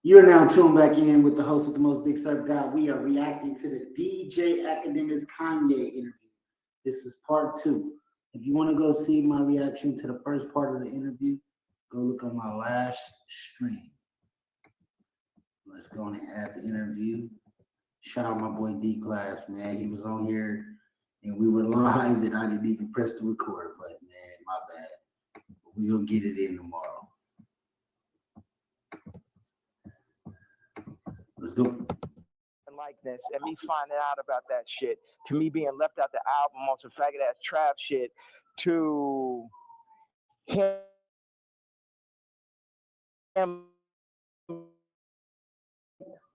You're now tuned back in with the host with the most, Big Surf God. We are reacting to the DJ Academics Kanye interview. This is part two. If you want to go see my reaction to the first part of the interview, go look on my last stream. Let's go on and add the interview. Shout out my boy D Class, man. He was on here and we were live and I didn't even press the record button, man. My bad. We're going to get it in tomorrow. Let's go. Likeness and me finding out about that shit, to me being left out the album on some faggot ass trap shit, to him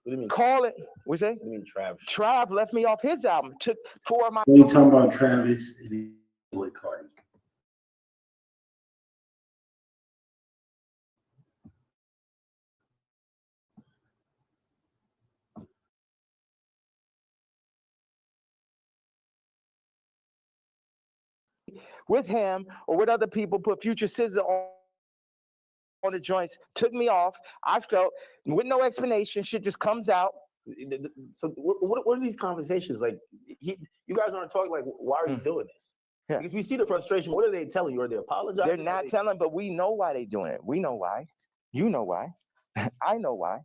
What do you mean? Call it. What's that? What do you mean Trav? Trav left me off his album. Took 4 of my. What are you talking about, Travis and boy Cardi? With him or with other people, put Future Scissor on the joints, took me off. I felt with no explanation, shit just comes out. So what are these conversations like? You guys aren't talking like, why are you doing this? Yeah. Because we see the frustration. What are they telling you? Are they apologizing? They're not telling, but we know why they're doing it. We know why. You know why. I know why.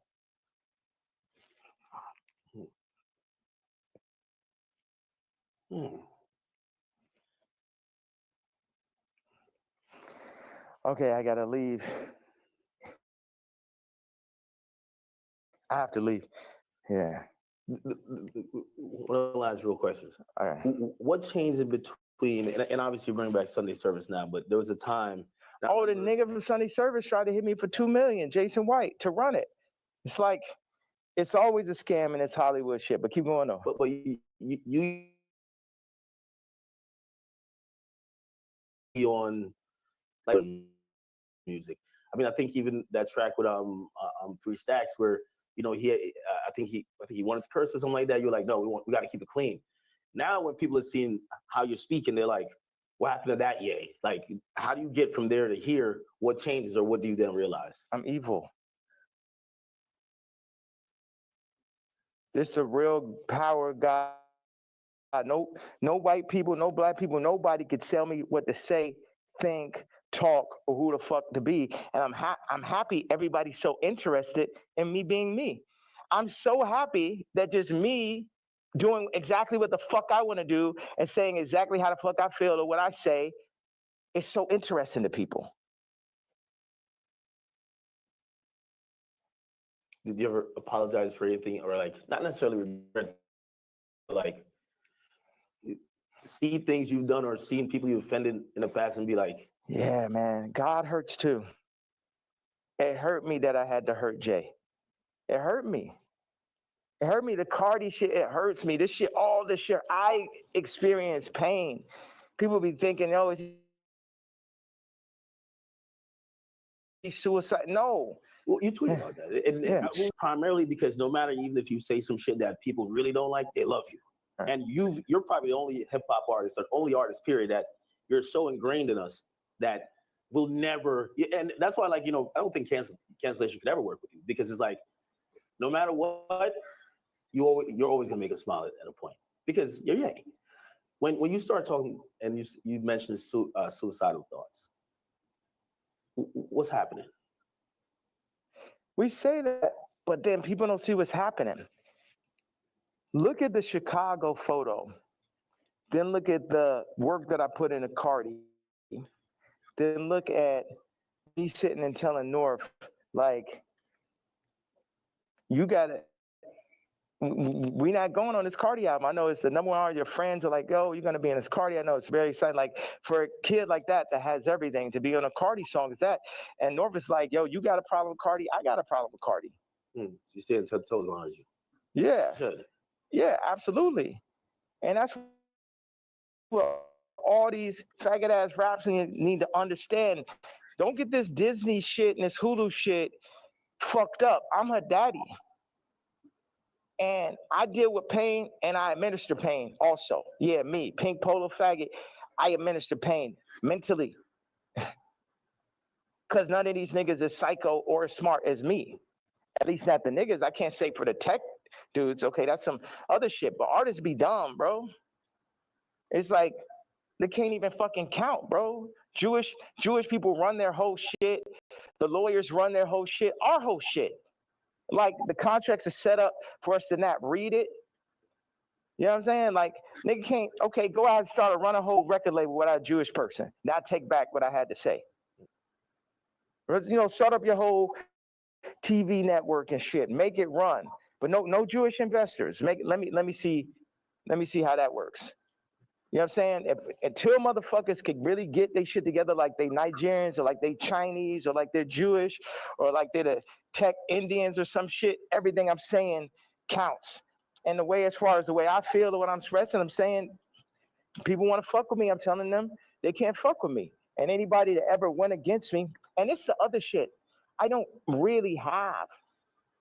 Okay, I gotta leave. I have to leave. Yeah. One of the last real questions. All right. What changed in between, and obviously you bring back Sunday service now, but there was a time. Oh, the nigga from Sunday service tried to hit me for $2 million, Jason White, to run it. It's like, it's always a scam and it's Hollywood shit, but keep going on. But you on like music. I mean, I think even that track with 3 Stacks where, you know, I think he wanted to curse or something like that. You're like, no, we got to keep it clean. Now when people are seeing how you're speaking, they're like, what happened to that yay? Like, how do you get from there to here? What changes or what do you then realize? I'm evil. This the real power of God. No white people, no black people, nobody could tell me what to say, think, talk, or who the fuck to be. And I'm happy everybody's so interested in me being me. I'm so happy that just me doing exactly what the fuck I want to do and saying exactly how the fuck I feel or what I say is so interesting to people. Did you ever apologize for anything or like, not necessarily regret, but like see things you've done or seen people you offended in the past and be like, yeah, man, God hurts too. It hurt me that I had to hurt Jay. It hurt me. It hurt me. The Cardi shit, it hurts me. This shit, all this shit, I experience pain. People be thinking, oh, is he suicide? No. Well, you tweet about that. And primarily because no matter even if you say some shit that people really don't like, they love you. Right. And you're probably the only hip hop artist or only artist, period, that you're so ingrained in us that will never, and that's why, like, you know, I don't think cancellation could ever work with you because it's like, no matter what, you're always gonna make us smile at a point because you're Yang. When you start talking and you mentioned suicidal thoughts, what's happening? We say that, but then people don't see what's happening. Look at the Chicago photo. Then look at the work that I put into Cardi. Then look at me sitting and telling North, like, you gotta, we're not going on this Cardi album. I know it's the number one. Your friends are like, yo, you're gonna be in this Cardi. I know it's very exciting. Like for a kid like that has everything to be on a Cardi song is that. And North is like, yo, you got a problem with Cardi? I got a problem with Cardi. So you're staying 10 toes behind you. Yeah. Should. Yeah, absolutely. And that's what all these faggot ass raps need to understand. Don't get this Disney shit and this Hulu shit fucked up. I'm her daddy. And I deal with pain and I administer pain also. Yeah, me, pink polo faggot, I administer pain mentally. Because none of these niggas is psycho or as smart as me. At least not the niggas. I can't say for the tech dudes. Okay, that's some other shit. But artists be dumb, bro. It's like they can't even fucking count, bro. Jewish people run their whole shit. The lawyers run their whole shit. Our whole shit. Like the contracts are set up for us to not read it. You know what I'm saying? Like, nigga can't, okay, go out and start run a whole record label without a Jewish person. Now take back what I had to say. You know, start up your whole TV network and shit. Make it run. But no Jewish investors. Let me see how that works. You know what I'm saying? Until motherfuckers can really get their shit together like they Nigerians or like they Chinese or like they're Jewish or like they're the tech Indians or some shit, everything I'm saying counts. And the way, as far as the way I feel or what I'm expressing, I'm saying people want to fuck with me. I'm telling them they can't fuck with me. And anybody that ever went against me, and it's the other shit. I don't really have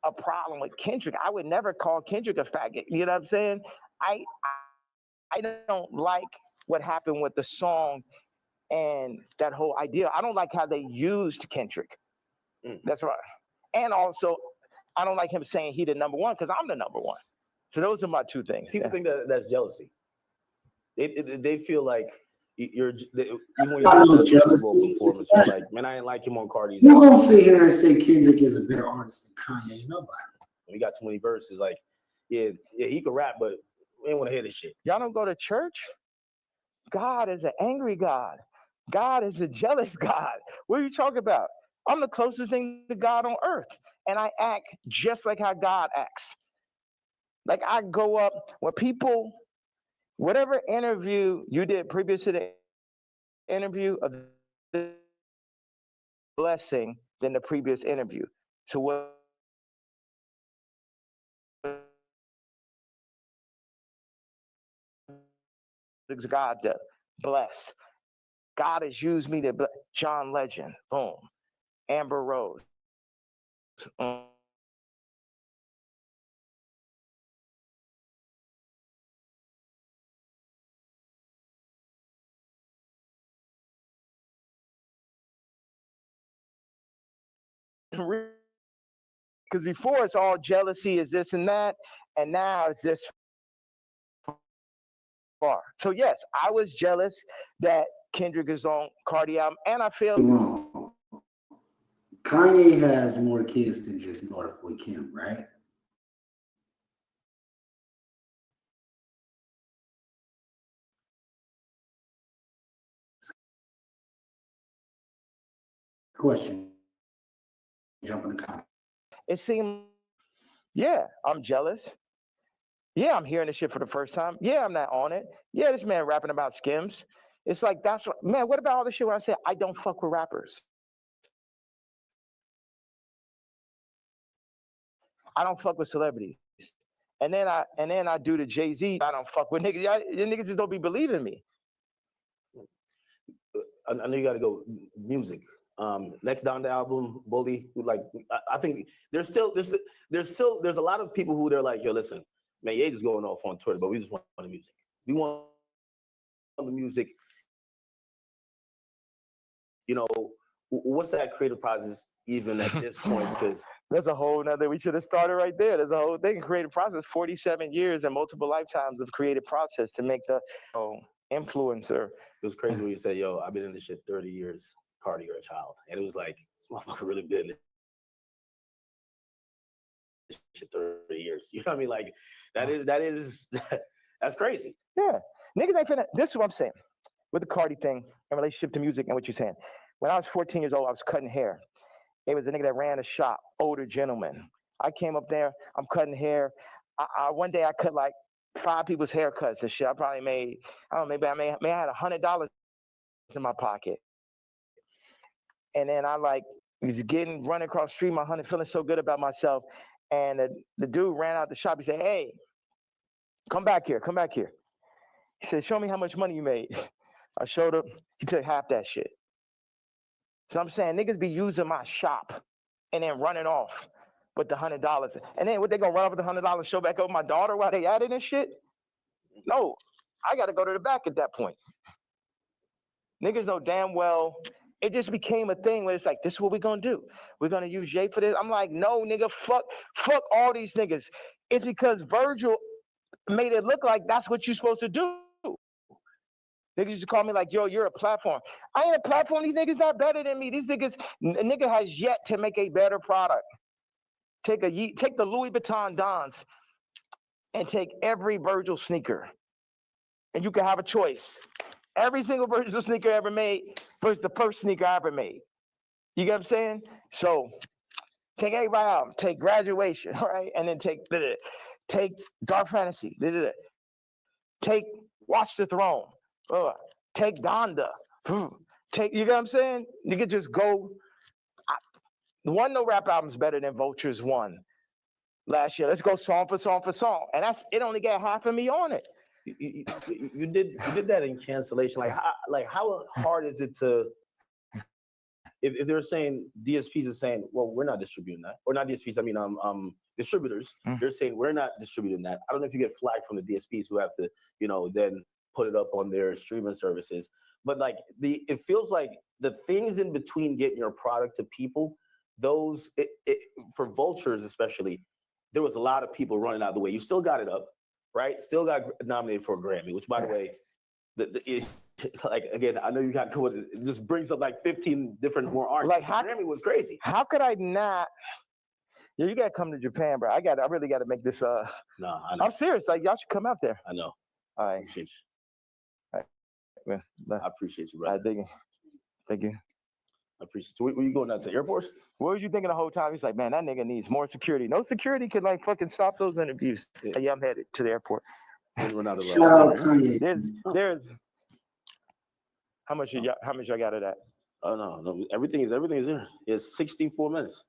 a problem with Kendrick. I would never call Kendrick a faggot. You know what I'm saying? I don't like what happened with the song and that whole idea. I don't like how they used Kendrick. That's right. And also, I don't like him saying he the number one because I'm the number one. So those are my two things. People think that that's jealousy. They feel like even when you're a Super Bowl performance, you're like, man, I ain't like him on Cardi's. You won't sit here and say Kendrick is a better artist than Kanye. Nobody. We got too many verses. Like, yeah, he could rap, but we ain't want to hear this shit. Y'all don't go to church? God is an angry God. God is a jealous God. What are you talking about? I'm the closest thing to God on earth. And I act just like how God acts. Like I go up when people, whatever interview you did previous to the interview of the blessing than the previous interview. So what does God do? Bless. God has used me to bless. John Legend, boom. Amber Rose. Because before it's all jealousy is this and that, and now it's this far. So yes, I was jealous that Kendrick is on Cardi album, and I feel wrong. Kanye has more kids than just North with Kim, right? Question. Jump in the comments. It seemed, yeah, I'm jealous. Yeah, I'm hearing this shit for the first time. Yeah, I'm not on it. Yeah, this man rapping about Skims. It's like, that's what, man, what about all the shit where I say I don't fuck with rappers? I don't fuck with celebrities. And then I do the Jay-Z, I don't fuck with niggas. Y'all niggas just don't be believing me. I know you got to go music. Next down the album, Bully. Like, I think there's a lot of people who they're like, yo, listen, man, Ye just going off on Twitter, but we just want the music. We want the music. You know, what's that creative process even at this point? Because there's a whole nother, we should have started right there. There's a whole thing, creative process, 47 years and multiple lifetimes of creative process to make the influencer. It was crazy when you said, yo, I've been in this shit 30 years, Cardi, you're a child. And it was like, this motherfucker really been in this shit 30 years. You know what I mean? Like, that's crazy. Yeah. Niggas ain't finna, this is what I'm saying. With the Cardi thing in relationship to music and what you're saying. When I was 14 years old, I was cutting hair. It was a nigga that ran a shop, older gentleman. I came up there, I'm cutting hair. One day I cut like 5 people's haircuts and shit. I probably made, I don't know, maybe I may have had $100 in my pocket. And then I like was running across the street, my honey, feeling so good about myself. And the dude ran out the shop. He said, hey, come back here. He said, show me how much money you made. I showed him. He took half that shit. So I'm saying niggas be using my shop and then running off with the $100. And then what, they gonna run off with the $100, show back over my daughter while they at it and shit? No, I gotta go to the back at that point. Niggas know damn well it just became a thing where it's like, this is what we're gonna do. We're gonna use Ye for this. I'm like, no, nigga, fuck all these niggas. It's because Virgil made it look like that's what you're supposed to do. Niggas used to call me like, yo, you're a platform. I ain't a platform. These niggas not better than me. These niggas, a nigga has yet to make a better product. Take the Louis Vuitton Dons and take every Virgil sneaker, and you can have a choice. Every single Virgil sneaker ever made versus the first sneaker I ever made. You get what I'm saying? So take everybody out. Take Graduation, right? And then take Dark Fantasy. Take Watch the Throne. Take Donda. You get what I'm saying? You could just go. No rap album's better than Vulture's one last year. Let's go song for song for song, and it only got half of me on it. You did that in Cancellation. Like how hard is it to? If they're saying DSPs are saying, well, we're not distributing that, or not DSPs, I mean distributors. They're saying we're not distributing that. I don't know if you get flagged from the DSPs who have to, then put it up on their streaming services. But like it feels like the things in between getting your product to people, those for Vultures especially, there was a lot of people running out of the way. You still got it up, right? Still got nominated for a Grammy, which by the way, like again, I know you got to go with it. It just brings up like 15 different more artists. Like Grammy was crazy. How could I not? Yeah, you gotta come to Japan, bro. I really gotta make this. No, I know. I'm serious. Like y'all should come out there. I know. All right. I appreciate you. All right. Man, I appreciate you, brother. Thank you. I appreciate you. Where you going now, to the airport? What was you thinking the whole time? He's like, man, that nigga needs more security. No security could like fucking stop those interviews. Yeah, I'm headed to the airport. Shout out Kanye. There's how much y'all got of that? Oh no, everything is there. It's 64 minutes.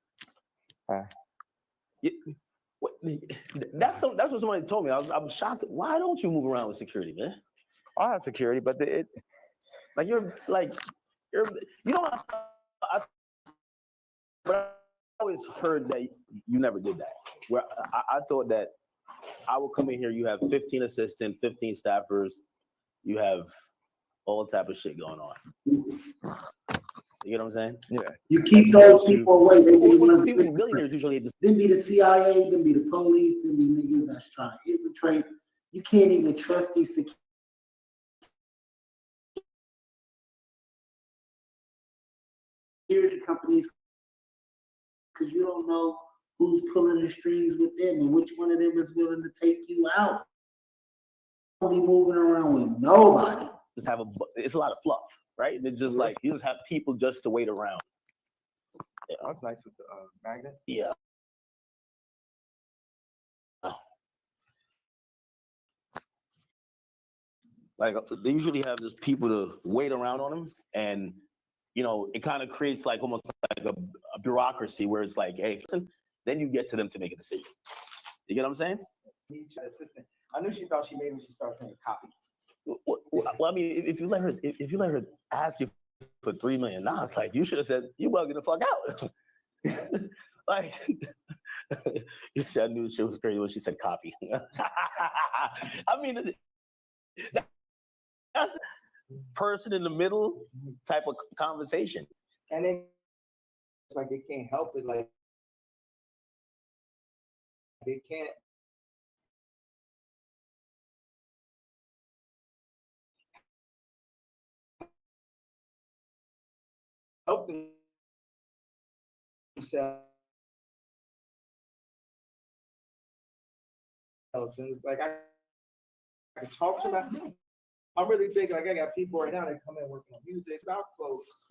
That's what somebody told me. I'm shocked. Why don't you move around with security, man? I have security, but you're but I always heard that you never did that. Where I thought that I would come in here, you have 15 assistants, 15 staffers, you have all type of shit going on. You know what I'm saying? Yeah. You keep those people away. They be millionaires usually just then be the CIA, then be the police, then be niggas that's trying to infiltrate. You can't even trust these security companies because you don't know who's pulling the strings with them and which one of them is willing to take you out. Don't be moving around with nobody. It's a lot of fluff, right? It's just like you just have people just to wait around. Yeah. That's nice with the magnet. Yeah. Like they usually have just people to wait around on them, and it kind of creates like almost like a bureaucracy where it's like, hey, then you get to them to make a decision. You get what I'm saying? I knew she thought she made me. She started saying copy. Well, I mean, if you let her ask you for $3 million, like you should have said, you bugging the fuck out. Like you said, I knew she was crazy when she said copy. I mean, that's person in the middle type of conversation. And then it's like they can't help it. Like they can't. Help themselves. And it's like I can talk to them. I'm really big. Like I got people right now that come in working on music, about clothes.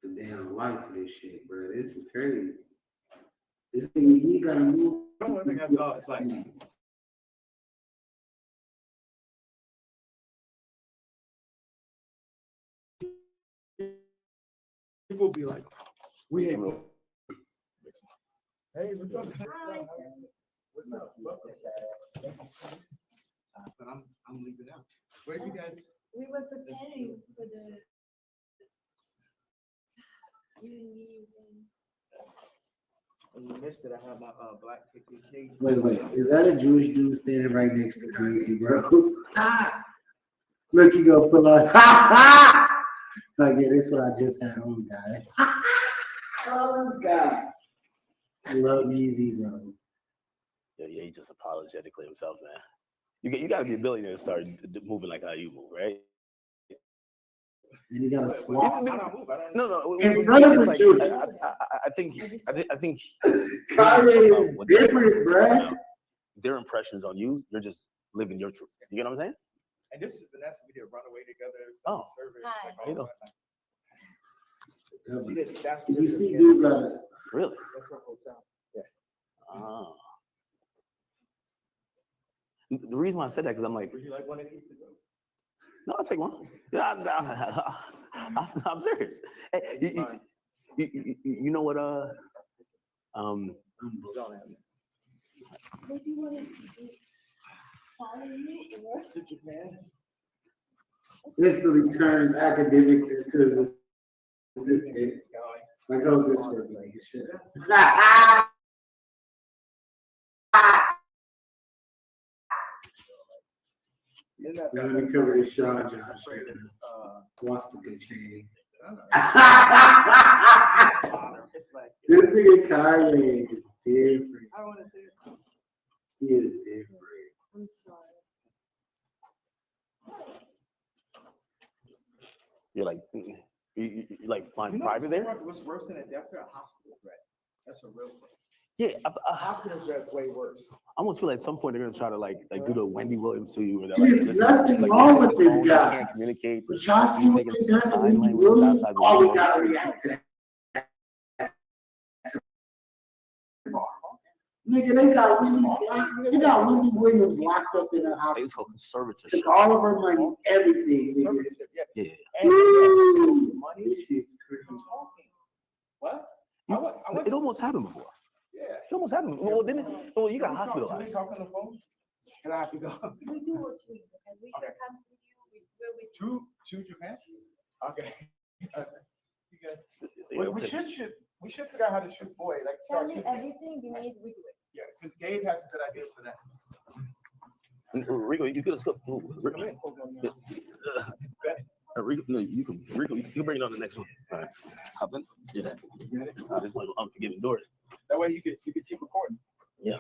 The damn life for this shit, bro. This is crazy. This thing you gotta move. One thing I thought it's like. People be like, we ain't moving. Hey, what's up? What's up? But I'm leaving out. Where you guys? We were preparing for the. When you missed it, I had my black cake. Wait. Is that a Jewish dude standing right next to Kanye, bro? Look, he gonna pull out. Like, yeah, this is what I just had on, guys. Oh, this guy. I love Yeezy, bro. Yeah, he's just apologetically himself, man. You got to be a billionaire to start moving like how you move, right? And he got a swap. No. And brother, like, Jewish. I think Kanye is different, bro. Their impressions on you, you're just living your truth. You get what I'm saying? And this is Vanessa. We did Runaway together. Oh. Hi. You know. You see, dude got it. Really? That's her hotel. Yeah. Oh. The reason why I said that because I'm like, Would you like one of these to go? no, I'll take one. Yeah, I'm serious. Hey, you know what? Don't have it. What do you want to do? Follow you or? To Japan. Instantly turns academics into his assistant. Like, oh, this work, like, shit. Let me cover this Sean Josh. Swastika chain. This nigga Kanye is different. I want to say it. He is different. I'm sorry. You're like, you like flying private there? What's worse than a death threat? A hospital threat. That's a real thing. Yeah, A hospital threat's way worse. I almost feel like at some point they're gonna try to like do the Wendy Williams to you, or they're There's like, nothing like, wrong with this phone, guy. you can't communicate. But y'all see what Making they done to sign Wendy language Williams? outside the Oh, we window. gotta react to that. Nigga, they got Wendy Williams locked up in a hospital. It's called conservatorship. Took all of her money, everything, nigga. Yeah. Woo! Money. This shit's crazy. What? It almost happened before. Yeah. It almost happened. Well, then, you got hospitalized. Talk on the phone. And I have to go. We do what we do. And we can come with you. We're with To Japan. Okay. Yeah, We should figure out how to shoot boy. Like Tell start me shooting. everything you need, we do it. Yeah, because Gabe has some good ideas for that. Rico, you could have skipped. Rico, no, you can. Rico, you can bring it on the next one. All right. Hop in. Yeah. This one, Unforgiven Doors. That way you could keep recording. Yeah.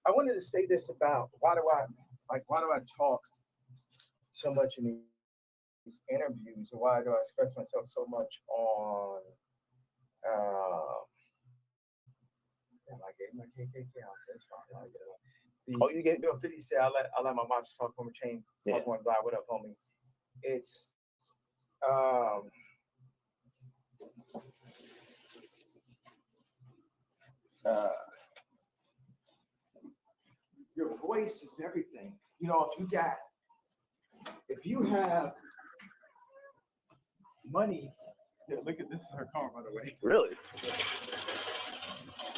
I wanted to say this about why do I talk so much in these interviews, or why do I express myself so much on I gave my KKK out. That's fine. You gave Bill 50 say I'll let my monster talk from a chain. Yeah. One blind, what up, homie? It's your voice is everything. You know, if you have money, look at this is her car, by the way. Really?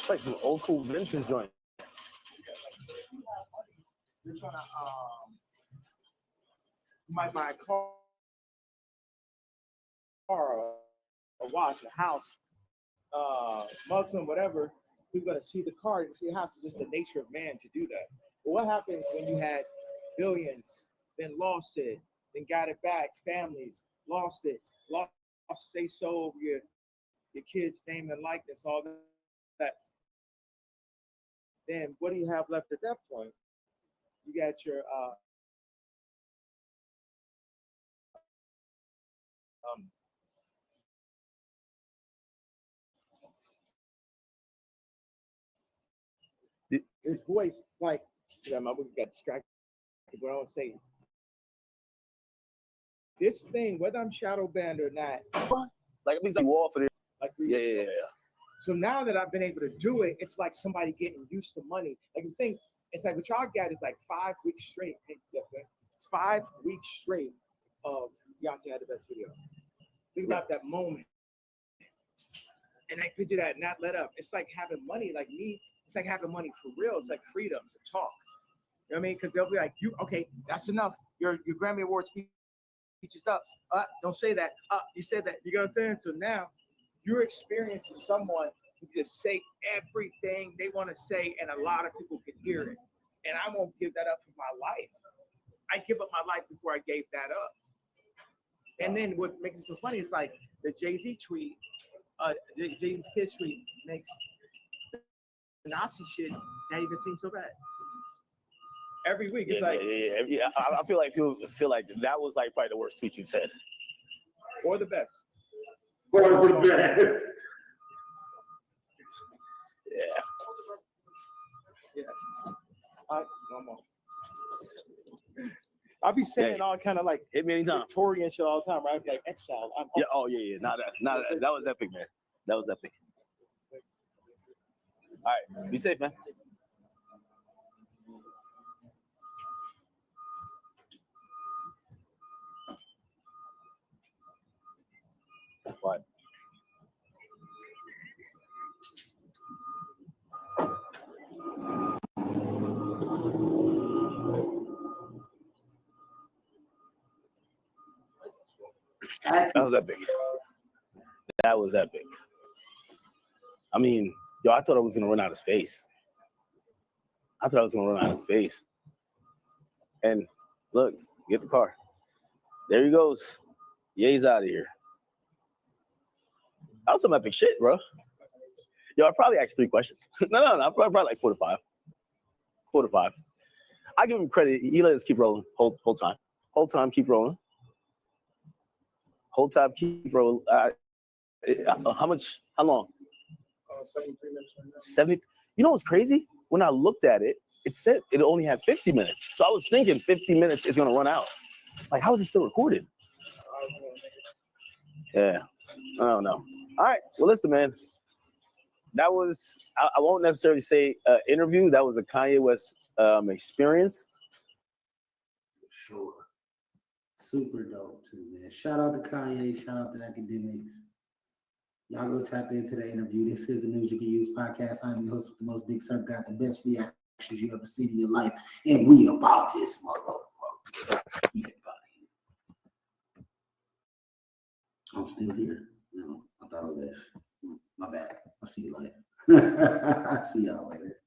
It's like some old school vintage joint. You're trying to you might buy a car, a watch, a house, Muslim, whatever. You're gonna see the car, you see the house. It's just the nature of man to do that. But what happens when you had billions, then lost it, then got it back, families, lost it, say so over your kids' name and likeness, all that. Then what do you have left at that point? You got your his voice, like, my movie got distracted. But I was saying, this thing, whether I'm shadow banned or not, Like at least you all for it. like Yeah. So now that I've been able to do it, it's like somebody getting used to money. Like the thing, it's like what y'all got is like 5 weeks straight. 5 weeks straight of Beyonce had the best video. Think about that moment. And I picture that not let up. It's like having money, like me. It's like having money for real. It's like freedom to talk. what I mean? Because they'll be like, okay, that's enough. Your Grammy Award speech is up. Don't say that. You said that. You know what I'm saying? So now you're experiencing someone who just say everything they want to say, and a lot of people can hear it. And I won't give that up for my life. I give up my life before I gave that up. And then what makes it so funny is like the Jay-Z tweet, Jay-Z's Kids tweet makes the Nazi shit not even seem so bad. Every week, it's I feel like people feel like that was like probably the worst tweet you've said. Or the best. Or the best. Yeah. One more. I'll be saying all kind of like hit me anytime. Victorian shit all the time, right? Like exile. Yeah. Oh yeah. Not that. That was epic, man. That was epic. All right. Be safe, man. What? That was epic. That was epic. I mean, I thought I was gonna run out of space. And look, get the car. There he goes. Ye's out of here. That was some epic shit, bro. I probably asked 3 questions. No. Probably like 4 to 5. 4 to 5. I give him credit. He let us keep rolling whole time. Whole time, keep rolling. Whole time, keep rolling. How long? 73 minutes. 70. You know what's crazy? When I looked at it, it said it only had 50 minutes. So I was thinking 50 minutes is gonna run out. Like, how is it still recorded? Yeah, I don't know. All right, well, listen, man. That was, I won't necessarily say interview. That was a Kanye West experience. Sure. Super dope too, man. Shout out to Kanye, shout out to Academics. Y'all go tap into the interview. This is the News You Can Use podcast. I'm your host with the most big surf, got the best reactions you ever seen in your life. And we about this motherfucker. I'm still here. No, I thought I left. My bad. I'll see you later. I'll see y'all later.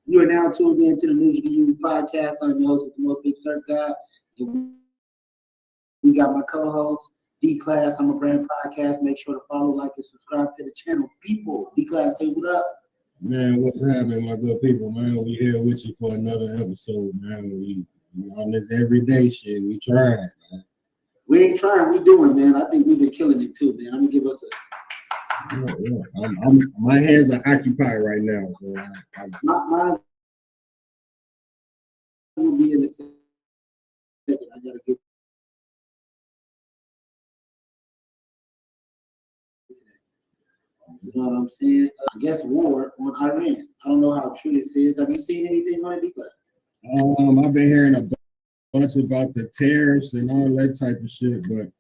You are now tuned in to the News You Can Use podcast. I'm your host with the most big surf guy. We got my co-host, D-Class. I'm a brand podcast. Make sure to follow, like, and subscribe to the channel. People, D-Class, say what up? Man, what's happening, my good people, man? We here with you for another episode, man. We on this everyday shit. We trying, man. We ain't trying, we doing, man. I think we've been killing it too, man. I'm gonna give us My hands are occupied right now. So Mine will be in a second. I gotta get. You know what I'm saying? I guess war on Iran. I don't know how true this is. Have you seen anything on it, D-Class? I've been hearing a bunch about the tariffs and all that type of shit, but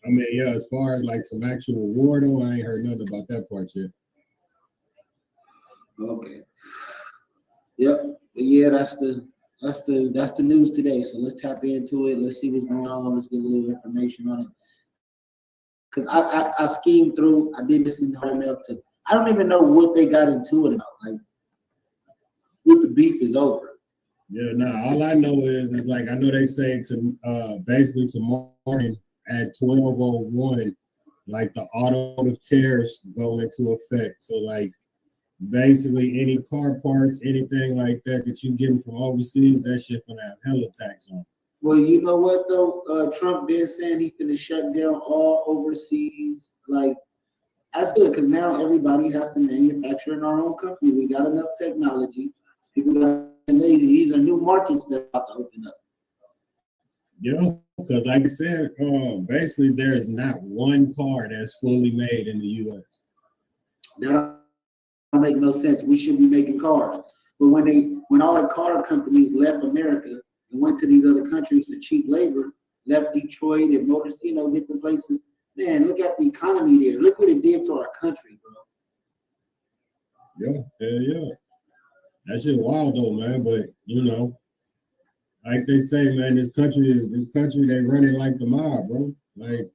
I mean, yeah, as far as like some actual war though, I ain't heard nothing about that part yet. Okay. Yep. But yeah, that's the news today. So let's tap into it. Let's see what's going on. Let's get a little information on it. Because I schemed through, I did this in home up to, I don't even know what they got into it about. Like, what the beef is over. Yeah, all I know is like, I know they say to basically tomorrow morning at 12:01, like the automotive tariffs go into effect. So like, basically any car parts, anything like that you getting from overseas, that shit gonna have hella tax on. Well, you know what though? Trump been saying he's gonna shut down all overseas. Like, that's good because now everybody has to manufacture in our own country. We got enough technology. People got lazy. These are new markets that about to open up. Yeah, because like I said, basically there's not one car that's fully made in the U.S. That don't make no sense. We should be making cars. But when all the car companies left America and went to these other countries for cheap labor, left Detroit and Motors, different places. Man, look at the economy there. Look what it did to our country, bro. Yeah. That shit wild though, man. But like they say, man, this country, they run it like the mob, bro. Like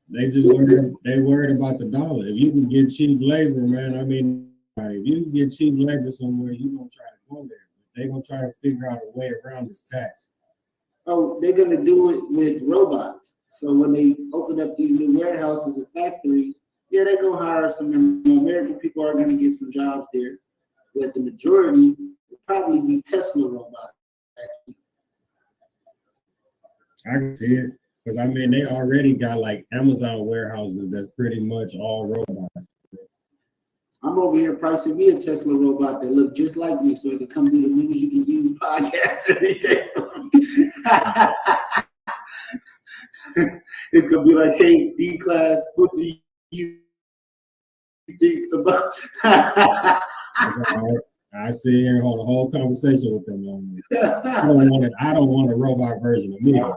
they just worried about the dollar. If you can get cheap labor, man, I mean, if you can get cheap labor somewhere, you gonna try to go there. They're gonna try to figure out a way around this tax. Oh, they're gonna do it with robots. So when they open up these new warehouses and factories, yeah, they're gonna hire some American people are gonna get some jobs there, but the majority will probably be Tesla robots. Actually. I can see it because I mean they already got like Amazon warehouses that's pretty much all robots. I'm over here pricing me a Tesla robot that look just like me, so it can come do the news you can use podcasts every day. It's gonna be like, hey, D-Class, what do you think about? I sit here and hold a whole conversation with them. I don't want a robot version of me. I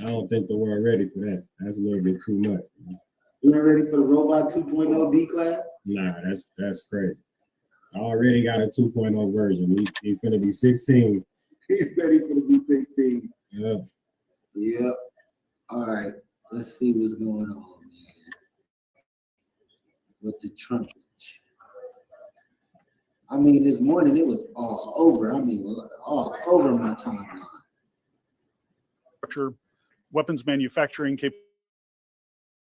don't think the world ready for that. That's a little bit too much. You ain't ready for the robot 2.0 D-Class? Nah, that's crazy. I already got a 2.0 version. He's gonna be 16. He's ready for the B16. Yeah. Yep. All right. Let's see what's going on, man. With the Trump. I mean, this morning it was all over. I mean, all over my timeline. Weapons manufacturing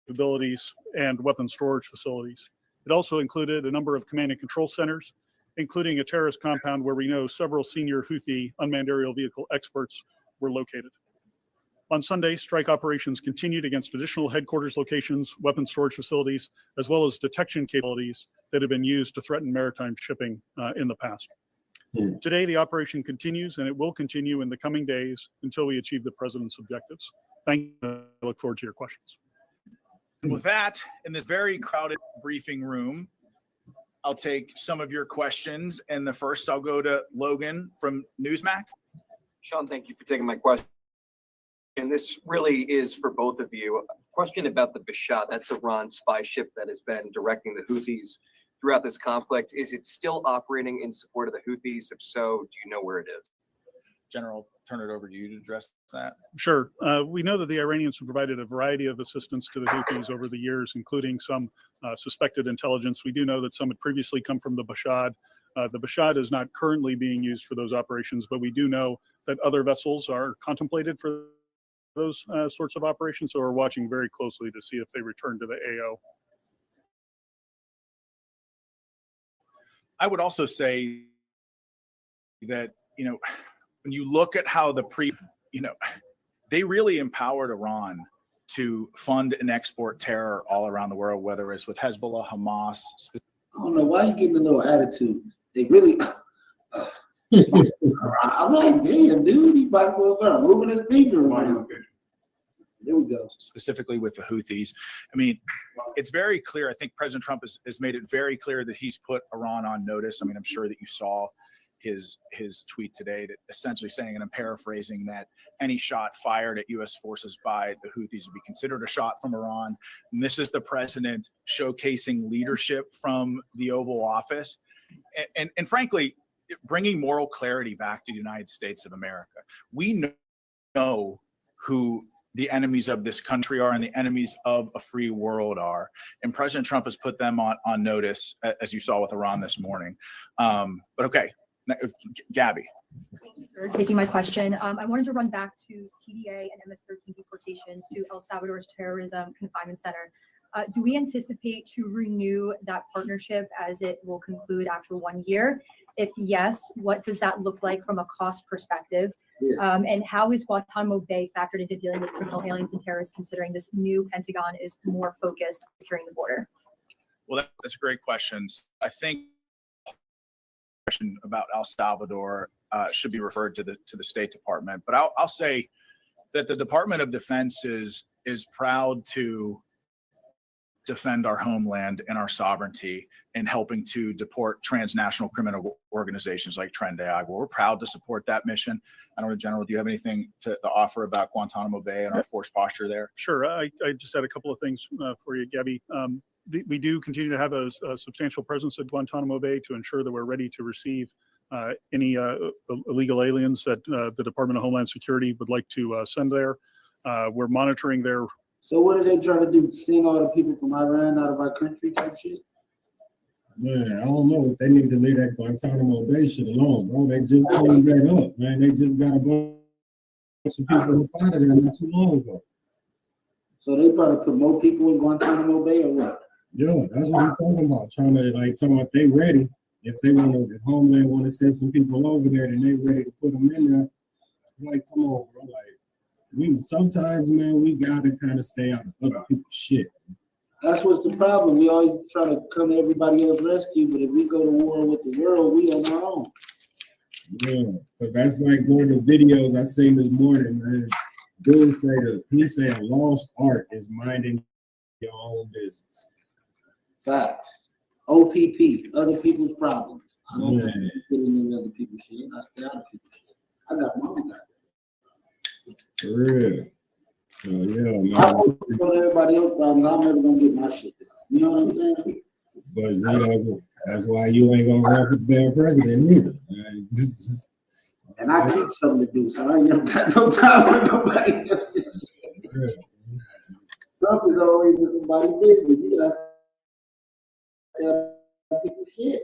capabilities, and weapons storage facilities. It also included a number of command and control centers, including a terrorist compound where we know several senior Houthi unmanned aerial vehicle experts were located. On Sunday, strike operations continued against additional headquarters locations, weapons storage facilities, as well as detection capabilities that have been used to threaten maritime shipping in the past. Today, the operation continues, and it will continue in the coming days until we achieve the president's objectives. Thank you. I look forward to your questions. With that, in this very crowded briefing room, I'll take some of your questions. And the first, I'll go to Logan from Newsmax. Sean, thank you for taking my question. And this really is for both of you. A question about the Bashad, that's Iran's spy ship that has been directing the Houthis throughout this conflict. Is it still operating in support of the Houthis? If so, do you know where it is? General, turn it over to you to address that. Sure. We know that the Iranians have provided a variety of assistance to the Houthis over the years, including some suspected intelligence. We do know that some had previously come from the Bashad. The Bashad is not currently being used for those operations, but we do know that other vessels are contemplated for those sorts of operations, so we're watching very closely to see if they return to the AO. I would also say that, when you look at how they really empowered Iran to fund and export terror all around the world, whether it's with Hezbollah, Hamas. I don't know why you getting a little attitude. They really. I'm like, damn, dude, he might as well start moving his finger around. There we go. Specifically with the Houthis. I mean, it's very clear. I think President Trump has made it very clear that he's put Iran on notice. I mean, I'm sure that you saw his tweet today, that essentially saying, and I'm paraphrasing, that any shot fired at U.S. forces by the Houthis would be considered a shot from Iran. And this is the president showcasing leadership from the Oval Office. And frankly, bringing moral clarity back to the United States of America. We know who the enemies of this country are and the enemies of a free world are. And President Trump has put them on notice, as you saw with Iran this morning. But okay, Gabby. Thank you for taking my question. I wanted to run back to TDA and MS-13 deportations to El Salvador's terrorism confinement center. Do we anticipate to renew that partnership as it will conclude after 1 year? If yes, what does that look like from a cost perspective? And how is Guantanamo Bay factored into dealing with criminal aliens and terrorists, considering this new Pentagon is more focused on securing the border? Well, that's a great question. I think question about El Salvador should be referred to the State Department. But I'll say that the Department of Defense is proud to defend our homeland and our sovereignty in helping to deport transnational criminal organizations like Tren de Agua. We're proud to support that mission. I don't know, General, do you have anything to offer about Guantanamo Bay and our force posture there? Sure. I just had a couple of things for you, Gabby. We do continue to have a substantial presence at Guantanamo Bay to ensure that we're ready to receive any illegal aliens that the Department of Homeland Security would like to send there. We're monitoring their. So what are they trying to do? Send all the people from Iran out of our country type shit? Man, I don't know if they need to leave that Guantanamo Bay shit alone, bro. They just cleaned that up, man. They just got a bunch of people up out of there not too long ago. So they probably put more people in Guantanamo Bay or what? Yeah, that's what I'm talking about. Talking about they ready. If they want to, if Homeland want to send some people over there, then they ready to put them in there. Like, come on, bro. Like, sometimes, man, we gotta kind of stay out of other people's shit. That's what's the problem. We always try to come to everybody else's rescue, but if we go to war with the world, we on our own. Yeah, because that's like one of the videos I seen this morning, man. Dude he said a lost art is minding your own business. Facts. OPP, other people's problems. I don't get in other people's shit. I stay out of people's shit. I got my own guy. For real. Yeah, man. I don't go to everybody else's problems. I'm never gonna get my shit done. You know what I'm saying? But you know, that's why you ain't gonna run for damn president either. And I keep something to do, so I ain't never got no time for nobody else's shit. Yeah. Trump is always in somebody's business. You gotta tell people shit.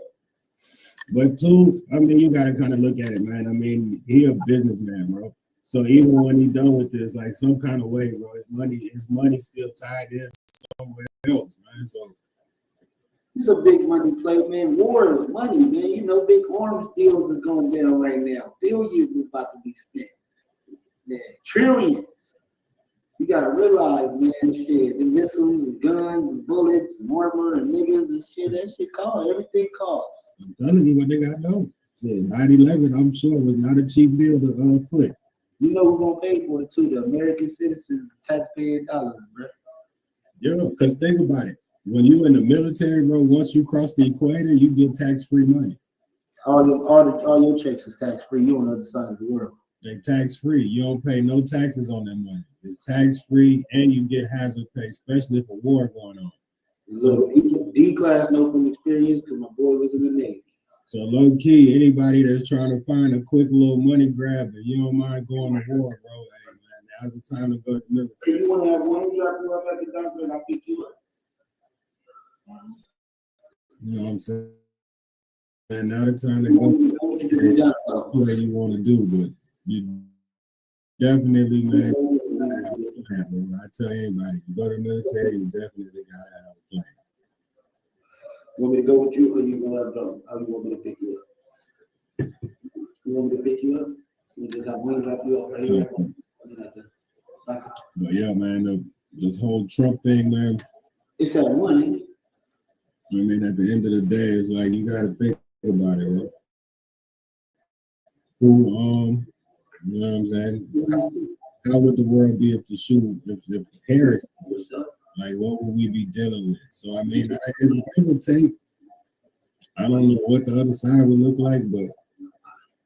But too, I mean, you gotta kind of look at it, man. I mean, he a businessman, bro. So even when he done with this, like some kind of way, bro, his money still tied in somewhere else, man. So he's a big money play, man. War is money, man. You know, big arms deals is going down right now. Billions is about to be spent. Man, trillions. You gotta realize, man, shit, the missiles and guns and bullets and armor and niggas and shit, that shit costs. Everything costs. I'm telling you what they got done. 9/11, I'm sure, was not a cheap deal to foot. You know who's gonna pay for it too? The American citizens, taxpayer dollars, bro. Yeah, because think about it. When you in the military, bro, once you cross the equator, you get tax-free money. All your checks is tax-free. You on the other side of the world. They tax-free. You don't pay no taxes on that money. It's tax-free, and you get hazard pay, especially if a war going on. So D-class know from experience because my boy was in the Navy. So low key, anybody that's trying to find a quick little money grab, if you don't mind going to war, bro, hey man, now's the time to go to the military. So you want to have one drop you up at the doctor and I'll pick you up. You know what I'm saying? And now the time to go what you want to do, but you definitely, man, I tell anybody, you go to the military, you definitely gotta have a plan. You want me to go with you, or you gonna go? How do you want me to pick you up? You want me to pick you up? You just have one drop you off right here. But yeah, man, this whole Trump thing, man. It's at 1, ain't it? I mean, at the end of the day, it's like you got to think about it, right? Who, you know what I'm saying? How would the world be if if Harris, like, what would we be dealing with? So, I mean, it's a give and take. I don't know what the other side would look like, but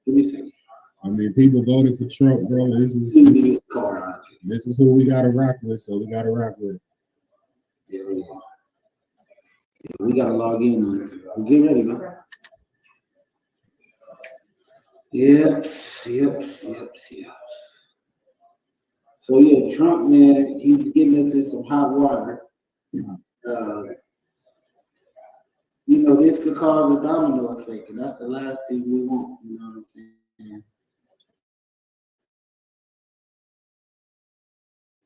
Give me a second. I mean, people voted for Trump, bro. This is who we got to rock with, so we got to rock with it. Yeah, we got to log in on it. Get ready, man. Yep. So yeah, Trump, man, he's getting us in some hot water. You know, this could cause a domino effect, and that's the last thing we want. You know what I'm saying?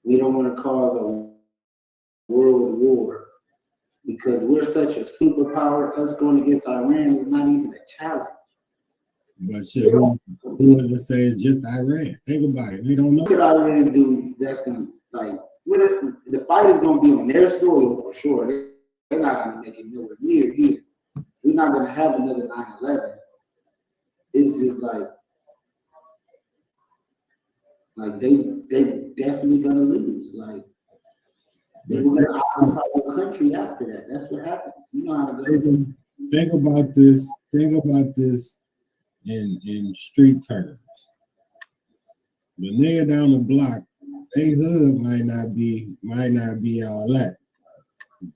We don't want to cause a world war because we're such a superpower. Us going against Iran is not even a challenge. But shit, who does it say it's just Iran? Think about it. We don't know. What could Iran do that's going to, like, the fight is going to be on their soil for sure. They're not going to make it nowhere near here. We're not going to have another 9/11. It's just like they definitely going to lose. Like, they're going to occupy the country after that. That's what happens. You know how it goes. Think about this. Think about this in street terms. The nigga down the block, they hood might not be all that,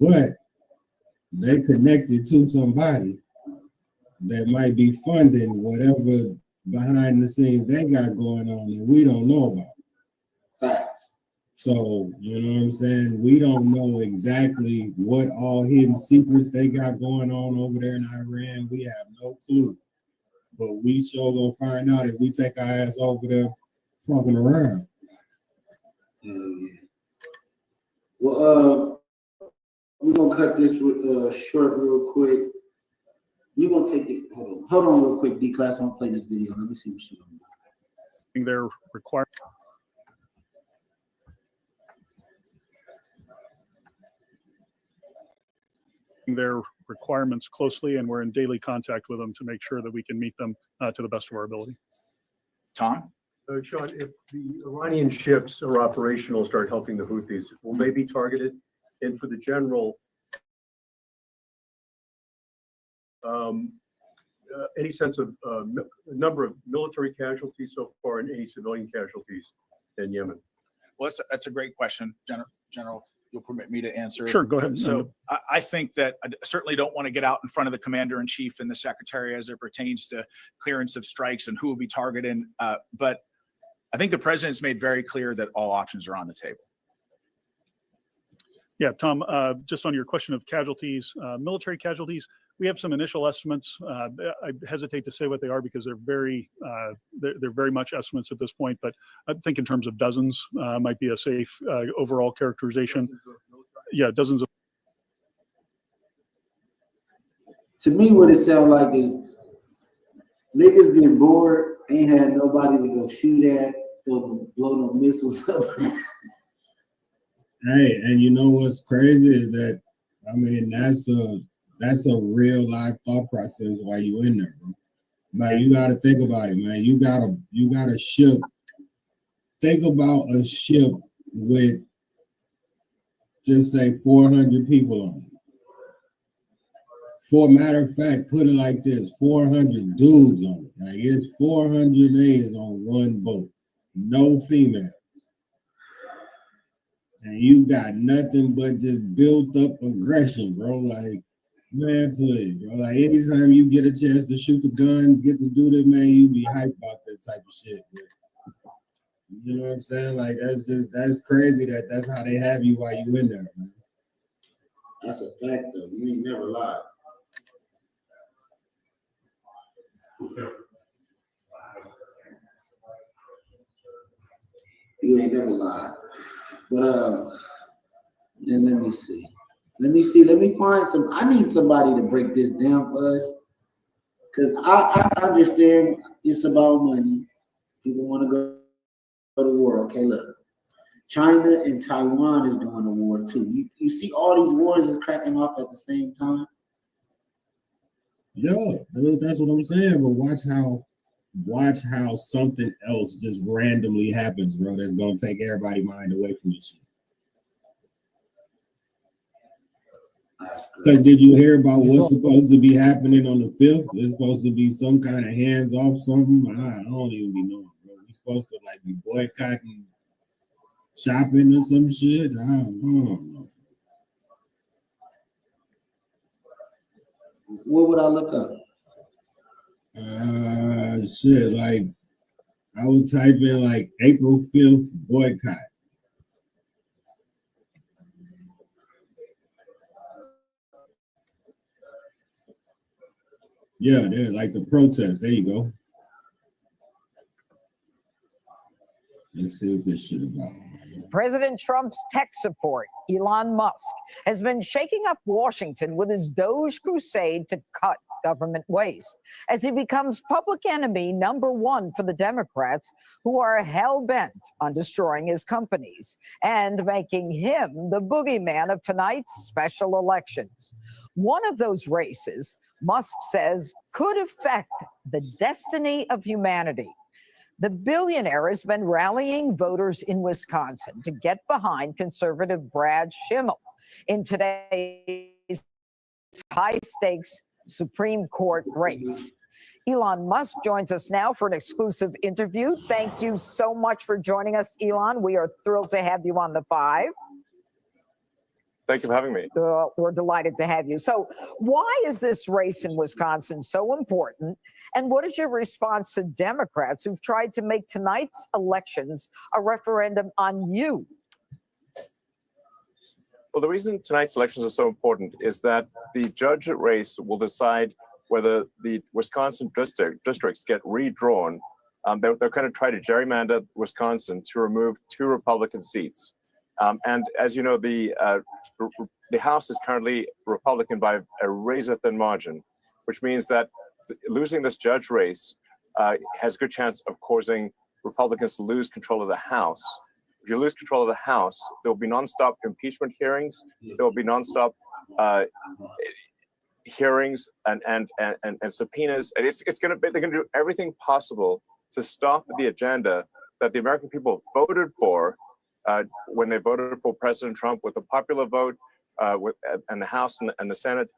but they connected to somebody that might be funding whatever behind the scenes they got going on that we don't know about. Facts. So, you know what I'm saying? We don't know exactly what all hidden secrets they got going on over there in Iran. We have no clue. But we sure gonna find out if we take our ass over there fucking around. Yeah. Well, we're gonna cut this short real quick. You're gonna take it. Hold on real quick, D-Class. I'm gonna play this video. Let me see what she's doing. Their requirements closely, and we're in daily contact with them to make sure that we can meet them to the best of our ability. Tom? Sean, if the Iranian ships are operational, start helping the Houthis, will they be targeted? And for the general, any sense of number of military casualties so far and any civilian casualties in Yemen? Well, that's a great question, General. If you'll permit me to answer. Sure, go ahead. So I think that I certainly don't want to get out in front of the commander-in-chief and the secretary as it pertains to clearance of strikes and who will be targeted. But I think the president's made very clear that all options are on the table. Yeah, Tom, just on your question of casualties, military casualties, we have some initial estimates. I hesitate to say what they are because they're very much estimates at this point, but I think in terms of dozens might be a safe overall characterization. Yeah, dozens of. To me, what it sounds like is niggas been bored, ain't had nobody to go shoot at, blow no missiles up. Hey, and you know what's crazy is that, I mean, that's a real life thought process while you in there, bro. Like, you got to think about it, man. You got a ship. Think about a ship with, just say, 400 people on it. For a matter of fact, put it like this, 400 dudes on it. Like, it's 400 niggas on one boat. No females. And you got nothing but just built up aggression, bro. Like, man, please, bro. Like, anytime you get a chance to shoot the gun, get to do that, man, you be hyped about that type of shit, bro. You know what I'm saying? Like, that's crazy that's how they have you while you in there, man. That's a fact, though. You ain't never lied. You ain't never lied. But then let me see. Let me find I need somebody to break this down for us. Because I understand it's about money. People want to go to war. Okay, look. China and Taiwan is doing a war too. You see all these wars is cracking off at the same time. Yeah, that's what I'm saying. But watch how something else just randomly happens, bro. That's gonna take everybody's mind away from this shit. Because did you hear about what's supposed to be happening on the 5th? It's supposed to be some kind of hands off something. I don't even be knowing, bro. We're supposed to like be boycotting shopping or some shit. I don't know. What would I look up? Shit, like I would type in like April 5th boycott. Yeah, they're like the protest. There you go. Let's see what this shit about. President Trump's tech support, Elon Musk, has been shaking up Washington with his Doge crusade to cut government waste as he becomes public enemy #1 for the Democrats, who are hell-bent on destroying his companies and making him the boogeyman of tonight's special elections. One of those races, Musk says, could affect the destiny of humanity. The billionaire has been rallying voters in Wisconsin to get behind conservative Brad Schimmel in today's high-stakes Supreme Court race. Elon Musk joins us now for an exclusive interview. Thank you so much for joining us, Elon. We are thrilled to have you on the 5. Thank you for having me. We're delighted to have you. So why is this race in Wisconsin so important? And what is your response to Democrats who've tried to make tonight's elections a referendum on you? Well, the reason tonight's elections are so important is that the judge race will decide whether the Wisconsin districts get redrawn. They're going to try to gerrymander Wisconsin to remove 2 Republican seats. And as you know, the House is currently Republican by a razor-thin margin, which means that losing this judge race has a good chance of causing Republicans to lose control of the House. If you lose control of the House, there will be nonstop impeachment hearings. There will be nonstop hearings and subpoenas. And they're going to do everything possible to stop the agenda that the American people voted for when they voted for President Trump with a popular vote and the House and the Senate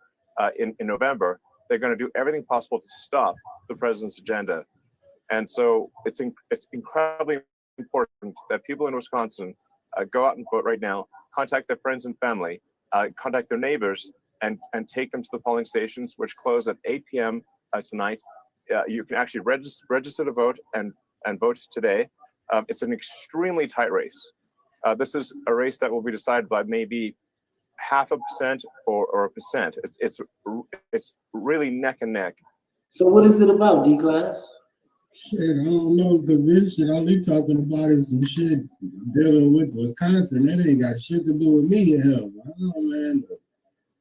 in November. They're going to do everything possible to stop the president's agenda. And so it's incredibly important that people in Wisconsin go out and vote right now, contact their friends and family, contact their neighbors, and take them to the polling stations, which close at 8 p.m. Tonight. You can actually register to vote and vote today. It's an extremely tight race. This is a race that will be decided by maybe 0.5% or 1%. It's really neck and neck. So what is it about, D-Class? Shit, I don't know, because this shit, all they talking about is some shit dealing with Wisconsin. That ain't got shit to do with me, hell. I don't know, man.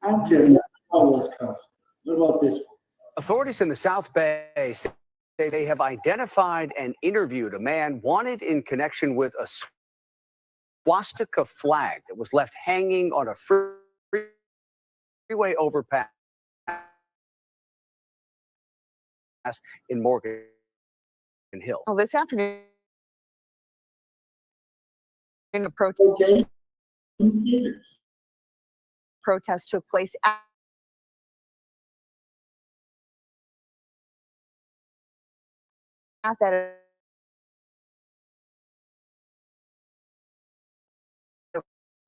I don't care about Wisconsin. What about this one? Authorities in the South Bay say they have identified and interviewed a man wanted in connection with a swastika flag that was left hanging on a freeway overpass in Morgan Hill. Well, this afternoon, in a protest, protest took place at that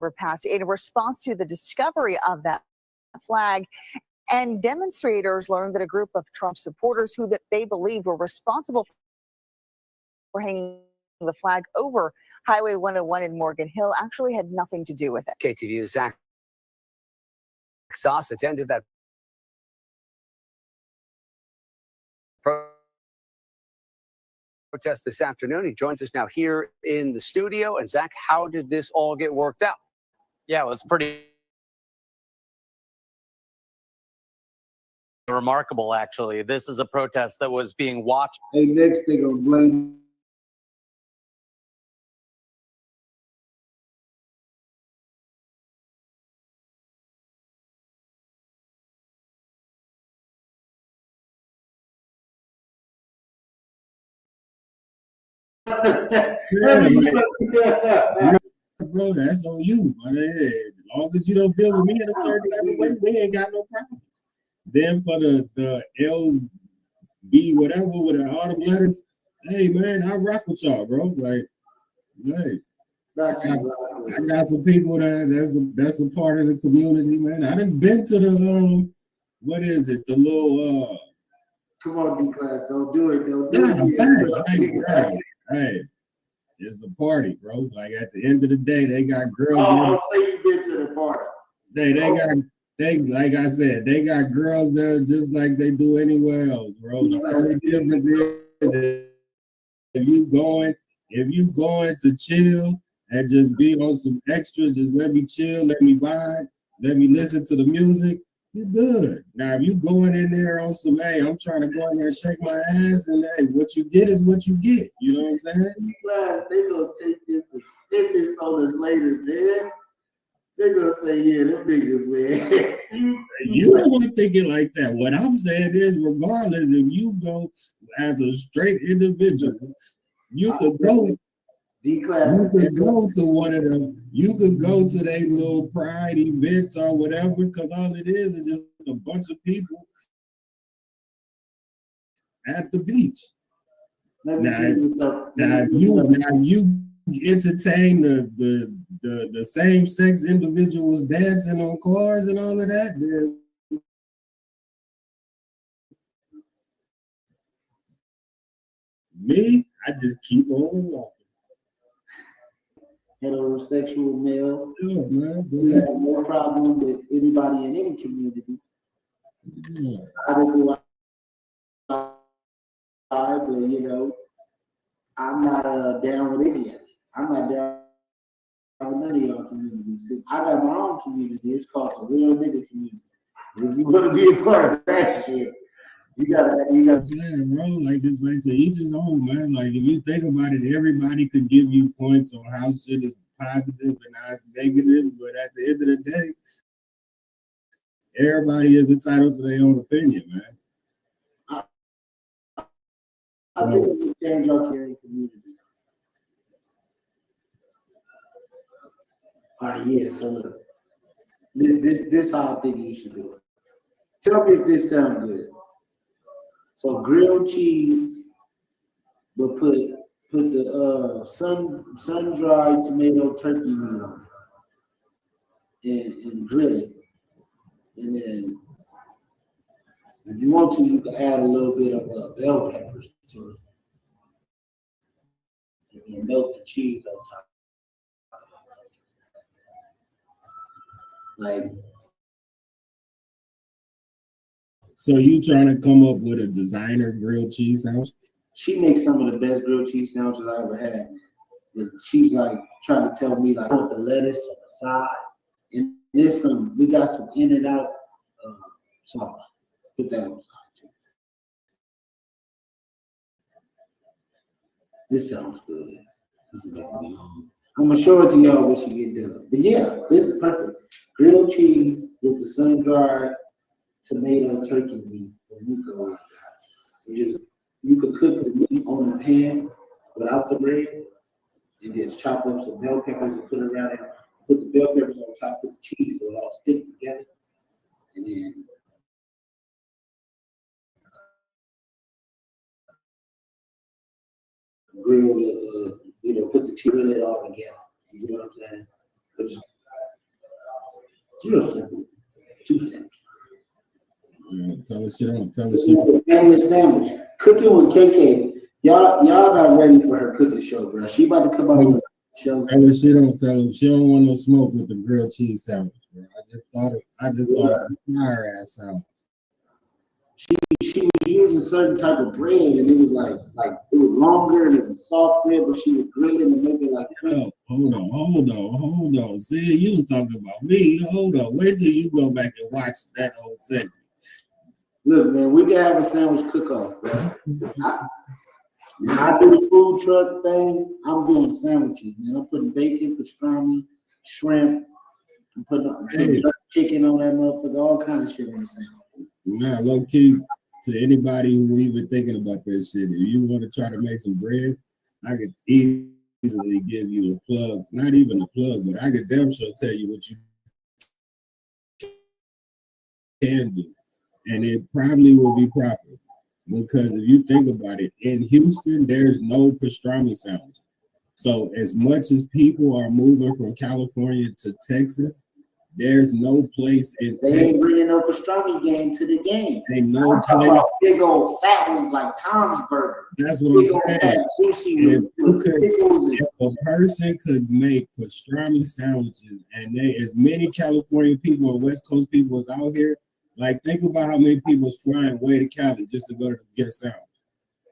overpass in response to the discovery of that flag. And demonstrators learned that a group of Trump supporters who that they believe were responsible for hanging the flag over Highway 101 in Morgan Hill actually had nothing to do with it. KTVU's Zach Sauce attended that protest this afternoon. He joins us now here in the studio. And Zach, how did this all get worked out? Yeah, well, it's pretty remarkable, actually. This is a protest that was being watched. Hey, next they gonna blame Bro, that's on you. Man. As long as you don't deal with me in a certain type of way, we ain't got no problem. Then for the LB whatever with the all the letters, hey man, I rock with y'all, bro. Like, hey, I got some people that's a part of the community, man. I done been to the what is it? The little come on, D-Class, don't do it. Don't do it. Hey, it's a party, bro. Like at the end of the day, they got girls. Oh, say you been to the party. They like I said, they got girls there just like they do anywhere else, bro. The only difference is if you going to chill and just be on some extras, just let me chill, let me vibe, let me listen to the music, you're good. Now if you going in there on some, hey, I'm trying to go in there and shake my ass, and hey, what you get is what you get. You know what I'm saying? They gonna take this and spin this on us later, man. They're gonna say, yeah, them niggas, man. You don't want to think it like that. What I'm saying is, regardless, if you go as a straight individual, you could go. D-Class. You could go to one of them. You could go to their little pride events or whatever, because all it is just a bunch of people at the beach. Now you entertain the same sex individuals dancing on cars and all of that, then me, I just keep on walking. Heterosexual male. Yeah, man. We have no problem with anybody in any community. Yeah. Either do but you know, I'm not down with any of it. I'm not down with none of y'all communities. I got my own community. It's called the real nigga community. If you want to be a part of that shit, you gotta. Yeah, bro. Like this, like to each his own, man. Like if you think about it, everybody could give you points on how shit is positive and how it's negative, but at the end of the day, everybody is entitled to their own opinion, man. I think we change our caring community. All right, yeah. So look, this how I think you should do it. Tell me if this sounds good. So grilled cheese, but put the sun dried tomato turkey meat on it and grill it, and then if you want to, you can add a little bit of bell peppers to it, and then melt the cheese on top. Like. So you trying to come up with a designer grilled cheese sandwich? She makes some of the best grilled cheese sandwiches I ever had. But she's like trying to tell me like, I want the lettuce on the side, and there's we got some in and out sauce. Put that on the side too. This sounds good. This is making me hungry. I'm gonna show it to y'all when she get done. But yeah, this is perfect. Grilled cheese with the sun-dried tomato turkey meat. You could cook the meat on the pan without the bread, and then chop up some bell peppers and put it around there. Put the bell peppers on top, put the cheese so it all stick together, and then grill the put the cheese it all together. You know what I'm saying? But just, two things. Tell us shit. Family sandwich. Cooking with KK. Y'all not ready for her cooking show, bro. She about to come out with a show. Tell her she don't want no smoke with the grilled cheese sandwich, bro. I just thought it was a fire ass sandwich. She was using a certain type of bread, and it was like it was longer and it was soft bread, but she was grilling and making like. Oh, hold on. See, you was talking about me. Hold on. Wait till you go back and watch that whole segment. Look, man, we can have a sandwich cook-off, bro. I do the food truck thing. I'm doing sandwiches, man. I'm putting bacon, pastrami, shrimp. I'm putting chicken on that motherfucker, all kind of shit on the sandwich. Nah, low key, to anybody who even thinking about that shit, if you want to try to make some bread, I could easily give you the plug, not even the plug, but I could damn sure tell you what you can do. And it probably will be proper. Because if you think about it, in Houston, there's no pastrami sandwich. So as much as people are moving from California to Texas, there's no place in They Texas. ain't bringing no pastrami game to the game. Ain't no I'm talking place. about big old fat ones like Tom's Burger. That's what I'm Big old saying. fat juicy If a person could make pastrami sandwiches, and they, as many California people or West Coast people is out here, like think about how many people is flying way to Cali just to go to get a sandwich.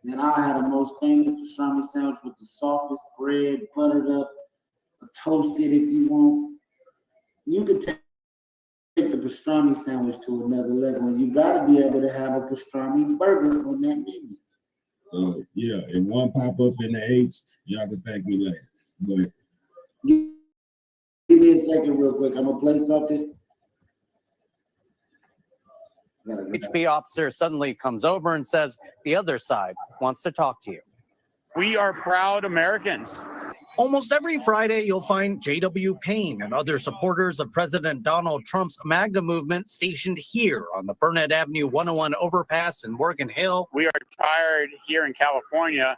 And I had the most famous pastrami sandwich with the softest bread, buttered up, toasted if you want. You could take the pastrami sandwich to another level, and you got to be able to have a pastrami burger on that menu. So yeah, if one pop up in the H, y'all can thank me later. But give me a second real quick. I'm gonna play something. HB officer suddenly comes over and says the other side wants to talk to you. We are proud Americans. Almost every Friday, you'll find J.W. Payne and other supporters of President Donald Trump's MAGA movement stationed here on the Burnett Avenue 101 overpass in Morgan Hill. We are tired here in California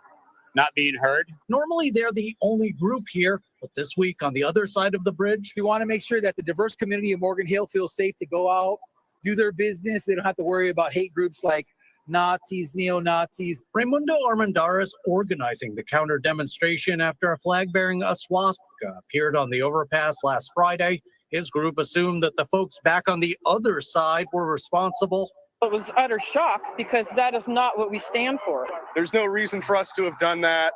not being heard. Normally, they're the only group here, but this week on the other side of the bridge, We want to make sure that the diverse community of Morgan Hill feels safe to go out, do their business. They don't have to worry about hate groups like Nazis, neo-Nazis. Raimundo Armendariz organizing the counter demonstration after a flag bearing a swastika appeared on the overpass last Friday. His group assumed that the folks back on the other side were responsible. It was utter shock because that is not what we stand for. There's no reason for us to have done that.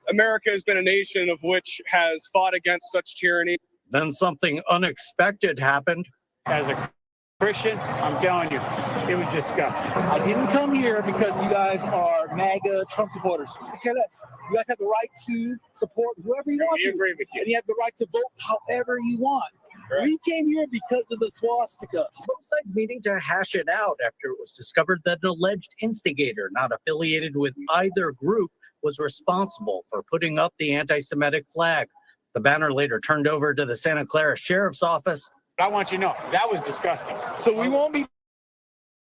America has been a nation of which has fought against such tyranny. Then something unexpected happened. As a Christian, I'm telling you, it was disgusting. I didn't come here because you guys are MAGA Trump supporters. I care less. You guys have the right to support whoever you want We to. agree with you. And you have the right to vote however you want. Correct. We came here because of the swastika. Both sides meeting to hash it out after it was discovered that an alleged instigator not affiliated with either group was responsible for putting up the anti-Semitic flag. The banner later turned over to the Santa Clara Sheriff's Office. I want you to know, that was disgusting. So we won't be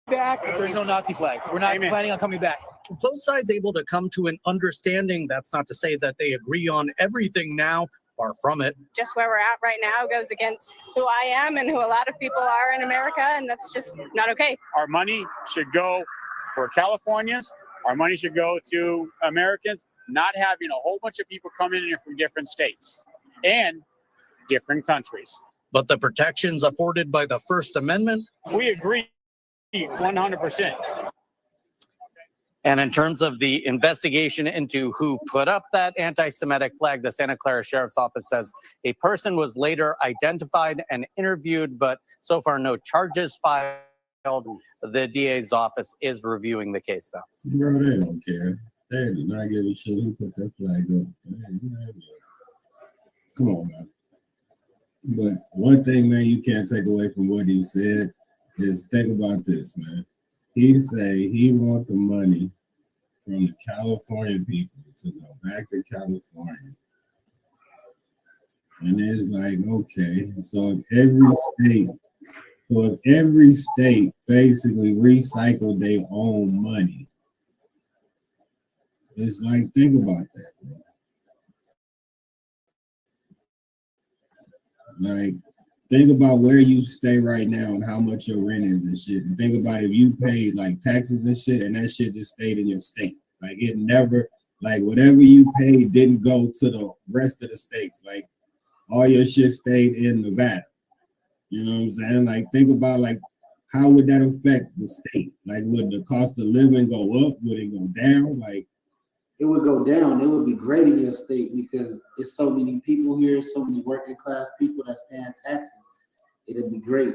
back if there's no Nazi flags. We're not planning on coming back. Both sides able to come to an understanding. That's not to say that they agree on everything now. Far from it. Just where we're at right now goes against who I am and who a lot of people are in America, and that's just not okay. Our money should go for Californians. Our money should go to Americans, not having a whole bunch of people coming in from different states and different countries. But the protections afforded by the First Amendment? We agree 100%. And in terms of the investigation into who put up that anti-Semitic flag, the Santa Clara Sheriff's Office says a person was later identified and interviewed, but so far no charges filed. The DA's office is reviewing the case, though. Bro, they don't care. They do not give a shit who put that flag up. Come on, man. But one thing, man, you can't take away from what he said is think about this, man. He say he want the money from the California people to go back to California. And it's like, okay, so if every state basically recycled their own money, it's like, think about that, bro. Like, think about where you stay right now and how much your rent is and shit. And think about if you paid like taxes and shit and that shit just stayed in your state. Like it never, like whatever you paid didn't go to the rest of the states. Like all your shit stayed in Nevada. You know what I'm saying? Like think about like how would that affect the state? Like would the cost of living go up? Would it go down? Like it would go down. It would be great in your state because it's so many people here, so many working class people that's paying taxes. It'd be great.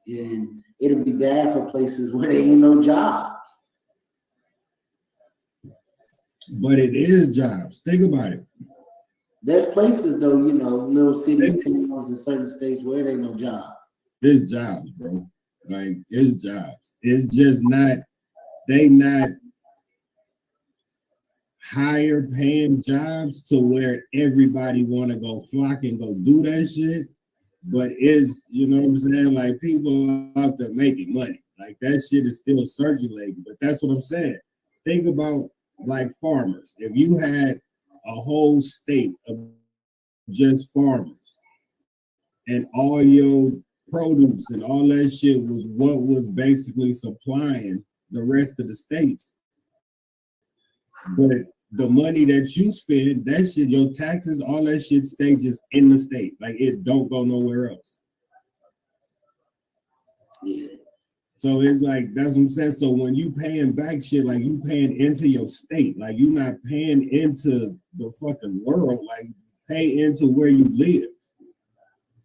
And it'd be bad for places where there ain't no jobs. But it is jobs. Think about it. There's places though, you know, little cities, towns in certain states where there ain't no job. There's jobs, bro. Like it's jobs. It's just not, they not higher paying jobs to where everybody want to go flock and go do that shit. But you know what I'm saying? Like, people are out there making money. Like, that shit is still circulating. But that's what I'm saying. Think about, like, farmers. If you had a whole state of just farmers and all your produce and all that shit was what was basically supplying the rest of the states. But the money that you spend, that shit, your taxes, all that shit stay just in the state. Like, it don't go nowhere else. Yeah. So it's like, that's what I'm saying. So when you paying back shit, like, you paying into your state, like, you're not paying into the fucking world, like, pay into where you live.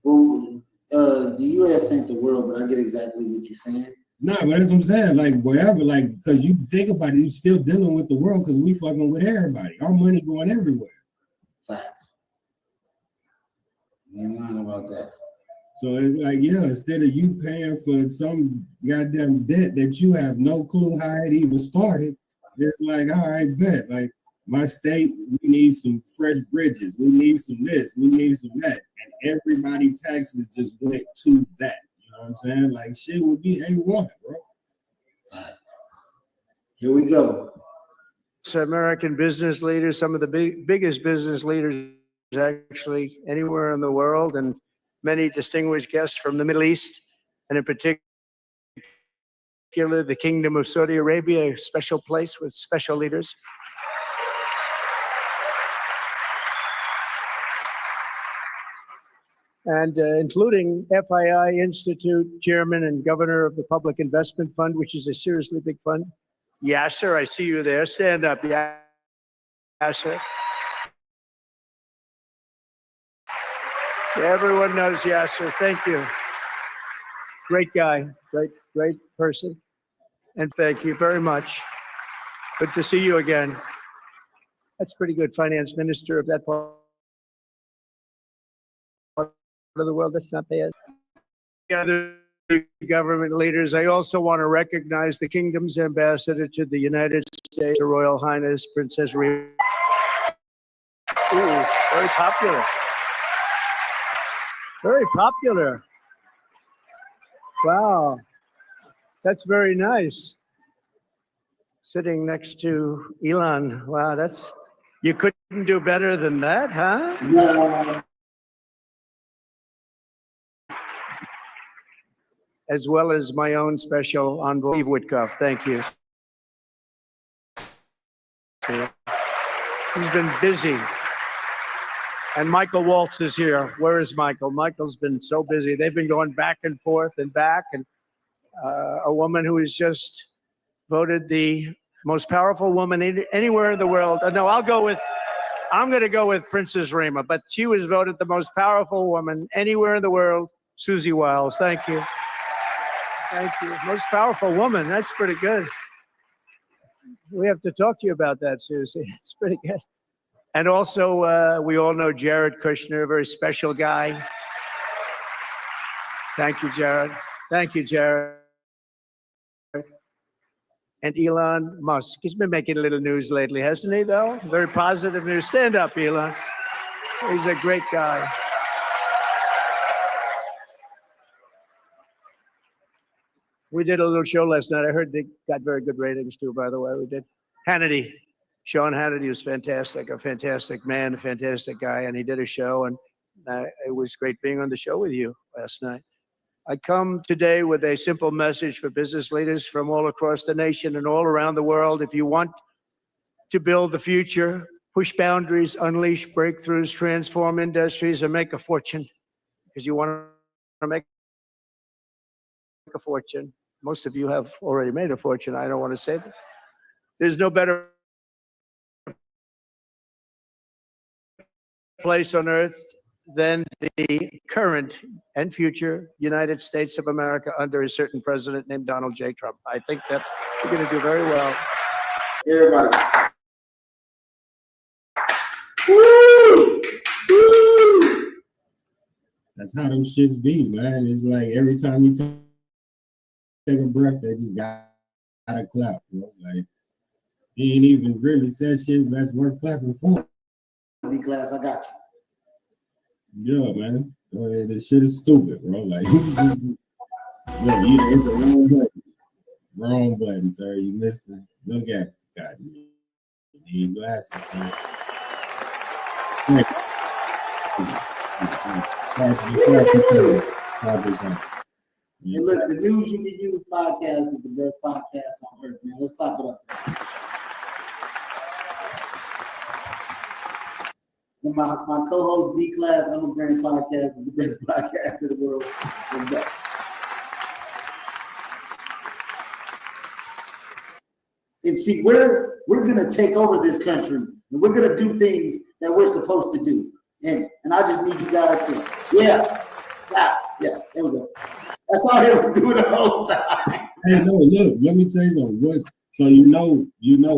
Well, the U.S. ain't the world, but I get exactly what you're saying. Nah, but that's what I'm saying. Like, wherever, like, because you think about it, you're still dealing with the world because we fucking with everybody. Our money going everywhere. Facts. You ain't lying about that. So it's like, yeah, instead of you paying for some goddamn debt that you have no clue how it even started, it's like, all right, bet. Like, my state, we need some fresh bridges. We need some this. We need some that. And everybody taxes just went to that. You know what I'm saying? Like, shit would be A1, bro. Here we go. American business leaders, some of the biggest business leaders actually anywhere in the world, and many distinguished guests from the Middle East, and in particular the Kingdom of Saudi Arabia, a special place with special leaders. And including FII Institute Chairman and Governor of the Public Investment Fund, which is a seriously big fund. Yasser, I see you there. Stand up, Yasser. Everyone knows Yasser. Thank you. Great guy, great person. And thank you very much. Good to see you again. That's pretty good, Finance Minister of that part of the world. That's not bad. The other government leaders, I also want to recognize the Kingdom's ambassador to the United States, Her Royal Highness Princess Rima. Ooh, very popular. Very popular. Wow, that's very nice. Sitting next to Elon. Wow, you couldn't do better than that, huh? No. As well as my own special envoy, Steve Witkoff. Thank you. He's been busy. And Michael Waltz is here. Where is Michael? Michael's been so busy. They've been going back and forth and back. And a woman who is just voted the most powerful woman anywhere in the world. No, I'm going to go with Princess Rima, but she was voted the most powerful woman anywhere in the world, Susie Wiles. Thank you. Thank you. Most powerful woman. That's pretty good. We have to talk to you about that, Susie. It's pretty good. And also, we all know Jared Kushner, a very special guy. Thank you, Jared. Thank you, Jared. And Elon Musk. He's been making a little news lately, hasn't he, though? Very positive news. Stand up, Elon. He's a great guy. We did a little show last night. I heard they got very good ratings, too, by the way. We did. Hannity. Sean Hannity was fantastic, a fantastic man, a fantastic guy, and he did a show, and it was great being on the show with you last night. I come today with a simple message for business leaders from all across the nation and all around the world. If you want to build the future, push boundaries, unleash breakthroughs, transform industries, and make a fortune, because you want to make a fortune. Most of you have already made a fortune. I don't want to say that. There's no better place on earth than the current and future United States of America under a certain president named Donald J. Trump. I think that we're going to do very well. Everybody. Woo! Woo! That's how them shits be, man. It's like every time you take a breath, they just gotta clap, bro. Like, He ain't even really said shit that's worth clapping for. D-Class, I got you. Yeah, man. This shit is stupid, bro. Like, look, you hit the wrong button. Wrong button, sir. You missed it. Look at it. God, you need glasses, sir. And look, the News You Can Use podcast is the best podcast on earth, man. Let's clap it up. And my co-host D-Class, I'm a Brand Podcast, is the best podcast in the world. And see, we're gonna take over this country, and we're gonna do things that we're supposed to do. And I just need you guys to, yeah, there we go. That's all they was doing the whole time. Hey, no, look, let me tell you something. What, so you know,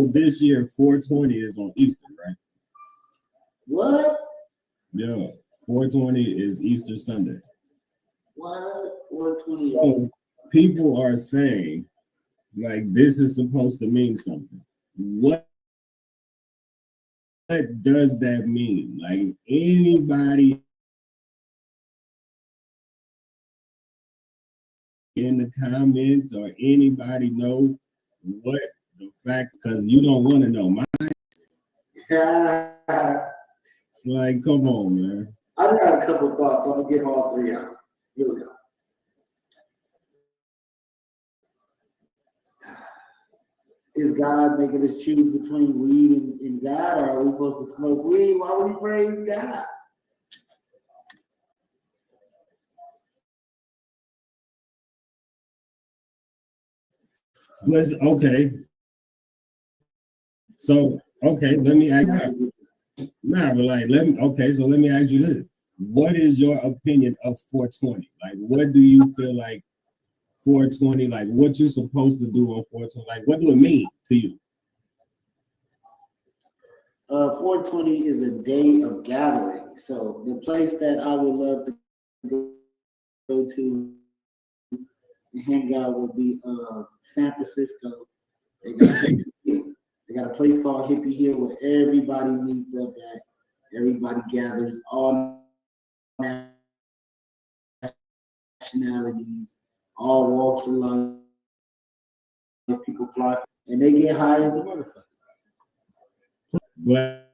this year 420 is on Easter, right? What? Yeah, 420 is Easter Sunday. What? 420. So people are saying, like, this is supposed to mean something. What does that mean? Like, anybody in the comments or anybody know what the fact? Because you don't want to know. It's like, come on, man. I just got a couple of thoughts. I'm gonna get all three out. Here we go. Is God making us choose between weed and God, or are we supposed to smoke weed? Why would we praise God? Okay. So, okay, let me ask you. Nah, but like, let me ask you this. What is your opinion of 420? Like, what do you feel like 420, like what you're supposed to do on 420? Like, what do it mean to you? 420 is a day of gathering. So the place that I would love to go to and hang out would be San Francisco. They got a place called Hippie Hill where everybody meets up at. Everybody gathers, all nationalities, all walks of life. People fly and they get high as a motherfucker. But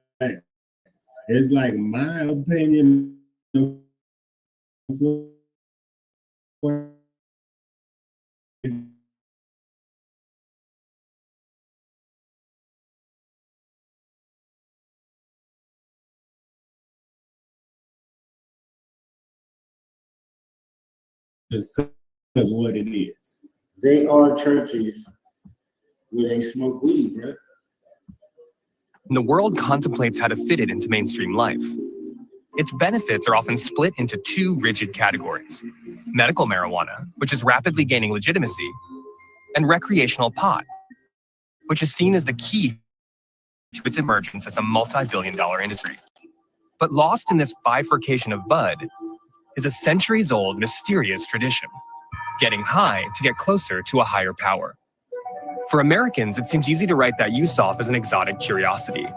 it's like my opinion because what it is. They are churches where they smoke weed, right? The world contemplates how to fit it into mainstream life. Its benefits are often split into two rigid categories: medical marijuana, which is rapidly gaining legitimacy, and recreational pot, which is seen as the key to its emergence as a multi-billion-dollar industry. But lost in this bifurcation of bud is a centuries-old mysterious tradition: getting high to get closer to a higher power. For Americans, it seems easy to write that use off as an exotic curiosity,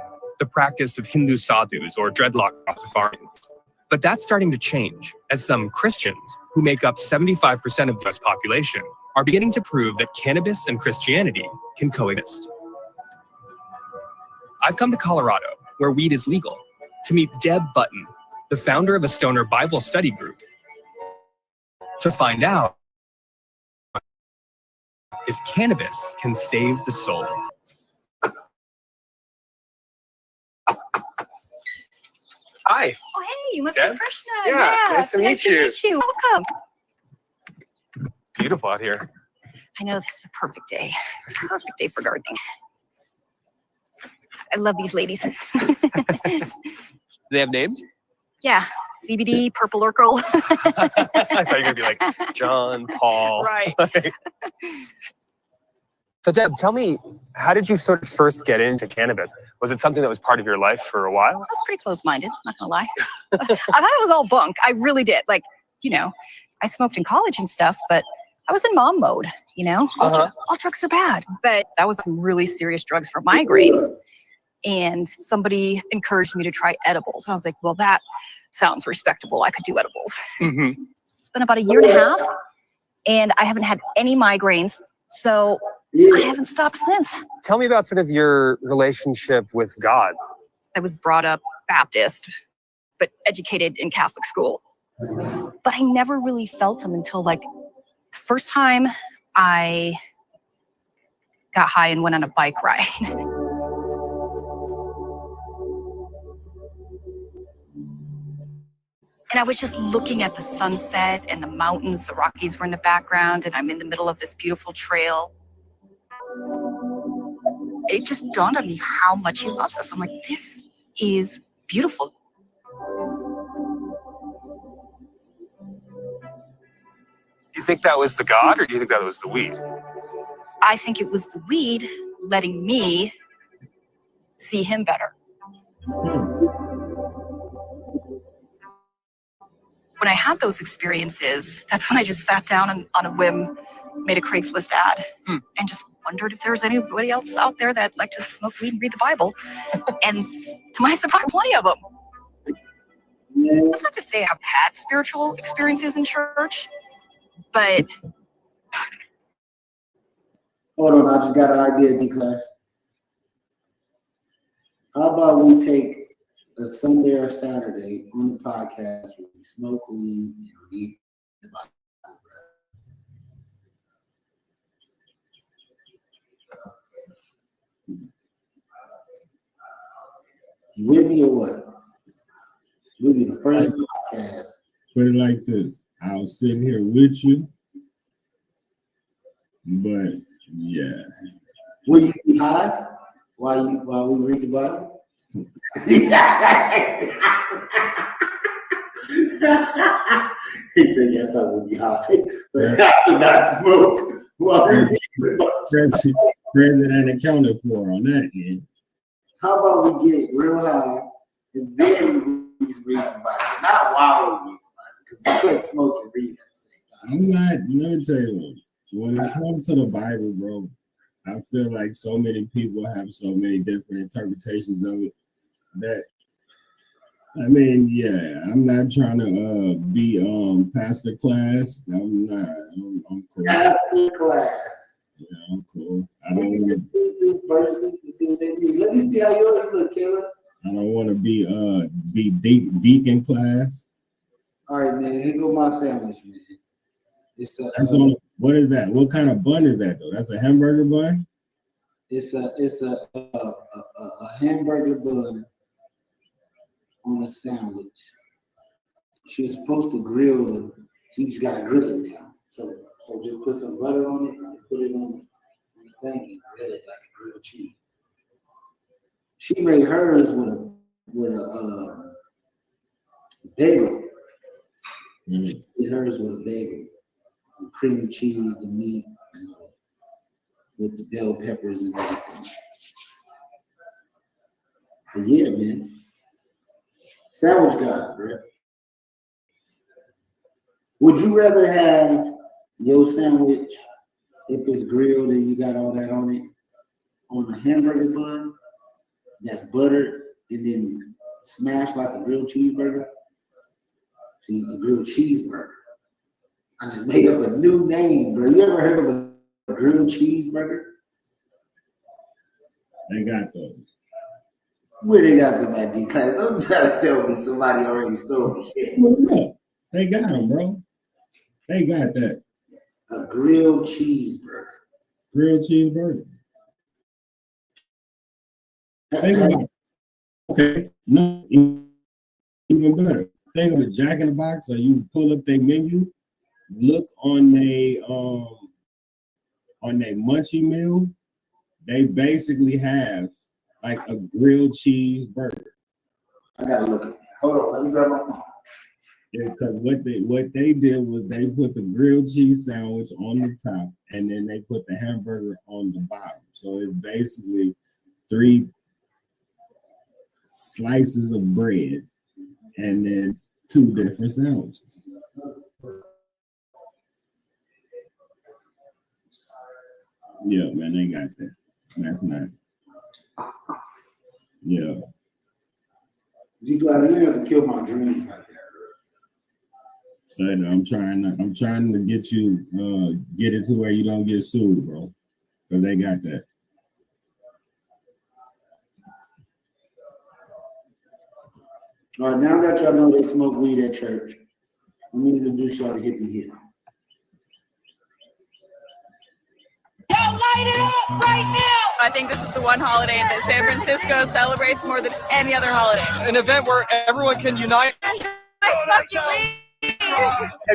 the practice of Hindu sadhus or dreadlock Rastafarians. But that's starting to change, as some Christians, who make up 75% of the US population, are beginning to prove that cannabis and Christianity can coexist. I've come to Colorado, where weed is legal, to meet Deb Button, the founder of a stoner Bible study group, to find out if cannabis can save the soul. Hi. Oh, hey, you must Deb? be Krishna. Yeah, nice to meet you. Welcome. Beautiful out here. I know this is a perfect day. Perfect day for gardening. I love these ladies. Do they have names? Yeah, CBD, Purple Urkel. I thought you were gonna be like John, Paul. Right. So Deb, tell me, how did you sort of first get into cannabis? Was it something that was part of your life for a while? I was pretty close-minded, not gonna lie. I thought it was all bunk. I really did. Like, you know, I smoked in college and stuff, but I was in mom mode, you know, all drugs are bad, but that was really serious drugs for migraines. And somebody encouraged me to try edibles. And I was like, well, that sounds respectable. I could do edibles. Mm-hmm. It's been about a year and a half and I haven't had any migraines. So I haven't stopped since. Tell me about sort of your relationship with God. I was brought up Baptist, but educated in Catholic school. But I never really felt him until like the first time I got high and went on a bike ride. And I was just looking at the sunset and the mountains, the Rockies were in the background, and I'm in the middle of this beautiful trail. It just dawned on me how much he loves us. I'm like, this is beautiful. Do you think that was the God, or do you think that was the weed? I think it was the weed letting me see him better. When I had those experiences, that's when I just sat down and on a whim made a Craigslist ad and just wondered if there was anybody else out there that liked to smoke weed and read the Bible. And to my surprise, plenty of them. That's not to say I've had spiritual experiences in church, but Hold on, I just got an idea, D-Class. How about we take a Sunday or Saturday on the podcast where we smoke weed and read the Bible? You with me or what? We'll be the first podcast. Put it like this. I'll sit here with you, but yeah. Will you be high while we read the Bible? He said, yes, I will be high, but I will not smoke while we read the Bible. President accounted for on that end. How about we get real high and then we read the Bible? Not while we read the Bible, because you can't smoke and read at the same time. Let me tell you, when it comes to the Bible, bro, I feel like so many people have so many different interpretations of it that, I mean, yeah, I'm not trying to be pastor class. I'm not. I'm cool. Pastor class. Yeah, I'm cool. I don't want to do verses to see what they do. Let me see how yours look, Killer. I don't want to be deacon class. All right, man. Here go my sandwich, man. It's a. What is that? What kind of bun is that though? That's a hamburger bun. It's a hamburger bun on a sandwich. She was supposed to grill it. She just got to grill it now. So just put some butter on it and put it on the thing and grill it like a grilled cheese. She made hers with a bagel. She did hers with a bagel, with cream cheese, the meat, with the bell peppers and everything. But yeah, man. Sandwich God, bro. Would you rather have your sandwich, if it's grilled and you got all that on it, on a hamburger bun that's buttered and then smashed like a grilled cheeseburger? See, a grilled cheeseburger. I just made up a new name, bro. You ever heard of a grilled cheeseburger? They got those. Where they got them at, D-Class? Don't try to tell me somebody already stole the shit. Look, they got them, bro. They got that. A grilled cheeseburger. Grilled cheeseburger. Think about it. Okay, no, even better. Think of the Jack in the Box, or you pull up their menu, look on their munchie meal. They basically have like a grilled cheeseburger. I gotta look at it. Hold on, let me grab my phone. Yeah, because what they did was they put the grilled cheese sandwich on the top, and then they put the hamburger on the bottom. So it's basically 3 slices of bread, and then 2 different sandwiches. Yeah, man, they got that. That's nice. Yeah. You got to have to kill my dreams like that. So I'm trying to get you get it to where you don't get sued, bro. Cause they got that. All right, now that y'all know they smoke weed at church, let me introduce y'all to Hippie here. Light it up right now! I think this is the one holiday that San Francisco celebrates more than any other holiday. An event where everyone can unite. Have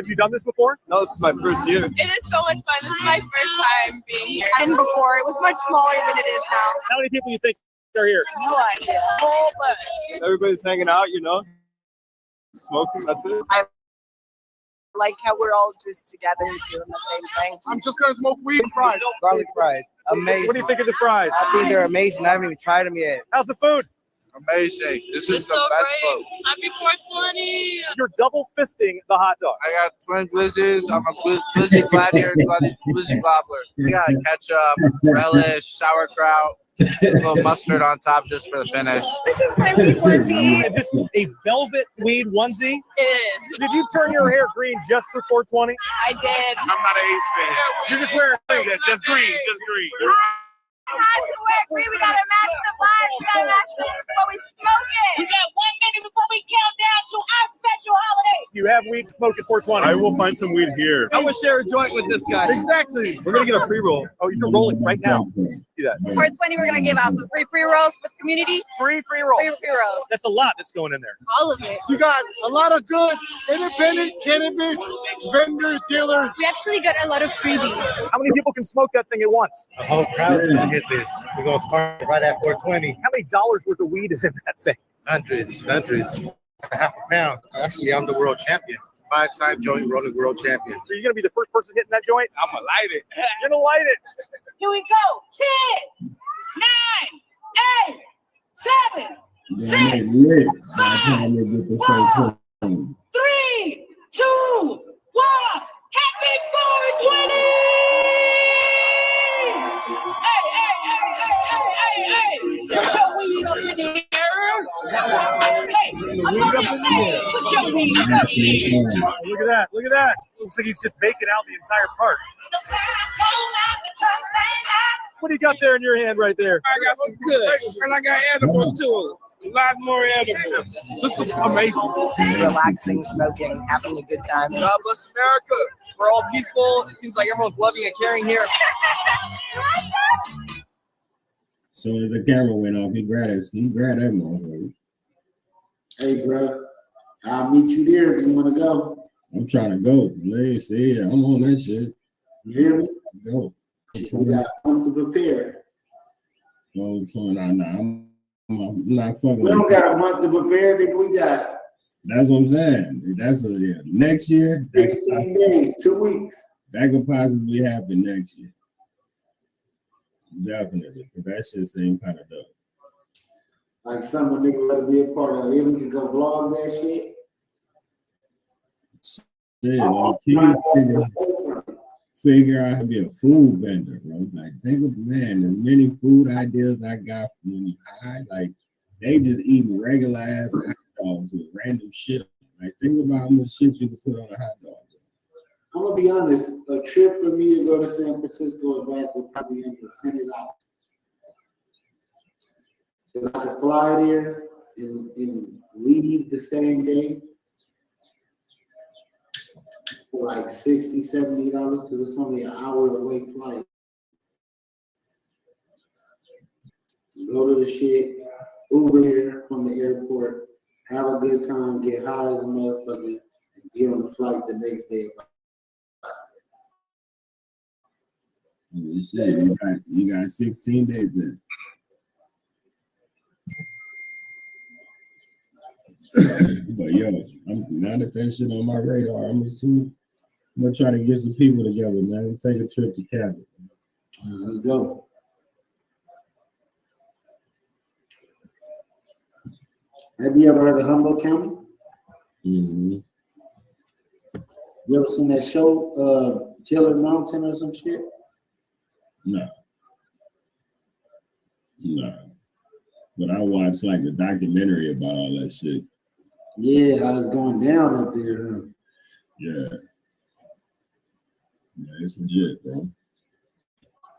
you done this before? No, this is my first year. It is so much fun. This is my first time being here. And before, it was much smaller than it is now. How many people you think are here? No idea. Whole bunch. Everybody's hanging out, you know, smoking. That's it. I like how we're all just together doing the same thing. I'm just gonna smoke weed and fries. Garlic fries. Amazing. What do you think of the fries? I think they're amazing. I haven't even tried them yet. How's the food? Amazing. This is It's so great. Happy 420. You're double fisting the hot dog. I got twin blizzards. I'm a blizzard gladiator, blizzard gobbler. We got ketchup, relish, sauerkraut, a little mustard on top just for the finish. This is my weed onesie. Is this a velvet weed onesie? It is. Did you turn your hair green just for 420? I did. I'm not an A's fan. You're just wearing green. Just green. Just green. Had to wear green. We gotta match the vibe. We gotta match the before we smoke it. We got 1 minute before we count down to our special holiday. You have weed to smoke at 420. I will find some weed here. I will share a joint with this guy. Exactly. We're gonna get a pre-roll. Oh, you can roll it right now. Let's do that. 420, we're gonna give out some free pre-rolls for the community. Free pre-rolls. Free pre-rolls. That's a lot that's going in there. All of it. You got a lot of good independent cannabis vendors, dealers. We actually got a lot of freebies. How many people can smoke that thing at once? The whole crowd's gonna get this. We're gonna start right at 420. How many dollars worth of weed is in that thing? Hundreds. Half a pound. Actually, I'm the world champion. 5-time joint rolling world champion. Are you gonna be the first person hitting that joint? I'm gonna light it. You're gonna light it. Here we go. 10, 9, 8, 7, Damn, they lit by the time they get to 420. 3, 2, 1. Happy 420! Hey. Put your weed up in the air. Hey, I'm on the stage. Put your weed up in the air. Look at that. Look at that. Looks like he's just baking out the entire park. What do you got there in your hand right there? I got some kush, and I got edibles too. A lot more edibles. This is amazing. Just relaxing, smoking, having a good time. God bless America. We're all peaceful. It seems like everyone's loving and caring here. As soon as the camera went off, he grabbed that motherfucker. Hey, bro, I'll meet you there if you want to go. I'm trying to go. Let's see. I'm on that shit. You hear me? Go. We got time to prepare. So I'm not fucking. We don't got a month to prepare, nigga. We got. That's what I'm saying. That's next year. 16 days, 2 weeks. That could possibly happen next year. Definitely, because that shit seems kind of dope. Like something nigga let be a part of it. We can go vlog that shit. Yeah, like, figure out how to be a food vendor, bro. Like, think of, man, as many food ideas I got from when you high, like, they just eating regular ass hot dogs with random shit. Like, think about how much shit you could put on a hot dog. I'm gonna be honest, a trip for me to go to San Francisco and back would probably end up $100. Because I could fly there and leave the same day for like $60, $70 because it's only an hour away flight. Go to the shit, Uber here from the airport, have a good time, get high as a motherfucker, and get on the flight the next day. You said you got 16 days then. But yo, now that shit on my radar, I'm gonna try to get some people together, man. Take a trip to Cali. Let's go. Have you ever heard of Humboldt County? Mm-hmm. You ever seen that show, Killer Mountain or some shit? No. No. But I watched like the documentary about all that shit. Yeah, how it's going down up there. Huh? Yeah. Yeah, it's legit, bro.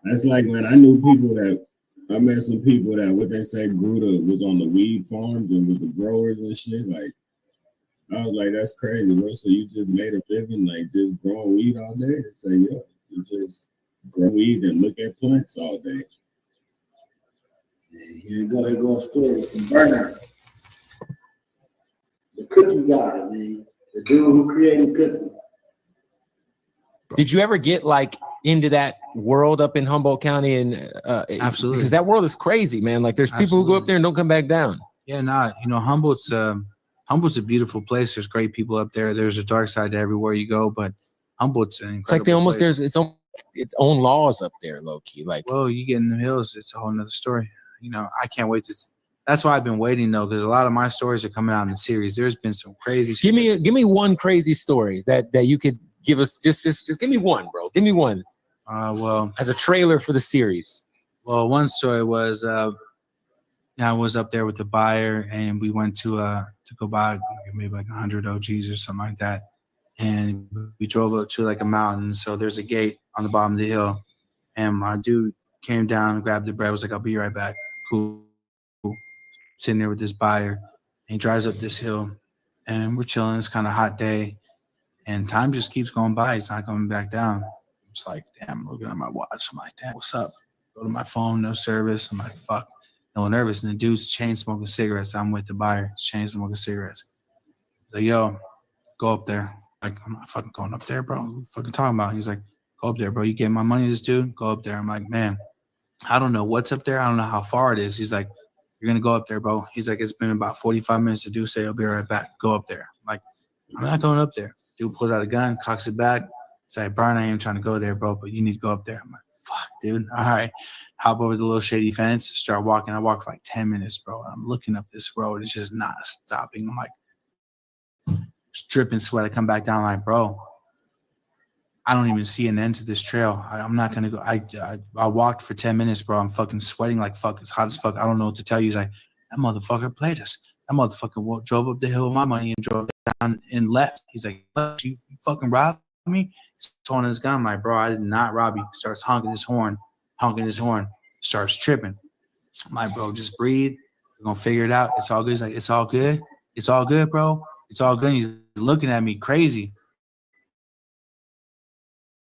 That's like when I knew people that I met some people that what they say was on the weed farms and with the growers and shit. Like I was like, that's crazy, bro. So you just made a living like just growing weed all day? And say, yeah, you just grow weed and look at plants all day. Yeah, here you go a story from Bernard. The cookie guy, man. The dude who created cookies. Did you ever get like into that world up in Humboldt County? And Absolutely, because that world is crazy, man. Like there's people who go up there and don't come back down. Yeah, no, Humboldt's a beautiful place. There's great people up there. There's a dark side to everywhere you go, but Humboldt's an incredible It's like they almost place. there's its own laws up there, low key. Like, well, you get in the hills, it's a whole nother story. I can't wait to. That's why I've been waiting though, because a lot of my stories are coming out in the series. There's been some crazy. Give me one crazy story that you could give us. Just give me one, bro. Give me one. Well, as a trailer for the series. Well, one story was I was up there with the buyer, and we went to go buy maybe like 100 OGs or something like that, and we drove up to like a mountain. So there's a gate on the bottom of the hill, and my dude came down, grabbed the bread, was like, "I'll be right back." Cool. Sitting there with this buyer, and he drives up this hill, and we're chilling. It's kind of a hot day, and time just keeps going by. It's not coming back down. It's like, damn, I'm looking at my watch. I'm like, damn, what's up? Go to my phone, no service. I'm like, fuck, a little nervous. And the dude's chain smoking cigarettes. I'm with the buyer, chain smoking cigarettes. He's like, yo, go up there. Like, I'm not fucking going up there, bro. What are you fucking talking about? He's like, go up there, bro. You get my money to this dude? Go up there. I'm like, man, I don't know what's up there. I don't know how far it is. He's like, you're going to go up there, bro. He's like, it's been about 45 minutes to do. Say, I'll be right back. Go up there. I'm like, I'm not going up there. Dude pulls out a gun, cocks it back. He's like, Brian, I ain't trying to go there, bro, but you need to go up there. I'm like, fuck, dude. All right. Hop over the little shady fence, start walking. I walk for like 10 minutes, bro. And I'm looking up this road. It's just not stopping. I'm like, dripping sweat. I come back down like, bro, I don't even see an end to this trail. I'm not going to go. I walked for 10 minutes, bro. I'm fucking sweating like fuck. It's hot as fuck. I don't know what to tell you. He's like, that motherfucker played us. That motherfucker drove up the hill with my money and drove down and left. He's like, you fucking robbed me? He's holding his gun. I'm like, bro, I did not rob you. Starts honking his horn, starts tripping. I'm like, bro, just breathe. We're going to figure it out. It's all good. He's like, it's all good. It's all good, bro. It's all good. He's looking at me crazy.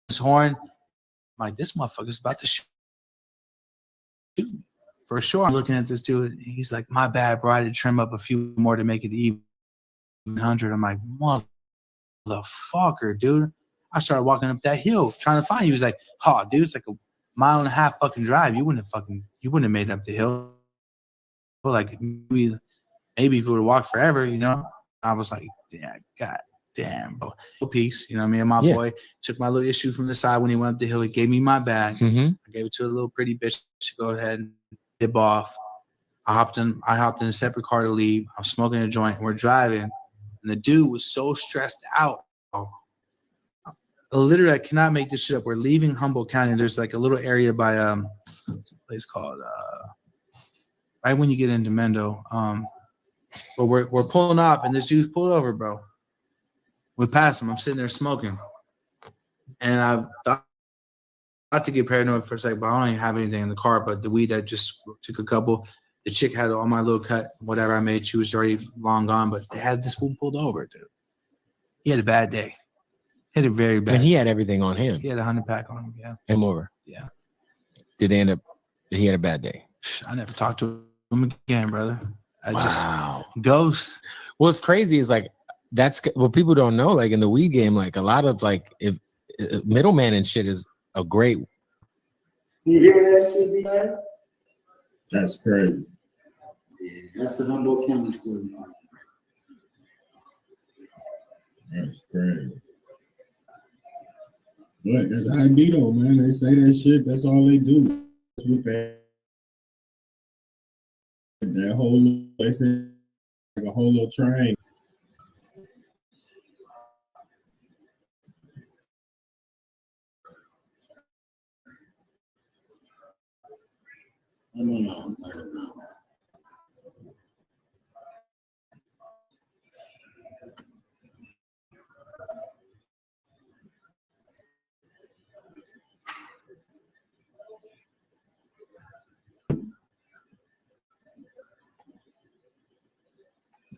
His horn. I'm like, this motherfucker's about to shoot me. For sure. I'm looking at this dude. He's like, my bad, bro. I had to trim up a few more to make it even 100. I'm like, motherfucker, dude. I started walking up that hill trying to find you. He was like, oh, dude, it's like a 1.5 mile fucking drive. You wouldn't have made it up the hill. But like maybe if you would have walked forever, I was like, yeah, god damn, bro. Peace. You know what I mean? My boy took my little issue from the side when he went up the hill. He gave me my bag. Mm-hmm. I gave it to a little pretty bitch to go ahead and dip off. I hopped in a separate car to leave. I'm smoking a joint. We're driving. And the dude was so stressed out. Literally, I cannot make this shit up. We're leaving Humboldt County. There's like a little area by what's the place called? Right when you get into Mendo. But we're pulling off, and this dude's pulled over, bro. We pass him. I'm sitting there smoking, and I thought not to get paranoid for a second, but I don't even have anything in the car. But the weed, I just took a couple. The chick had all my little cut, whatever I made. She was already long gone, but they had this fool pulled over, dude. He had a bad day. He had a very bad. And he had everything on him. He had a 100-pack on him. Yeah. Came over. Yeah. Did they end up? He had a bad day. I never talked to him again, brother. Wow. Ghost. What's crazy is like that's what people don't know. Like in the weed game, like a lot of like if middleman and shit is a great. You hear that shit, guys? That's crazy. Yeah, that's the Humboldt County story. That's crazy. But that's how it be though, man. They say that shit. That's all they do. With that whole, they say like a whole little train.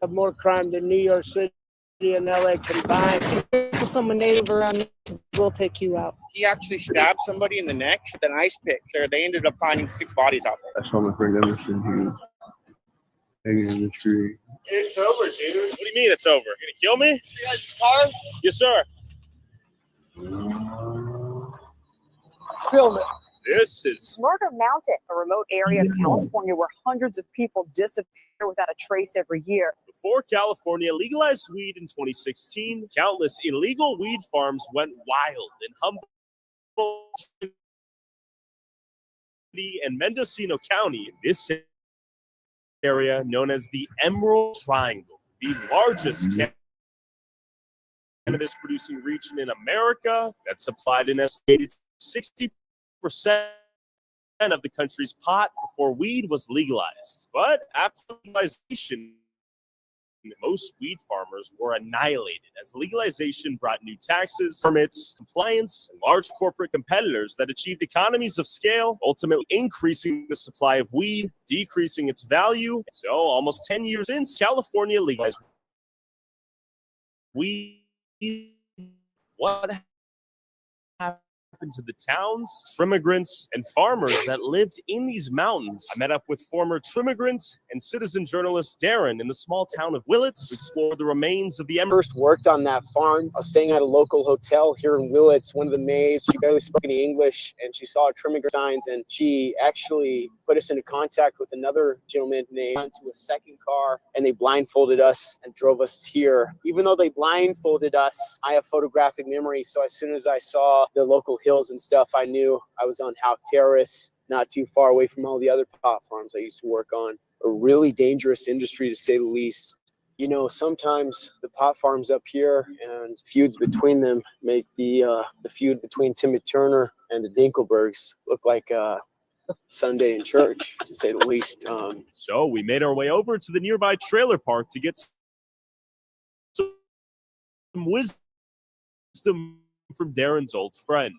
Have more crime than New York City and LA combined. If someone native around me, we'll take you out. He actually stabbed somebody in the neck with an ice pick. They ended up finding 6 bodies out there. I saw my friend Emerson. He was hanging in the tree. It's over, dude. What do you mean it's over? You're gonna kill me? You guys' car? Yes, sir. Film it. This is Murder Mountain, a remote area of California where hundreds of people disappear without a trace every year. before California legalized weed in 2016. Countless illegal weed farms went wild in Humboldt and Mendocino County. This area, known as the Emerald Triangle, the largest cannabis producing region in America, that supplied an estimated 60% of the country's pot before weed was legalized. But after legalization, most weed farmers were annihilated as legalization brought new taxes, permits, compliance, and large corporate competitors that achieved economies of scale, ultimately increasing the supply of weed, decreasing its value. So almost 10 years since California legalized weed, what happened to the towns, immigrants, and farmers that lived in these mountains? I met up with former Trimmigrant and citizen journalist Darren in the small town of Willits to explore the remains of the First worked on that farm. I was staying at a local hotel here in Willits. One of the maids, she barely spoke any English, and she saw Trimmigrant signs, and she actually put us into contact with another gentleman. They went to a second car, and they blindfolded us and drove us here. Even though they blindfolded us, I have photographic memory, so as soon as I saw the local hills and stuff, I knew I was on Houck Terrace, not too far away from all the other pot farms I used to work on. A really dangerous industry, to say the least. You know, sometimes the pot farms up here and feuds between them make the feud between Timmy Turner and the Dinkelbergs look like Sunday in church, to say the least. So we made our way over to the nearby trailer park to get some wisdom from Darren's old friend.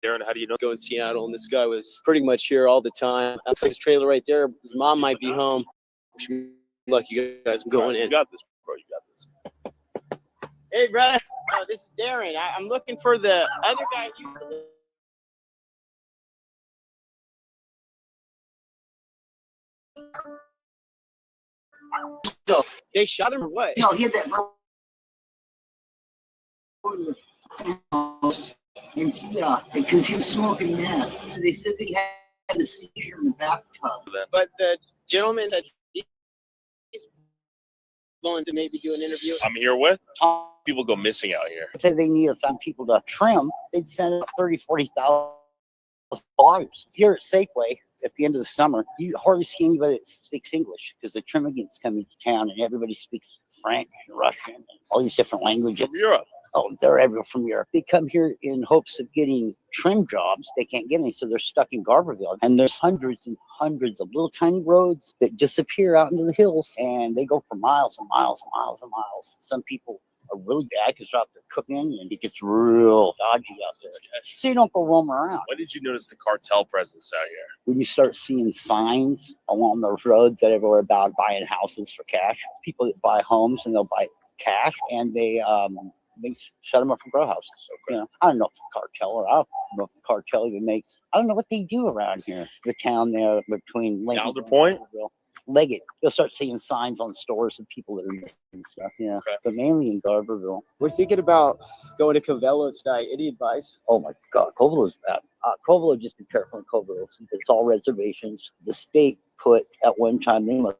Darren, how do you know? Go in Seattle, and this guy was pretty much here all the time. That's like his trailer right there. His mom might be home. Wish me luck, you guys. I'm going in. You got this, bro. You got this. Hey, brother. Oh, this is Darren. I'm looking for the other guy. No, they shot him or what? No, he had that. And because he was smoking meth. They said they had a seizure in the bathtub. But the gentleman that he's going to maybe do an interview. I'm here with people go missing out here. Say they need to find people to trim. They'd send out 30,000, 40,000 dollars. Here at Safeway, at the end of the summer, you hardly see anybody that speaks English because the Trimmigans come into town and everybody speaks French and Russian and all these different languages. From Europe. Oh, they're everywhere from Europe. They come here in hopes of getting trim jobs. They can't get any, so they're stuck in Garberville. And there's hundreds and hundreds of little tiny roads that disappear out into the hills, and they go for miles and miles and miles and miles. Some people are really bad because they're out there cooking, and it gets real dodgy out there. So you don't go roam around. When did you notice the cartel presence out here? When you start seeing signs along those roads that everywhere about buying houses for cash, people that buy homes and they'll buy cash, and they set them up for grow houses. You know, I don't know if it's cartel or I don't know if the cartel even makes. I don't know what they do around here. The town there between Alder Point, Leggett. You'll start seeing signs on stores of people that are missing stuff. Yeah, but mainly in Garberville. We're thinking about going to Covelo tonight. Any advice? Oh my God, Covelo's bad. Covelo, just be careful in Covelo. It's all reservations. The state put at one time they must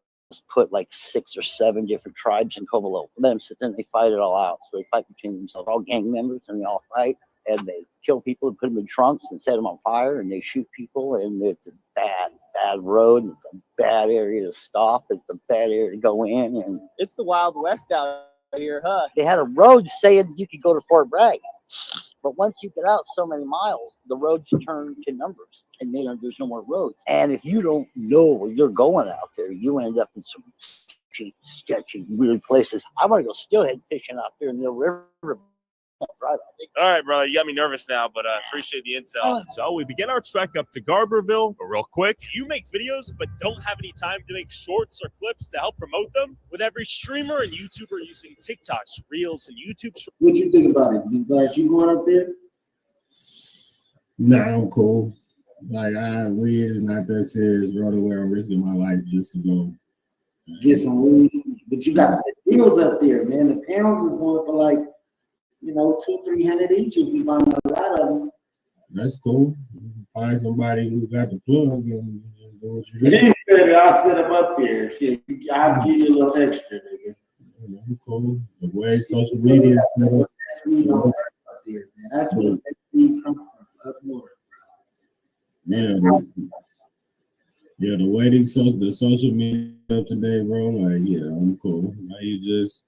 put like 6 or 7 different tribes in Covelo. Let them sit there and they fight it all out. So they fight between themselves, all gang members, and they all fight. And they kill people and put them in trunks and set them on fire, and they shoot people. And it's a bad, bad road. It's a bad area to stop. It's a bad area to go in. And It's the Wild West out here, huh? they had a road saying you could go to Fort Bragg. But once you get out so many miles, the roads turn to numbers. and there's no more roads. And if you don't know where you're going out there, you end up in some sketchy, weird places. I want to go steelhead fishing out there in the river. All right, brother, you got me nervous now, but I appreciate the intel. So we begin our trek up to Garberville, but real quick, you make videos but don't have any time to make shorts or clips to help promote them? With every streamer and YouTuber using TikToks, Reels, and YouTube shorts. What you think about it? You going up there? Nah, I'm cool. Like, weed is not that serious, brother, where I'm risking my life just to go get some weed. But you got the deals up there, man. The pounds is going for like, $200-300 each if you buying a lot of them. That's cool. Find somebody who got the plug and just do what you do. I'll set them up there. Shit, I'll give you a little extra, nigga. I'm cool. The way social media is set up. That's weed up there, man. That's where the weed comes from, up north. Yeah, the way the social media up today, bro, like, yeah, I'm cool. Now you just,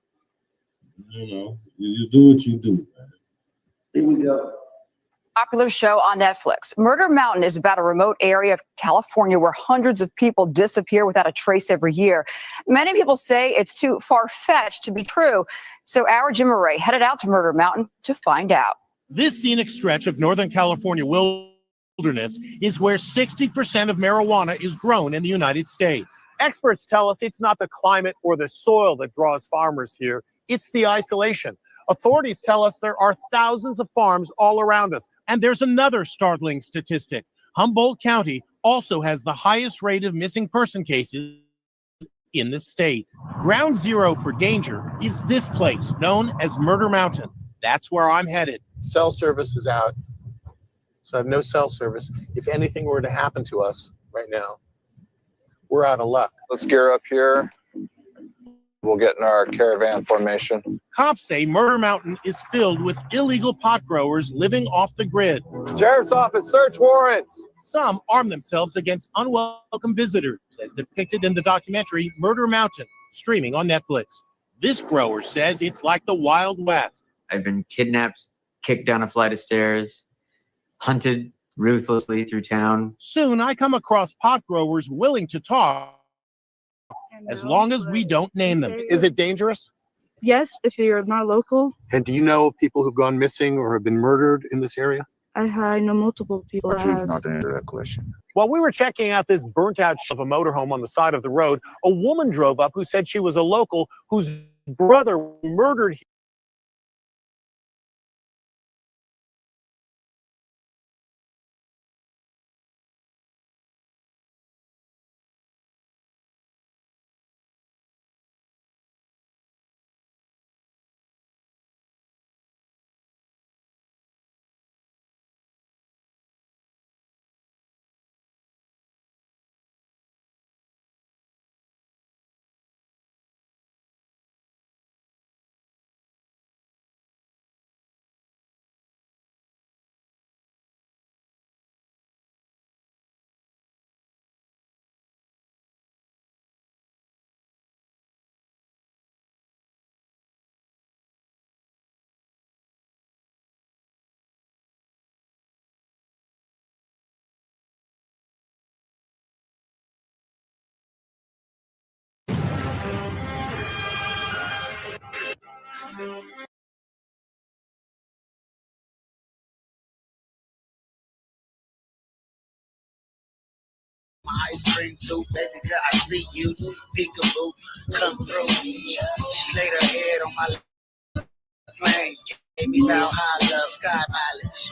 you do what you do, man. Here we go. Popular show on Netflix. Murder Mountain is about a remote area of California where hundreds of people disappear without a trace every year. Many people say it's too far-fetched to be true. So our Jim Murray headed out to Murder Mountain to find out. This scenic stretch of Northern California wilderness is where 60% of marijuana is grown in the United States. Experts tell us it's not the climate or the soil that draws farmers here, it's the isolation. Authorities tell us there are thousands of farms all around us. And there's another startling statistic. Humboldt County also has the highest rate of missing person cases in the state. Ground zero for danger is this place known as Murder Mountain. That's where I'm headed. Cell service is out, so I have no cell service. If anything were to happen to us right now, we're out of luck. Let's gear up here. We'll get in our caravan formation. Cops say Murder Mountain is filled with illegal pot growers living off the grid. Sheriff's Office, search warrants. Some arm themselves against unwelcome visitors, as depicted in the documentary Murder Mountain, streaming on Netflix. This grower says it's like the Wild West. I've been kidnapped, kicked down a flight of stairs, hunted ruthlessly through town. Soon I come across pot growers willing to talk, as long as we don't name them. Is it dangerous? Yes, if you're not local. And do you know people who've gone missing or have been murdered in this area? I know multiple people that have. Not to answer that question. While we were checking out this burnt out of a motorhome on the side of the road, a woman drove up who said she was a local whose brother murdered. Ice cream too, baby girl, I see you. Peekaboo, come through. She laid her head on my plane. Gave me now high love, sky mileage.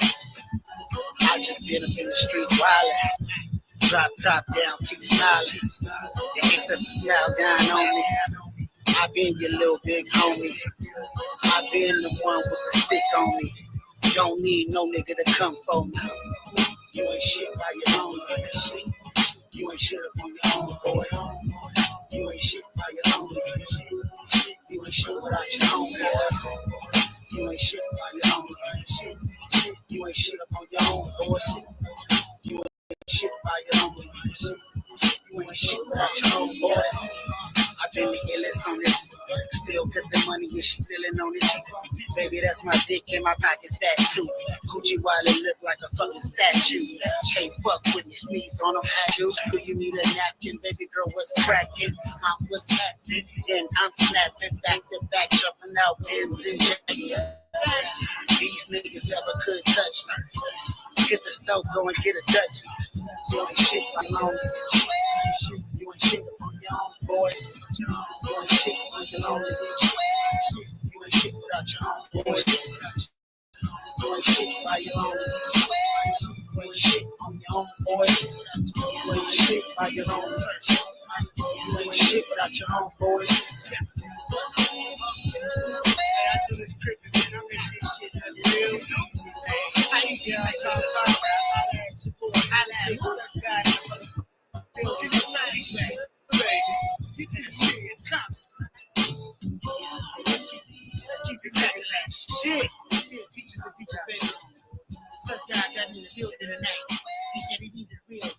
I just been up in the streets wildin'. Drop top down, keep smiling. The ain't such a smile down on me. I been your little big homie. I been the one with the stick on me. Don't need no nigga to come for me. You ain't shit by your own. You ain't shit up on your own, boy. You ain't shit by your own. You ain't shit without your own. You ain't shit by your own. You ain't shit up on your own, boy. You ain't shit by your own. You ain't shit without your own, boy. I've been the illest on this. Still get the money with she feeling on it. Baby, that's my dick in my pocket's fat too. Gucci wallet look like a fucking statue. Can't fuck with me, sneeze on them hatches. Do you need a napkin, baby girl? What's cracking? What's happening? And I'm snapping back to back, jumping out pins and jacks. These niggas never could touch me. Get the stove, go and get a Dutch. You ain't shit on your own. You ain't shit on your own, boy. You ain't shit on your own. You ain't shit without your own, boy. You ain't shit by your own. You ain't shit on your own, boy. You ain't shit by your own. You ain't shit without your own, boy. I do this cricket, man. I make this shit real. How you get like this? You can see it coming. Let's keep it back. Shit. Beaches and beaches, baby. Surf God got me in the building tonight. He said he needed a real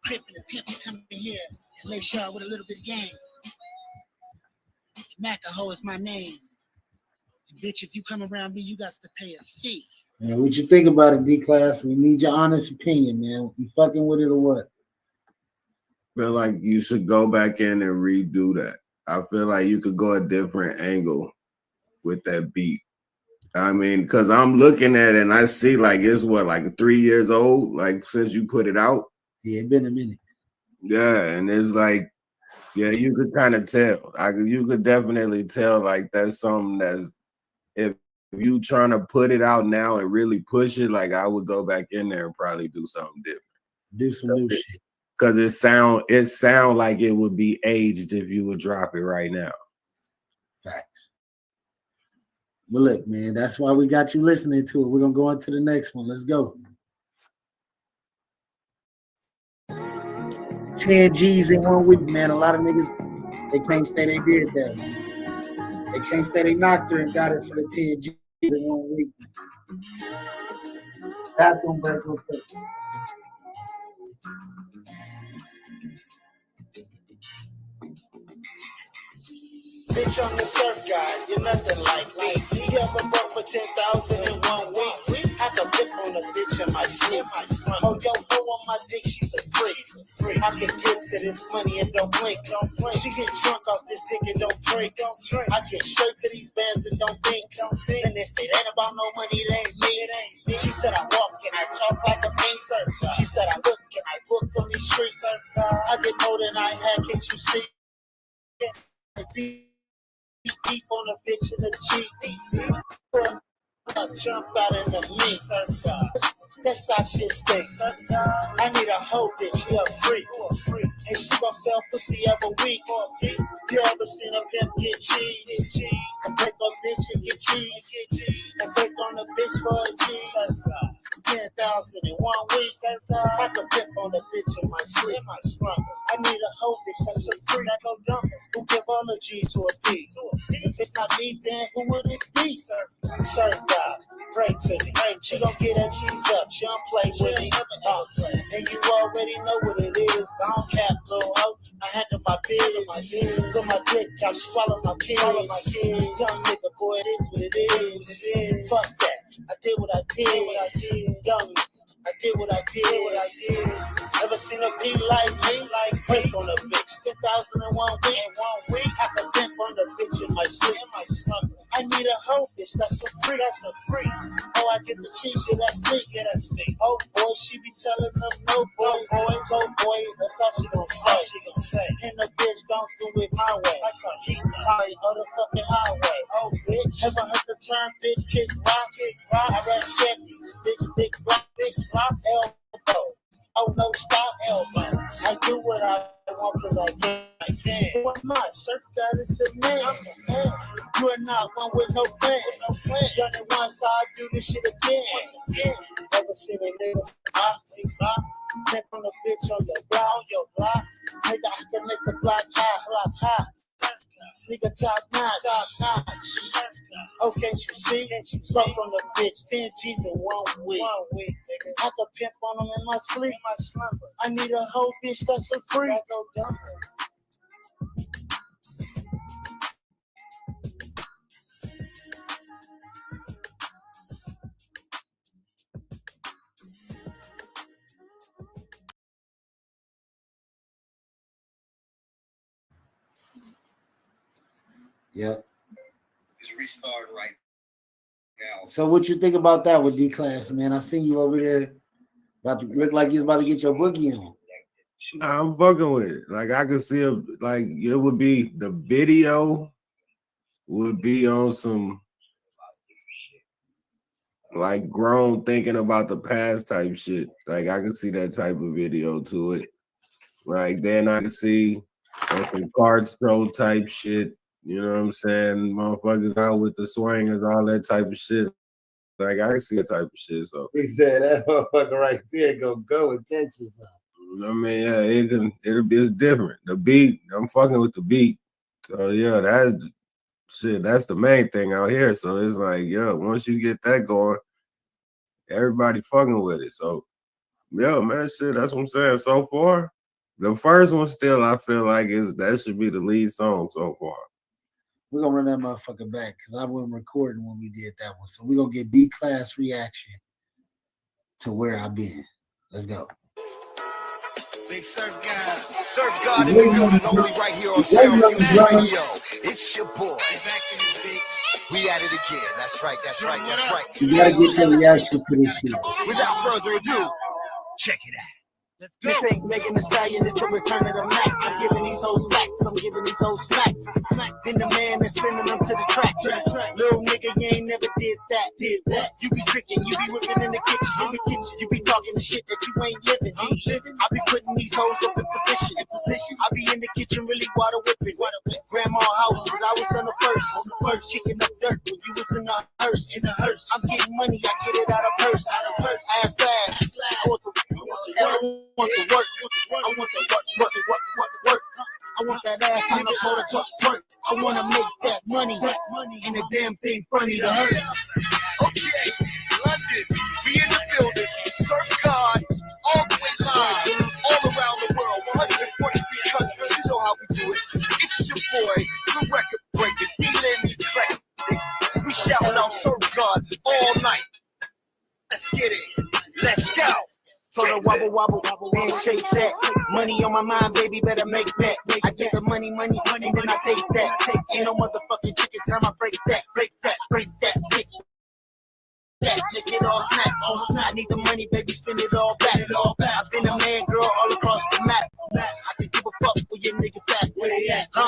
crip and a pimp to come in here and lay Shaw with a little bit of game. Macaho is my name. And bitch, if you come around me, you got to pay a fee. Man, what you think about it, D-Class? We need your honest opinion, man. You fucking with it or what? Feel like you should go back in and redo that. I feel like you could go a different angle with that beat. I mean, because I'm looking at it and I see like it's what, like 3 years old, like since you put it out. Yeah, it been a minute. Yeah, and it's like, yeah, you could kind of tell. You could definitely tell like that's something that's, if you trying to put it out now and really push it, like I would go back in there and probably do something different. Do some new shit. Because it sound like it would be aged if you would drop it right now. Facts. But look, man, that's why we got you listening to it. We're gonna go on to the next one. Let's go. 10 G's in 1 week, man. A lot of niggas, they can't say they did that. They can't say they knocked her and got it for the 10 G's in 1 week. Bathroom break real quick. Bitch, I'm the surf guy, you're nothing like me. You ever bought for 10,000 in 1 week? I can whip on a bitch in my sleep. Oh, yo, go on my dick, she's a freak. I can get to this money and don't blink. She get drunk off this dick and don't drink. I get straight to these bands and don't think. And if it ain't about no money, it ain't me. She said I walk and I talk like a king. She said I look and I book on these streets. I get more than I had, can't you see? Deep on a bitch in the cheek. Jump out in the meat. That stock shit stinks. I need a hoe bitch, she a freak. And she gon' sell pussy every week. You ever seen a pimp get cheese? And break a bitch and get cheese. And break on a bitch for a cheese. 10,000 in 1 week. I can pimp on a bitch in my sleep. I need a hoe bitch that's a freak. Who give all the G's to a B? If it's not me, then who would it be? Surf God, pray to me. She gon' get that cheese up. She don't play with me. And you already know what it is. I don't cap, little hoe. I handle my biz. Put my dick out, swallow my kids. Young nigga, boy, it is what it is. Fuck that. I did what I did. Young nigga. I did what I did. Ever seen a beat like me? Like break on a bitch. 10,000 in 1 week. I can pimp on the bitch in my sleep. I need a hoe bitch. That's a free. Oh, I get the cheese. Yeah, that's me. Oh boy, she be telling them no boy. Go boy. That's all she gon' say. And the bitch don't do it my way. Highway or the fucking highway. Oh bitch. Ever heard the term bitch kick rock? I rap Chevys. Bitch big block. Elbow. Oh no, stop elbow. I do what I want because I can. What my surf God is the man. You are not one with no plan. Done it once, I do this shit again. Ever seen a nigga pimp on a bitch on your block. Nigga, I can make the block high. Nigga top notch. Oh, can't you see? Fuck on the bitch, 10 G's in 1 week. I can pimp on them in my sleep. I need a whole bitch that's a freak. Yeah. Just restart right now. So what you think about that with D-Class, man? I seen you over there about to look like you was about to get your boogie on. I'm fucking with it. Like I could see it, like it would be the video would be on some like grown thinking about the past type shit. Like I could see that type of video to it. Like then I could see some card show type shit. You know what I'm saying? Motherfuckers out with the swingers, all that type of shit. Like I can see that type of shit. So He said that motherfucker right there go and Texas. I mean, yeah, it's different. The beat, I'm fucking with the beat. So yeah, that's shit. That's the main thing out here. So it's like, yeah, once you get that going, everybody fucking with it. So yeah, man, shit. That's what I'm saying. So far, the first one still, I feel like that should be the lead song so far. We're gonna run that motherfucker back because I wasn't recording when we did that one. So we're gonna get D-Class reaction to Where I've Been. Let's go. Big Surfgod in the building, only right here on Surfgod Radio. It's your boy. We at it again. That's right. You gotta get your reaction to this shit. Without further ado, check it out. This ain't Megan Thee Stallion, it's a return of the Mac. I'm giving these hoes facts, I'm giving these hoes smack. Then the man is sending them to the track. Little nigga, you ain't never did that. You be tricking, you be whipping in the kitchen. You be talking the shit that you ain't living. I be putting these hoes up in position. I be in the kitchen really water whipping. Grandma house, but I was on the first. Kicking up dirt when you was in the hearse. I'm getting money, I get it out of purse. Ass fast. I want the work. I want the work. I want that ass on the floor to work. I want to make that money. And the damn thing funny to hurt. Okay, London, we in the building. Surfgod, all the way live, all around the world, 143 countries. You know how we do it. It's your boy, the record breaker, D-Lane. We shouting out Surfgod all night. Let's get it. Let's go. So the wobble, man, shake that. Money on my mind, baby, better make that. I get the money, and then I take that. Ain't no motherfucking chicken time, I break that. Make it all snap. I need the money, baby, spend it all back. I've been a man, girl, all across the map. I can give a fuck with your nigga back. Where they at? I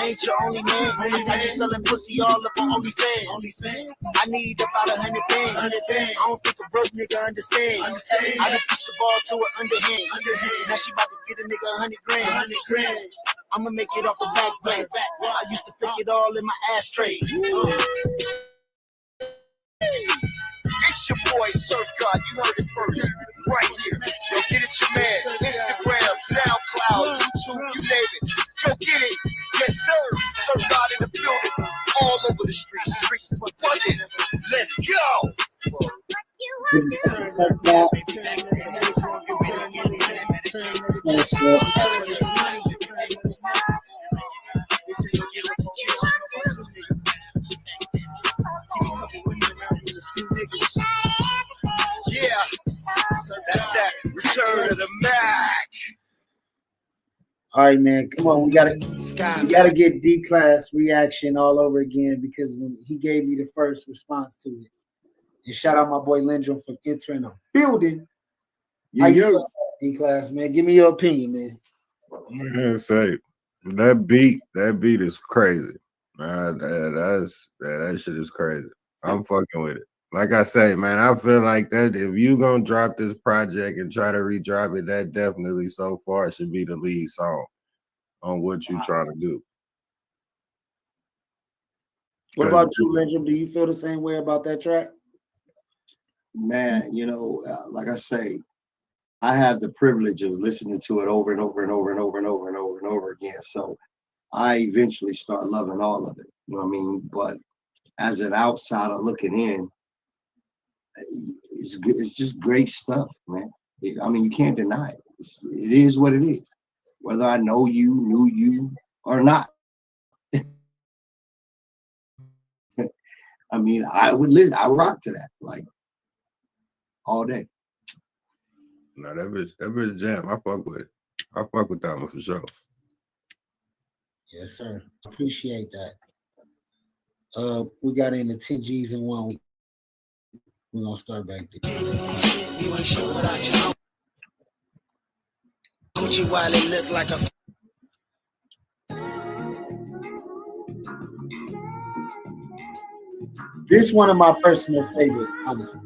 ain't your only man. I just selling pussy all up on OnlyFans. I need about 100 bands. I don't think a broke nigga understand. I done push the ball to her underhand. Now she about to get a nigga 100 grand. I'ma make it off the back plate. I used to pick it all in my ashtray. It's your boy Surfgod, you heard it first, right here. Yo, get it, your man. Instagram, SoundCloud, YouTube, you name it. Go get it. Yes, sir. Surfgod in the building, all over the streets is funded. Let's go. Yeah, that's that return of the Mac. All right, man. Come on, we gotta get D-Class reaction all over again because when he gave me the first response to it. And shout out my boy Lindrum for entering the building. How you doing, D-Class, man? Give me your opinion, man. I'm gonna say that beat is crazy. That shit is crazy. I'm fucking with it. Like I say, man, I feel like that if you gonna drop this project and try to redrop it, that definitely so far should be the lead song on what you trying to do. What about you, Lindrum? Do you feel the same way about that track? Man, you know, like I say, I have the privilege of listening to it over and over and over and over and over and over and over again. So I eventually start loving all of it. You know what I mean? But as an outsider looking in, it's just great stuff, man. I mean, you can't deny it. It is what it is, whether I knew you, or not. I mean, I would rock to that, like, all day. No, that bitch jam. I fuck with it. I fuck with that one for sure. Yes, sir. Appreciate that. We got into 10 G's in 1 week. We're gonna start back there. You ain't sure without your Gucci while it look like a This one of my personal favorites, honestly.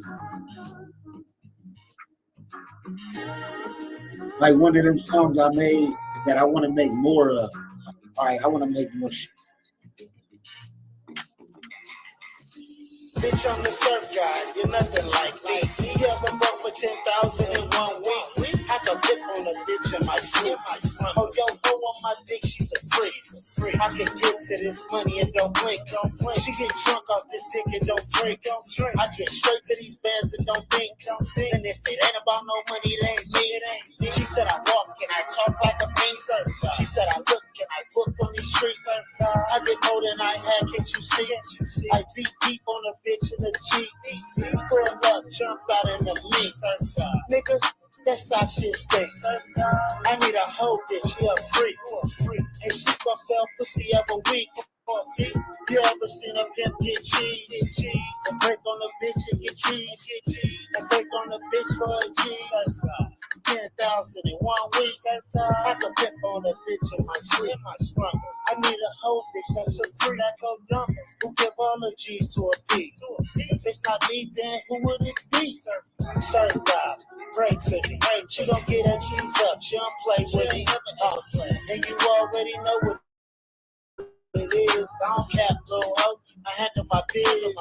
Like one of them songs I made that I want to make more of. All right, I want to make more shit. bitch, I'm the surf guy. You're nothing like me. You ever broke for 10,000 in 1 week? I can dip on a bitch in my sleep. Oh, yo, ho on my dick, she's a freak. I can get to this money and don't blink. She get drunk off this dick and don't drink. I get straight to these bands and don't think. And if it ain't about no money, it ain't me. She said I walk and I talk like a painter. She said I look and I book on these streets. I get more than I had, can't you see it? I beat deep on a bitch in the Jeep. Pull up, jump out in the meat. Nigga, that stock shit stinks. I need a hoe bitch, she a freak. And she gon' sell pussy every week. You ever seen a pimp get cheese? And break on a bitch and get cheese. And break on a bitch for a cheese. 10,000 in 1 week. I can pimp on a bitch in my sleep. I need a hoe bitch that's a freak. That go dumb. Who give all the G's to a P? If it's not me, then who would it be? Surfgod, pray to me. You don't get that cheese up. You don't play with me. And you already know what it is. I don't cap, little hoe. I handle my biz.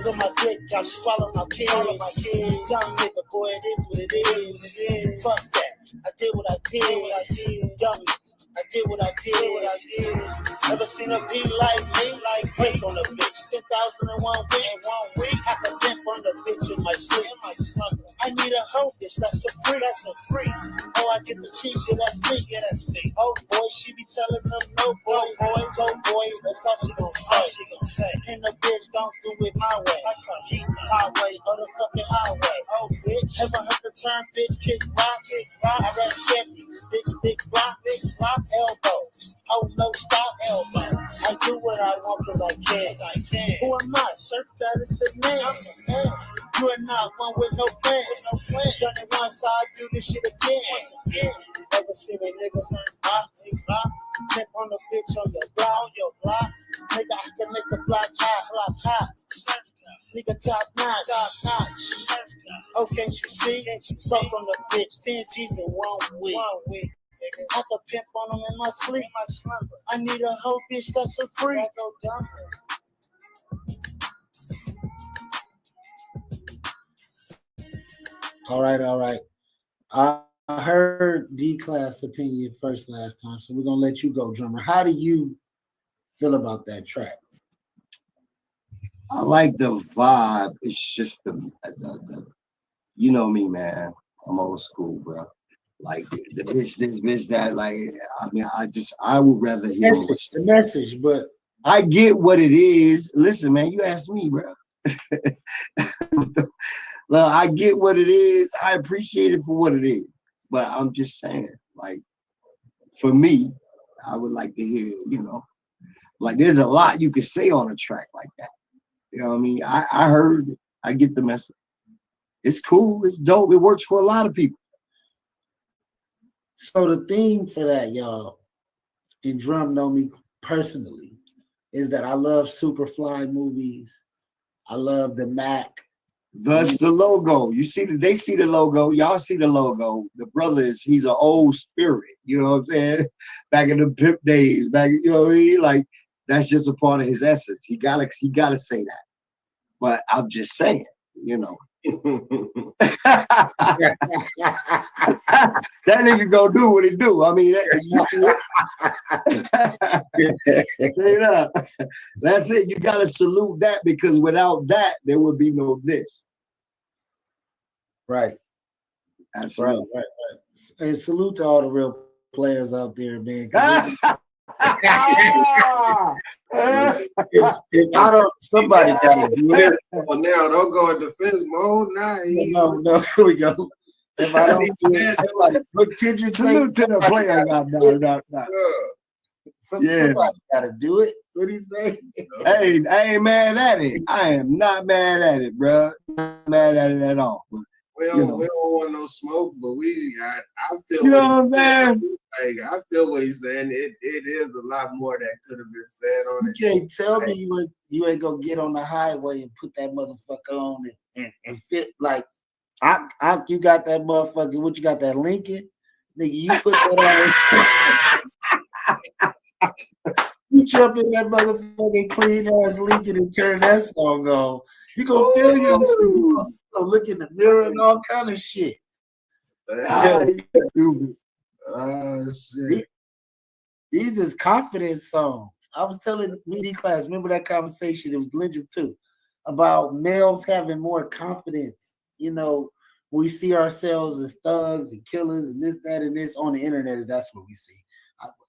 With my dick, I swallow my kids. Young nigga, boy, it is what it is. Fuck that. I did what I did. Young I did what I did. Never seen a beat like me. Like break on a bitch. 10,000 in 1 week. I can pimp on the bitch in my sleep. I need a hoe bitch. That's a free. Oh, I get the cheese. Yeah, that's me. Oh boy, she be telling them no boy. Go boy. That's all she gon' say. And the bitch don't do it my way. Highway or the fucking highway. Oh bitch. Ever heard the term bitch kick rock? I ran Chevys. Big block. Elbows. Oh no, stop elbow. I do what I want cause I can. Who am I? Surfgod is the name. You are not one with no plan. Done it once, I do this shit again. Never seen a nigga tip on the bitch on your block. Nigga, I can make the block high. Nigga, top notch. Oh, can't you see? Fuck on the bitch, 10 G's in 1 week. I can pimp on them in my sleep. I need a hoe bitch that's a freak. All right. I heard D-Class opinion first last time, so we're gonna let you go, drummer. How do you feel about that track? I like the vibe. It's just the you know me, man. I'm old school, bro. Like the bitch, this bitch, that. Like, I mean, I would rather hear the message, but I get what it is. Listen, man, you asked me, bro. Well, I get what it is. I appreciate it for what it is. But I'm just saying, like, for me, I would like to hear, like there's a lot you could say on a track like that. You know what I mean? I heard it. I get the message. It's cool. It's dope. It works for a lot of people. So the theme for that, y'all, and Drum know me personally, is that I love Superfly movies. I love the Mac. Thus the logo. You see they see the logo. Y'all see the logo. The brother he's an old spirit. You know what I'm saying? Back in the pimp days. You know what I mean? Like that's just a part of his essence. He gotta say that. But I'm just saying, that nigga gonna do what he do. I mean, that's it. You gotta salute that because without that, there would be no this. Right. Absolutely. Right. And salute to all the real players out there, man. If I don't, somebody gotta do this. Now don't go in defense mode. No, here we go. If I don't do it, somebody put Kendrick. Salute to the player. Yeah. Somebody gotta do it. What do you say? Hey, I ain't mad at it. I am not mad at it, bro. Not mad at it at all. But, We don't want no smoke, but I feel you know what what I'm saying? like I feel what he's saying. It is a lot more that could have been said on it. You can't tell me you ain't gonna get on the highway and put that motherfucker on and fit like you got that motherfucker. What you got, that Lincoln? Nigga, you put that on. You jump in that motherfucking clean ass Lincoln and turn that song on. You gonna feel you gonna look in the mirror and all kind of shit. Shit. These is confidence songs. I was telling media class, remember that conversation? It was Lindrum too, about males having more confidence. You know, we see ourselves as thugs and killers and this, that, and this on the internet. That's what we see.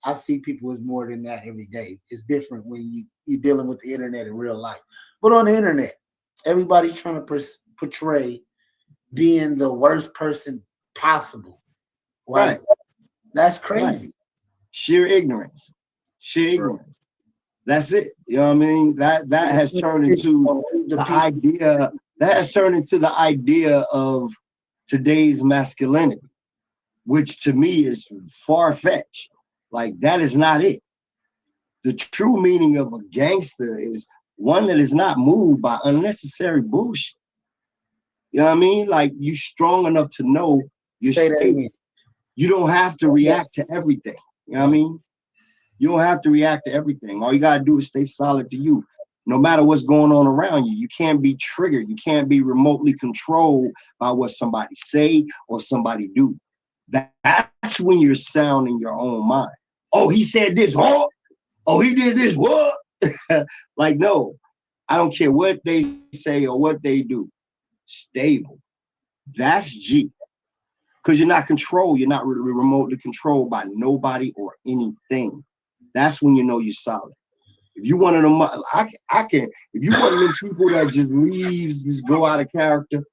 I see people as more than that every day. It's different when you're dealing with the internet in real life. But on the internet, everybody's trying to portray being the worst person possible. Right? That's crazy. Right. Sheer ignorance. That's it. You know what I mean? That has turned into the idea. That has turned into the idea of today's masculinity, which to me is far-fetched. Like, that is not it. The true meaning of a gangster is one that is not moved by unnecessary bullshit. You know what I mean? Like, you strong enough to know you're safe. You don't have to react to everything. You know what I mean? You don't have to react to everything. All you gotta do is stay solid to you. No matter what's going on around you, you can't be triggered. You can't be remotely controlled by what somebody say or somebody do. That's when you're sound in your own mind. Oh, he said this, huh? Oh, he did this, what? Like, no, I don't care what they say or what they do. Stable. That's G. Because you're not controlled. You're not remotely controlled by nobody or anything. That's when you know you're solid. If you one of them, I can. If you one of them people that just go out of character,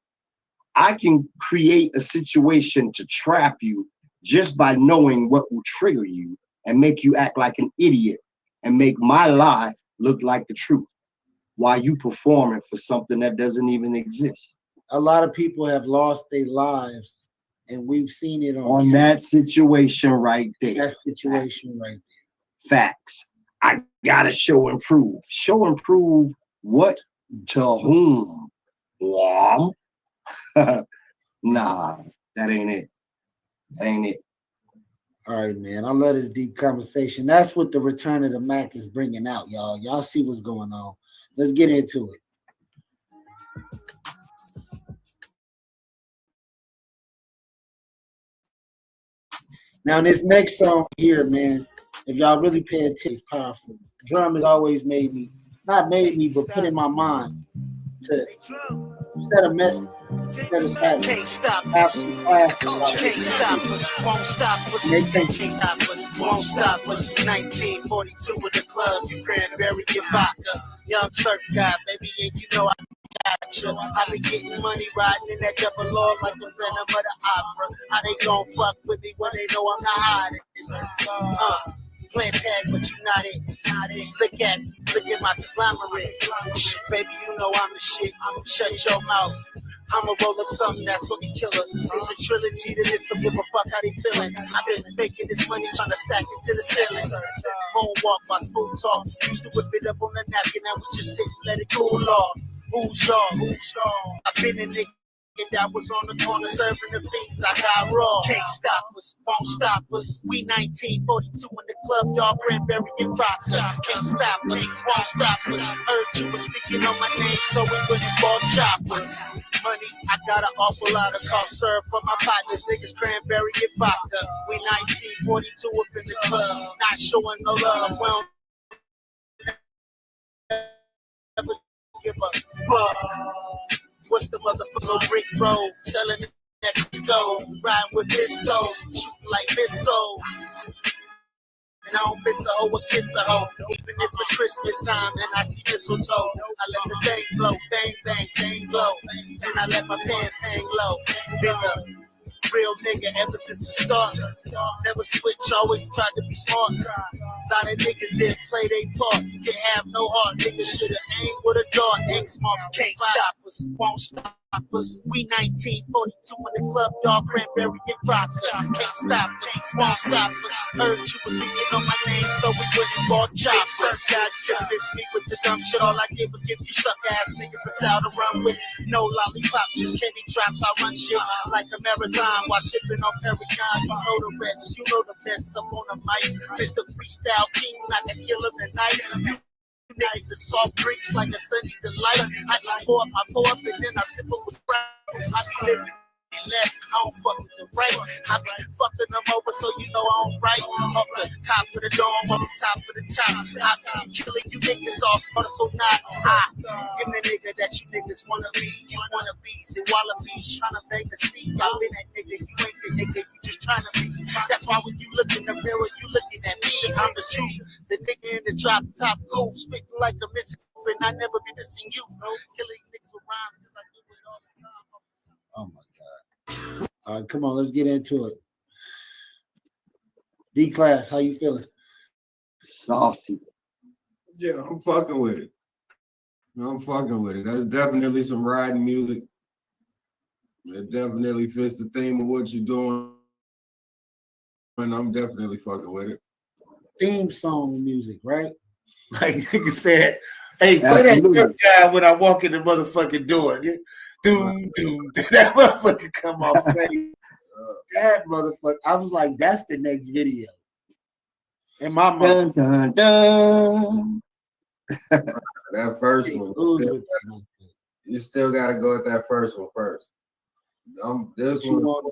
I can create a situation to trap you just by knowing what will trigger you and make you act like an idiot and make my lie look like the truth while you performing for something that doesn't even exist. A lot of people have lost their lives, and we've seen it on that situation right there. That situation right there. Facts. I gotta show and prove. Show and prove what? To whom? Nah, that ain't it. That ain't it. All right, man. I love this deep conversation. That's what the return of the Mac is bringing out, y'all. Y'all see what's going on. Let's get into it. Now, this next song here, man, if y'all really pay attention, it's powerful. Drum has always not made me, but put in my mind to set a message. Can't stop us, won't stop us, won't stop us. 1942 in the club, you cranberry and vodka. Young Surfgod, baby, and you know I got you. I be getting money riding in that double law like the Phantom of the Opera. How they gon' fuck with me when they know I'm not hiding? Playing tag, but you not in. Look at my conglomerate. Baby, you know I'm the shit. Shut your mouth. I'ma roll up something that's gonna be killer. It's a trilogy to this, so give a fuck how they feeling. I've been making this money, trying to stack it to the ceiling. Moonwalk, my smooth talk. Used to whip it up on the napkin, now we just sit and let it cool off. Who's y'all? I've been a nigga that was on the corner serving the beans. I got raw. Can't stop us, won't stop us. We 1942 in the club, y'all cranberry and vodka. Can't stop us, won't stop us. Heard you was speaking on my name, so we went and bought choppers. Money, I got an awful lot of cough syrup for my partners. Niggas cranberry and vodka. We 1942 up in the club, not showing no love. We don't never give a fuck. What's the motherfucker brick road? Selling it next go. Riding with pistols, shooting like missiles. And I don't miss a hoe or kiss a hoe. Even if it's Christmas time and I see mistletoe, I let the thing blow, bang, bang, thing blow. And I let my pants hang low. Been Real nigga ever since the start. Never switch, always tried to be smart. Lot of niggas didn't play their part. Didn't have no heart. Niggas should've aimed with a dart. X-Mark can't stop us, won't stop us. We 1942 in the club, y'all cranberry and rocks. Can't stop us, won't stop us. Heard you was speaking on my name, so we went and bought chops. God should miss me with the dumb shit. All I did was give you suck ass niggas a style to run with. No lollipop, just candy drops. I run shit like a marathon while sipping on Perignon. You know the rest, you know the best. I'm on the mic, Mr. Freestyle King, like a killer tonight. You niggas is soft drinks like a sunny delight. I just pour up and then I sip them with Sprite. I be living left, I don't fuck with the right. I be fucking them over so you know I don't right. Off the top of the dome, off the top of the top. I be killing you niggas off particle knots. I am the nigga that you niggas wanna be. You wanna be, and wallabies trying to bang the sea. I've been that nigga, you ain't the nigga, you just trying to be. That's why when you look in the mirror, you looking at me. I'm the truth, the nigga in the drop top goof, spitting like a missing and I never be missing you. Killing niggas with rhymes because I do it all the time. Oh my God. All right, come on, let's get into it. D-Class, how you feeling? Saucy. Yeah, I'm fucking with it. I'm fucking with it. That's definitely some riding music. It definitely fits the theme of what you're doing. And I'm definitely fucking with it. Theme song music, right? Like you said, hey, play that Surf guy when I walk in the motherfucking door. Doom, doom, that motherfucker come off crazy. That motherfucker, I was like, that's the next video. In my mind. Dun, dun, dun. That first one. You still got to go with that first one first. This one.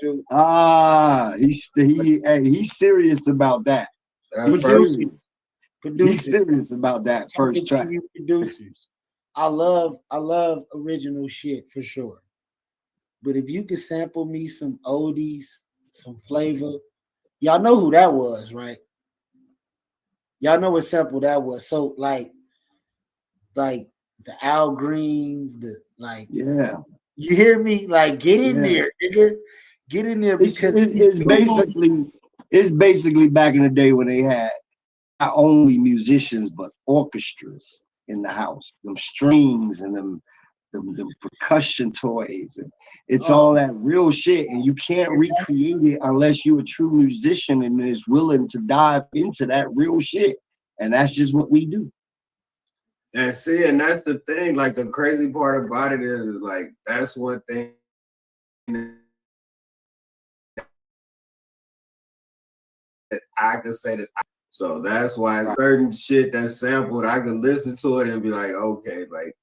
He's serious about that. He's serious about that first track. Producers. I love original shit for sure. But if you could sample me some oldies, some flavor, y'all know who that was, right? Y'all know what sample that was. So like the Al Greens, yeah. You hear me? Like get in there, nigga. Get in there because it's basically back in the day when they had not only musicians but orchestras in the house, them strings and them percussion toys, and it's all that real shit, and you can't recreate it unless you're a true musician and is willing to dive into that real shit, and that's just what we do. And see, and that's the thing, like the crazy part about it is like that's one thing that I can say that so that's why certain shit that's sampled, I can listen to it and be like, okay, like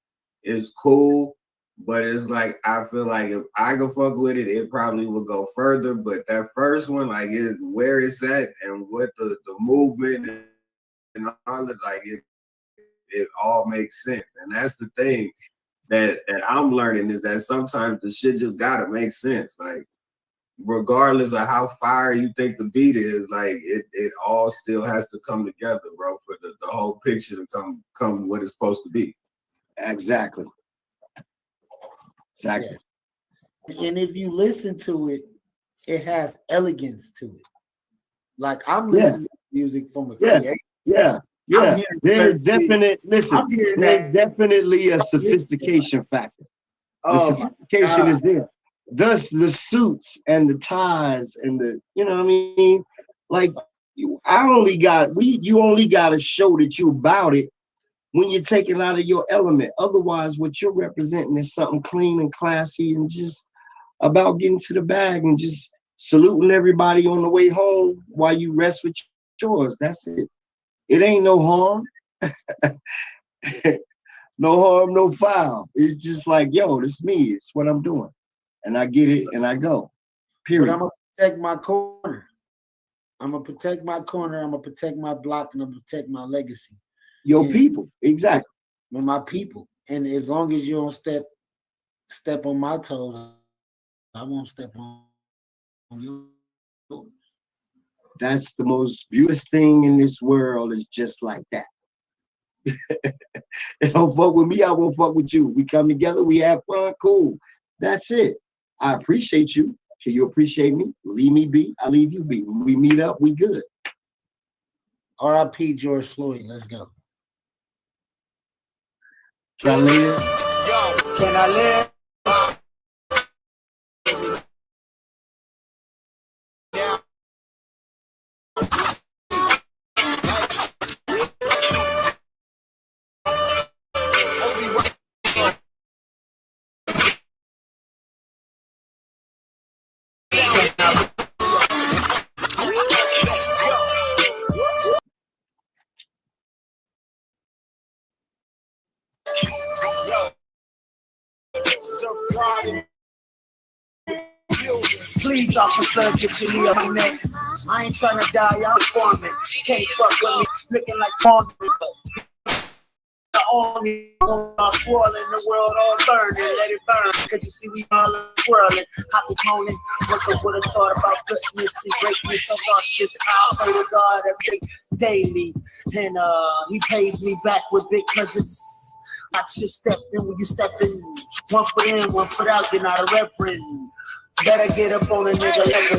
it's cool, but it's like I feel like if I can fuck with it, it probably will go further. But that first one, like, is where it's at and what the movement and all of like it all makes sense. And that's the thing that I'm learning is that sometimes the shit just gotta make sense. Like regardless of how fire you think the beat is, like it all still has to come together, bro, for the whole picture to come what it's supposed to be. Exactly. Yeah. And if you listen to it, it has elegance to it. Like I'm listening to music from a creator. Yeah. There's definitely a sophistication factor. The sophistication is there. Thus the suits and the ties and the, you know what I mean? Like you only got to show that you about it when you're taking out of your element. Otherwise, what you're representing is something clean and classy and just about getting to the bag and just saluting everybody on the way home while you rest with yours. That's it. It ain't no harm. No harm, no foul. It's just like, yo, this is me. It's what I'm doing. And I get it and I go. Period. But I'm going to protect my corner. I'm going to protect my corner. I'm going to protect my block and I'm going to protect my legacy. Your people. Exactly. With my people. And as long as you don't step on my toes, I won't step on yours. That's the most beautiful thing in this world is just like that. If don't fuck with me, I won't fuck with you. We come together, we have fun, cool. That's it. I appreciate you. Can you appreciate me? Leave me be. I leave you be. When we meet up, we good. R.I.P. George Floyd. Let's go. Can I live? Can I live? Please, officer, get your knee on my neck. I ain't trying to die, I'm farming. Can't fuck with me, looking like Monster. The only one swirling, the world all burning, let it burn. Cause you see, we all swirling. Hot the moaning, what I would have thought about goodness and greatness of our shit. I pray to God every daily. And he pays me back with big presents. I just step in when you step in. 1 foot in, 1 foot out, you're not a reverend. Better get up on a nigga level.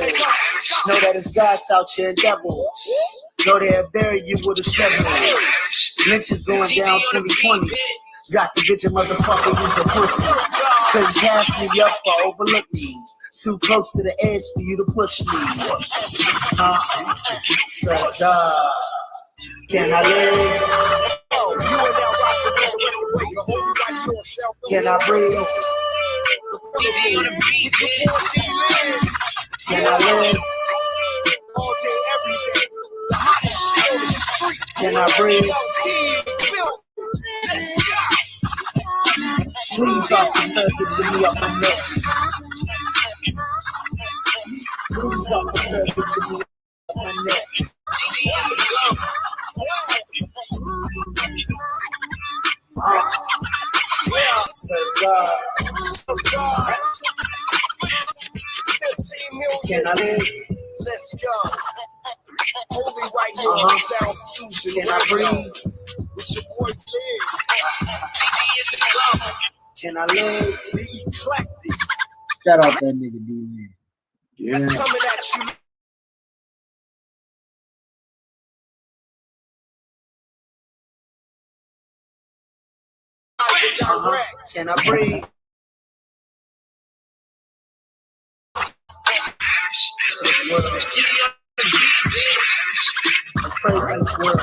Know that it's God's out here and devils. Know they'll bury you with a shovel. Lynch is going down 2020. Got the bitch a motherfucker, use a pussy. Couldn't pass me up or overlook me. Too close to the edge for you to push me. So, can I live? Can I breathe? Can I live? Can I breathe? Please, officer, get your knee up my neck. Please, officer, get your knee up my neck. Surfgod. Can I live? Let's go. Only right here on South Fusion. Can I breathe? With your voice live. Can I live? Shout out that nigga D-Man. Yeah. Coming at you. Can I breathe? Let's pray for this world.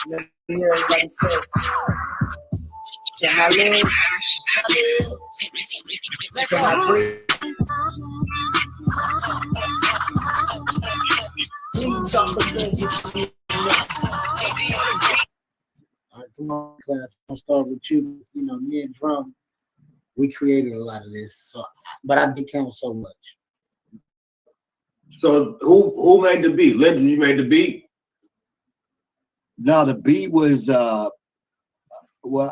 Let me hear everybody say, can I live? Can I breathe? Please, officer, all right, come on, class. I'll start with you. You know, me and Drum, we created a lot of this. So, but I didn't count so much. So who made the beat? Legend, you made the beat? No, the beat was well,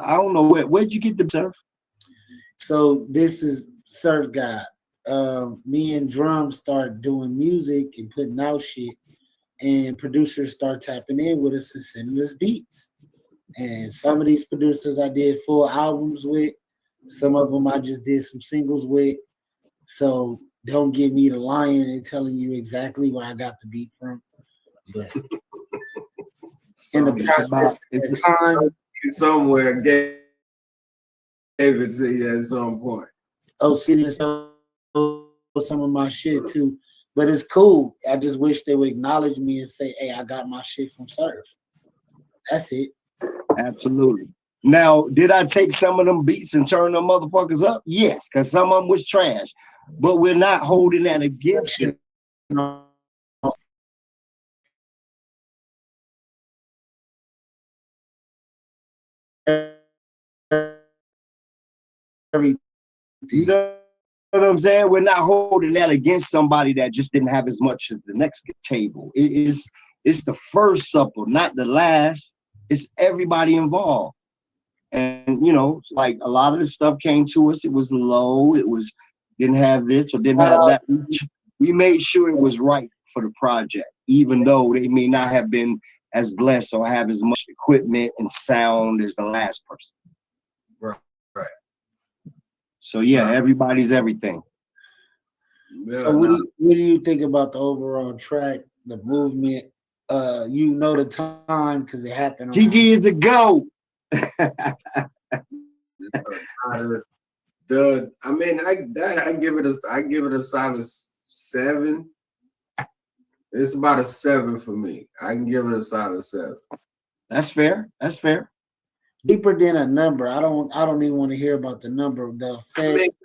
I don't know where'd you get the surf? So this is Surfgod. Me and Drum start doing music and putting out shit, and producers start tapping in with us and sending us beats. And some of these producers I did full albums with. Some of them I just did some singles with. So don't get me to lying and telling you exactly where I got the beat from. But in the process at the time, somewhere gave it to you at some point. Oh, see, some of my shit too. But it's cool. I just wish they would acknowledge me and say, hey, I got my shit from Surf. That's it. Absolutely. Now, did I take some of them beats and turn them motherfuckers up? Yes, because some of them was trash. But we're not holding that against you. You know what I'm saying? We're not holding that against somebody that just didn't have as much as the next table. It's the first supper, not the last. It's everybody involved. And you know, like a lot of the stuff came to us, it was low, it was didn't have this or didn't have that. We made sure it was right for the project, even though they may not have been as blessed or have as much equipment and sound as the last person. Right. So yeah, everybody's everything. So what do you think about the overall track, the movement? You know the time because it happened. GG is the GOAT. I mean, I give it a solid 7. It's about a 7 for me. I can give it a solid 7. That's fair. That's fair. Deeper than a number. I don't even want to hear about the number. The effect.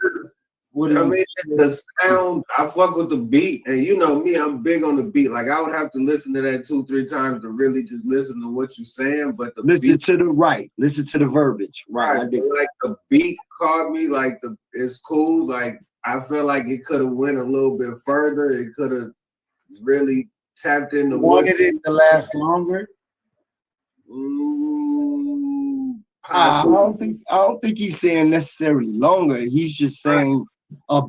The sound, I fuck with the beat, and you know me, I'm big on the beat. Like I would have to listen to that 2-3 times to really just listen to what you're saying. But the listen beat, to the right, listen to the verbiage. Right. I dig. Like the beat caught me. Like it's cool. Like I feel like it could have went a little bit further. It could have really tapped into wanted it to last longer. I don't think he's saying necessarily longer. He's just saying more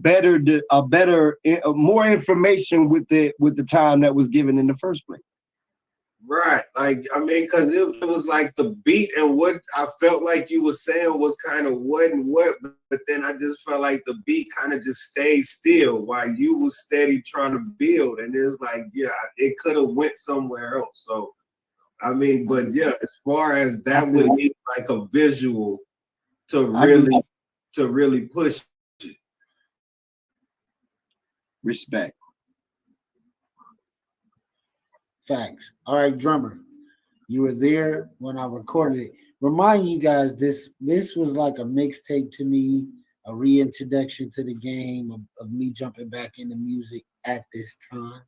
information with the time that was given in the first place. Right. Like, I mean, because it was like the beat and what I felt like you were saying was kind of what and what, but then I just felt like the beat kind of just stayed still while you was steady trying to build. And it's like, yeah, it could have went somewhere else. So, I mean, but yeah, as far as that would need like a visual to really push it. Respect. Facts. All right, drummer. You were there when I recorded it. Remind you guys, this was like a mixtape to me, a reintroduction to the game of me jumping back into music at this time.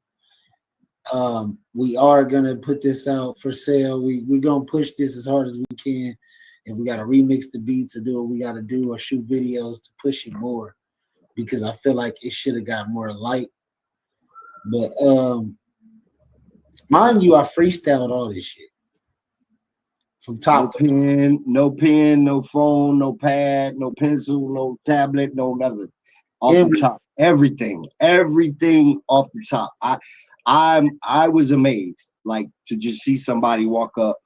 We are gonna put this out for sale. We're gonna push this as hard as we can, and we gotta remix the beats or do what we gotta do or shoot videos to push it more because I feel like it should have got more light. But mind you, I freestyled all this shit from top. No pen, no phone, no pad, no pencil, no tablet, no nothing. Off the top, everything off the top. I was amazed, like to just see somebody walk up.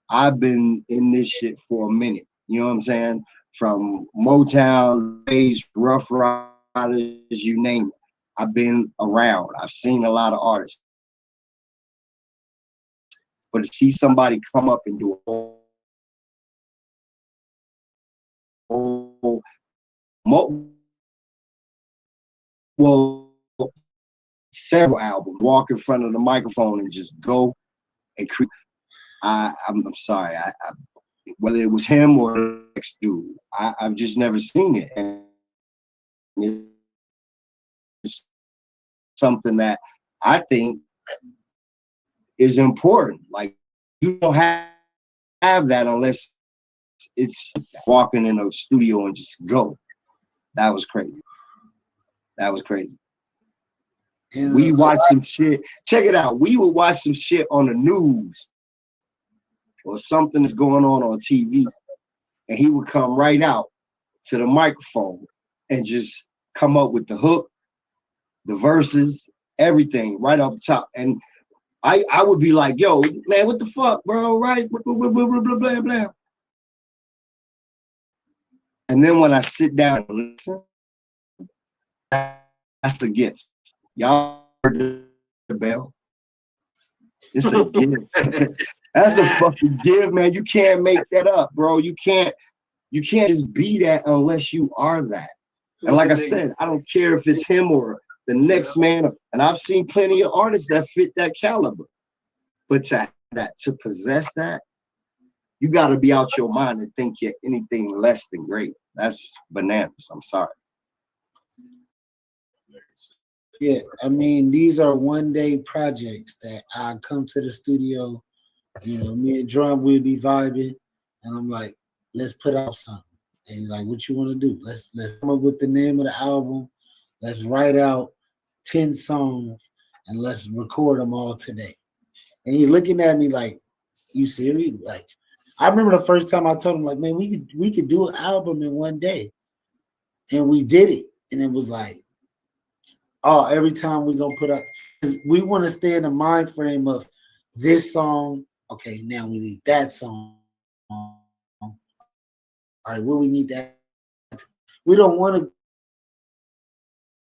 I've been in this shit for a minute. You know what I'm saying? From Motown, bass, Rough Riders, you name it. I've been around. I've seen a lot of artists. But to see somebody come up and do a several albums, walk in front of the microphone and just go and create. I'm sorry. Whether it was him or the next dude, I've just never seen it. And it's something that I think is important. Like you don't have that unless it's walking in a studio and just go. That was crazy. That was crazy. We watched some shit. Check it out. We would watch some shit on the news or something that's going on TV, and he would come right out to the microphone and just come up with the hook, the verses, everything right off the top. And I would be like, yo, man, what the fuck, bro? Right? Blah, blah, blah, blah, blah, blah. And then when I sit down and listen, that's the gift. Y'all heard the bell? It's a gift. That's a fucking gift, man. You can't make that up, bro. You can't just be that unless you are that. And like I said, I don't care if it's him or the next man. And I've seen plenty of artists that fit that caliber. But to possess that, you got to be out your mind and think you're anything less than great. That's bananas. I'm sorry. Yeah, I mean, these are one-day projects that I come to the studio. You know, me and Drum will be vibing, and I'm like, let's put out something. And he's like, what you want to do? Let's come up with the name of the album. Let's write out 10 songs and let's record them all today. And he's looking at me like, you serious? Like, I remember the first time I told him, like, man, we could do an album in one day. And we did it. And it was like, oh, every time we gonna put up, we want to stay in the mind frame of this song. Okay, now we need that song. All right, what we need that. we don't want to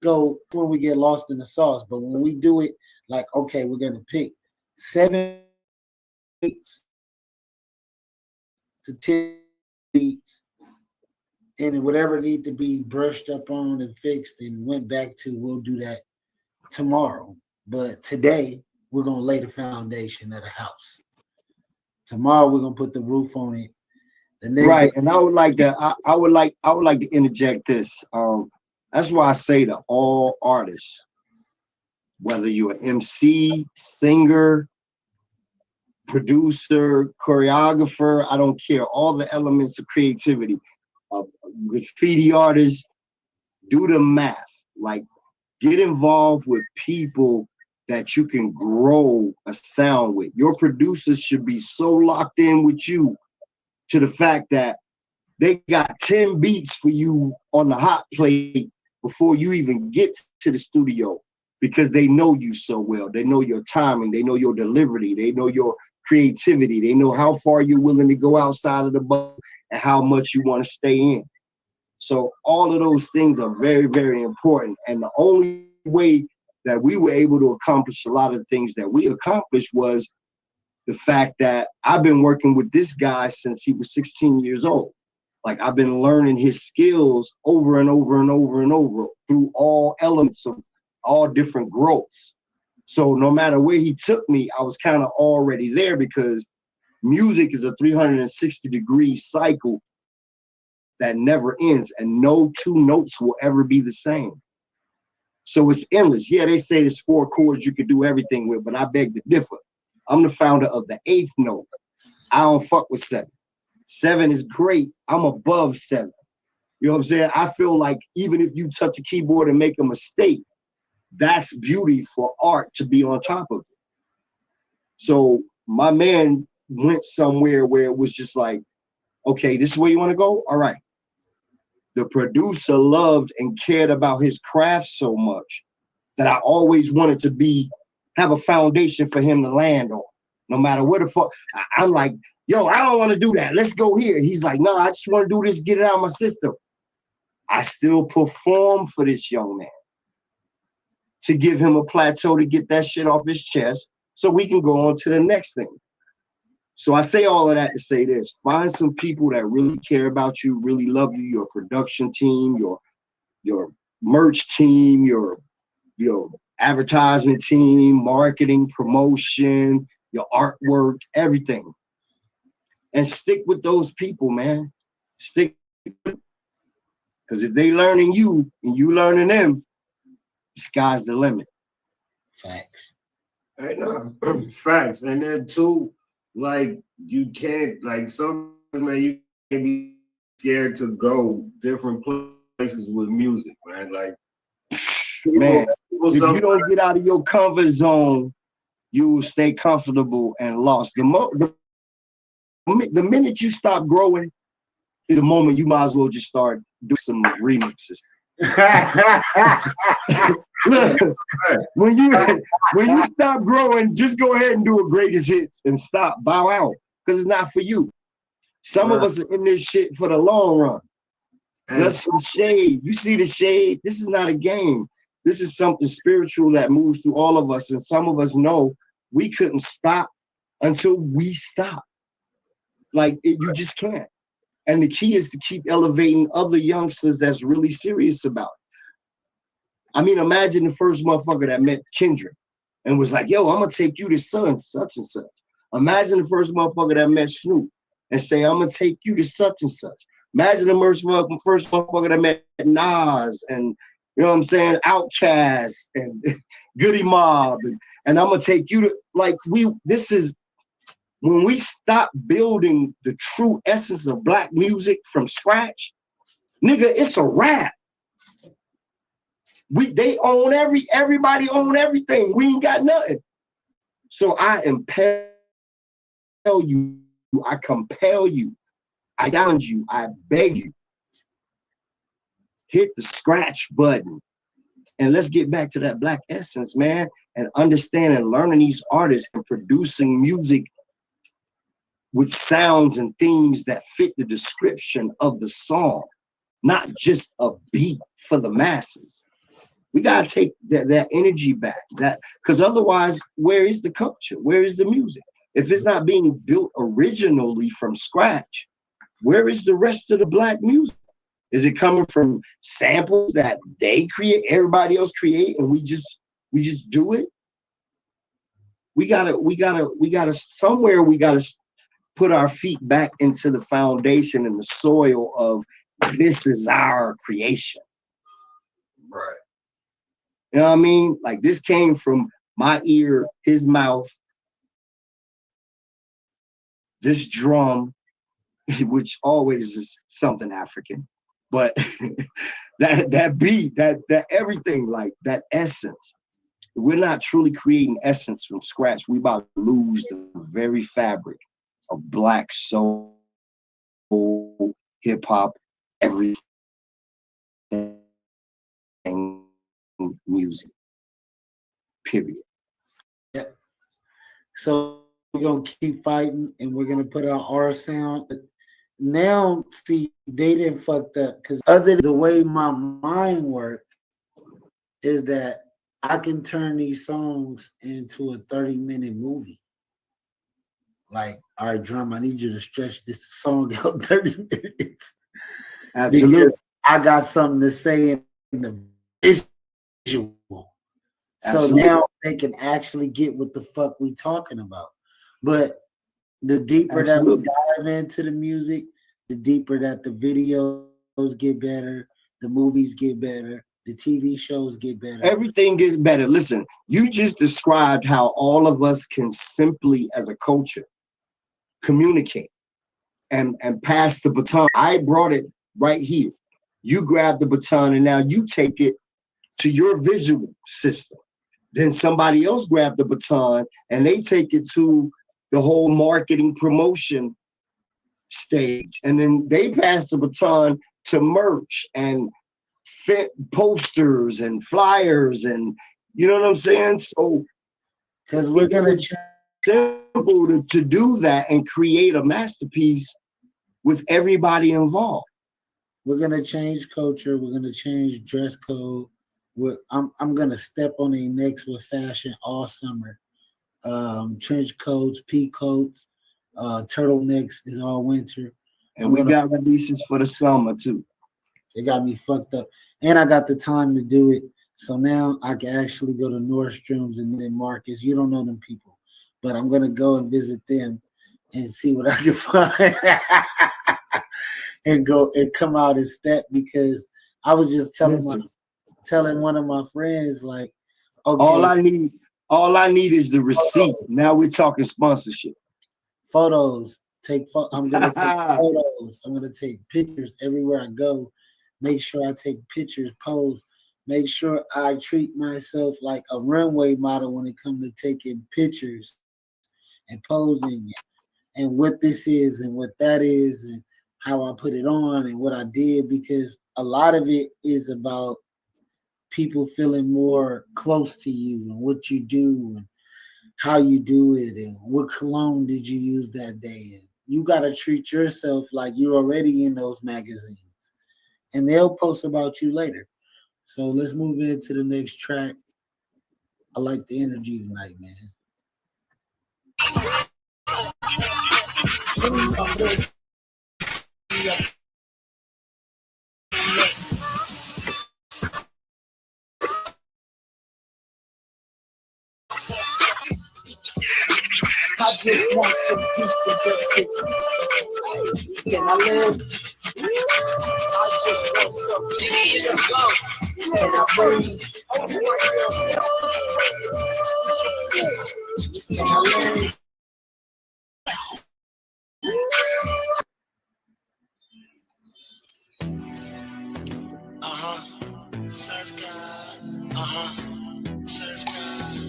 go when we get lost in the sauce. But when we do it, like, okay, we're gonna pick 7 beats to 10 beats, and whatever need to be brushed up on and fixed and went back to, we'll do that tomorrow. But today we're gonna lay the foundation of the house. Tomorrow we're gonna put the roof on it. The next Right, day, and I would like to I would like to interject this. That's why I say to all artists, whether you're an MC, singer, producer, choreographer, I don't care, all the elements of creativity, graffiti artists, do the math. Like, get involved with people that you can grow a sound with. Your producers should be so locked in with you to the fact that they got 10 beats for you on the hot plate before you even get to the studio, because they know you so well. They know your timing, they know your delivery, they know your creativity, they know how far you're willing to go outside of the boat and how much you want to stay in. So all of those things are very, very important. And the only way that we were able to accomplish a lot of the things that we accomplished was the fact that I've been working with this guy since he was 16 years old. Like, I've been learning his skills over and over and over and over through all elements of all different growths. So no matter where he took me, I was kind of already there, because music is a 360-degree cycle that never ends, and no two notes will ever be the same. So it's endless. Yeah, they say there's 4 chords you could do everything with, but I beg to differ. I'm the founder of the 8th note. I don't fuck with 7. 7 is great. I'm above 7. You know what I'm saying? I feel like even if you touch a keyboard and make a mistake, that's beauty for art to be on top of it. So my man went somewhere where it was just like, okay, this is where you want to go? All right. The producer loved and cared about his craft so much that I always wanted to have a foundation for him to land on. No matter what the fuck, I'm like, yo, I don't want to do that. Let's go here. He's like, no, I just want to do this, get it out of my system. I still perform for this young man to give him a plateau to get that shit off his chest so we can go on to the next thing. So I say all of that to say this: find some people that really care about you, really love you, your production team, your merch team, your advertisement team, marketing, promotion, your artwork, everything. And stick with those people, man. Stick, because if they learning you and you learning them, the sky's the limit. Facts. Facts. And then too, like, you can't, like, some man, you can't be scared to go different places with music, man. Like, man, if you don't get out of your comfort zone, you will stay comfortable and lost. The minute you stop growing is the moment you might as well just start doing some remixes. Look, when you stop growing, just go ahead and do a greatest hits and stop, bow out, because it's not for you. Some of us are in this shit for the long run. That's some shade. You see the shade? This is not a game. This is something spiritual that moves through all of us, and some of us know we couldn't stop until we stop. Like, you just can't. And the key is to keep elevating other youngsters that's really serious about it. I mean, imagine the first motherfucker that met Kendrick and was like, yo, I'm gonna take you to such and such. Imagine the first motherfucker that met Snoop and say, I'm gonna take you to such and such. Imagine the first motherfucker that met Nas and, you know what I'm saying, Outkast and Goody Mob, and I'm gonna take you to, like, this is, when we stop building the true essence of black music from scratch, nigga, it's a wrap. They own everybody own everything. We ain't got nothing. So I impel you, I compel you, I challenge you, I beg you, hit the scratch button. And let's get back to that black essence, man, and understand and learning these artists and producing music with sounds and themes that fit the description of the song. not just a beat for the masses. We gotta take that energy back. That because otherwise, where is the culture? Where is the music? If it's not being built originally from scratch, where is the rest of the black music? Is it coming from samples that they create, everybody else create, and we just do it? We gotta somewhere we gotta put our feet back into the foundation and the soil of this is our creation. Right. You know what I mean? Like this came from my ear, his mouth, this drum, which always is something African, but that beat, that everything, like that essence. We're not truly creating essence from scratch. We about to lose the very fabric of black soul, hip hop, everything, music. Period. Yeah. So we're gonna keep fighting, and we're gonna put out our sound. Now, see, they didn't fucked up because other the way my mind works is that I can turn these songs into a 30-minute movie. Like, all right, drum, I need you to stretch this song out 30 minutes. Absolutely. Because I got something to say in the visual. So Absolutely. now they can actually get what the fuck we talking about. But the deeper that we dive into the music, the deeper that the videos get better, the movies get better, the TV shows get better. Everything gets better. Listen, you just described how all of us can simply, as a culture, communicate and pass the baton. I brought it right here. You grab the baton and now you take it to your visual system. Then somebody else grabbed the baton and they take it to the whole marketing promotion stage. And then they pass the baton to merch and fit posters and flyers, and you know what I'm saying? So because we're gonna simple to do that and create a masterpiece with everybody involved. We're gonna change culture. We're gonna change dress code. I'm gonna step on the necks with fashion all summer. Trench coats, pea coats, turtlenecks is all winter. And we got releases for the summer too. They got me fucked up, and I got the time to do it. So now I can actually go to Nordstrom's and then Marcus. You don't know them people, but I'm gonna go and visit them and see what I can find, and go and come out and step, because I was just telling one of my friends, like, okay, all I need is the receipt. Now we're talking sponsorship. Photos. I'm gonna take photos. I'm gonna take pictures everywhere I go. Make sure I take pictures, pose. Make sure I treat myself like a runway model when it comes to taking pictures and posing, and what this is and what that is and how I put it on and what I did, because a lot of it is about people feeling more close to you and what you do and how you do it and what cologne did you use that day. And you got to treat yourself like you're already in those magazines, and they'll post about you later. So let's move into the next track. I like the energy tonight, man. I just want some peace and justice. Can I live? I just want some peace and justice. Can I breathe? Can I live? Surfgod. Surfgod.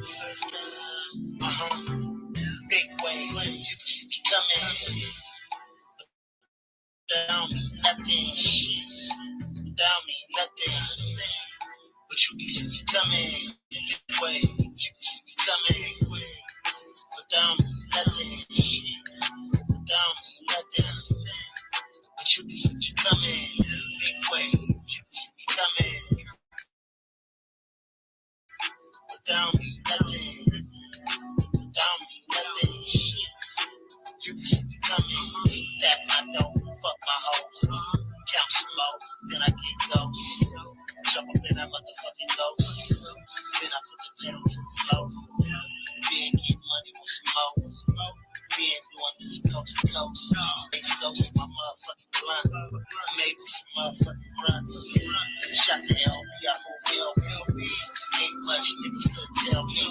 Surfgod. Big wave, you can see me coming. Without me, nothing, shit. Without me, nothing. But you can see me coming. Big wave, you can see me coming. Without me, nothing, shit. Without me, nothing. But you can see me coming. Step, I don't fuck my hoes. Count some more, then I get ghosts. Jump up in that motherfucking ghost. Then I put the pedal to the floor. Been getting money with some more. Been doing this coast to coast. Explosive my motherfucking blunt. Maybe some motherfucking runs. Shot the LB, I move LB. Ain't much niggas could tell me.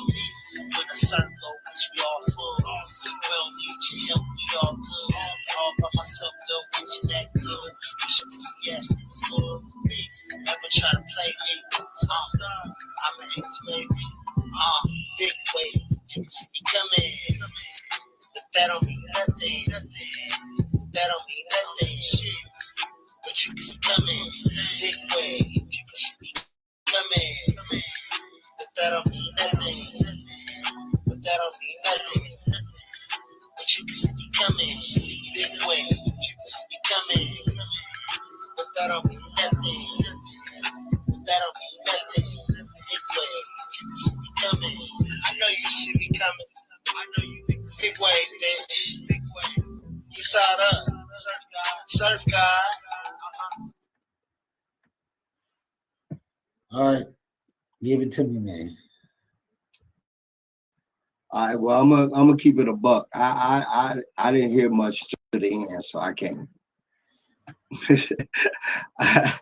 When the circle, which we all full. We don't need your help, we all good. All by myself, don't get you that good. You should be yes, niggas good. Never try to play me. I'm an X baby. Big wave, you can see me coming. But that don't mean nothing. That don't mean nothing. Shit. But you can see coming. Big wave, you can see me coming. But that don't mean nothing. But that don't mean nothing. But you can see me coming. Big wave, you can see me coming. But that don't mean nothing. But that don't mean nothing. Big wave, you can see me coming. I know you see me coming. I know you. Big wave, bitch. Big wave. You saw it up. Surf God. All right. Give it to me, man. All right, well, I'm gonna keep it a buck. I didn't hear much to the end, so I can't. I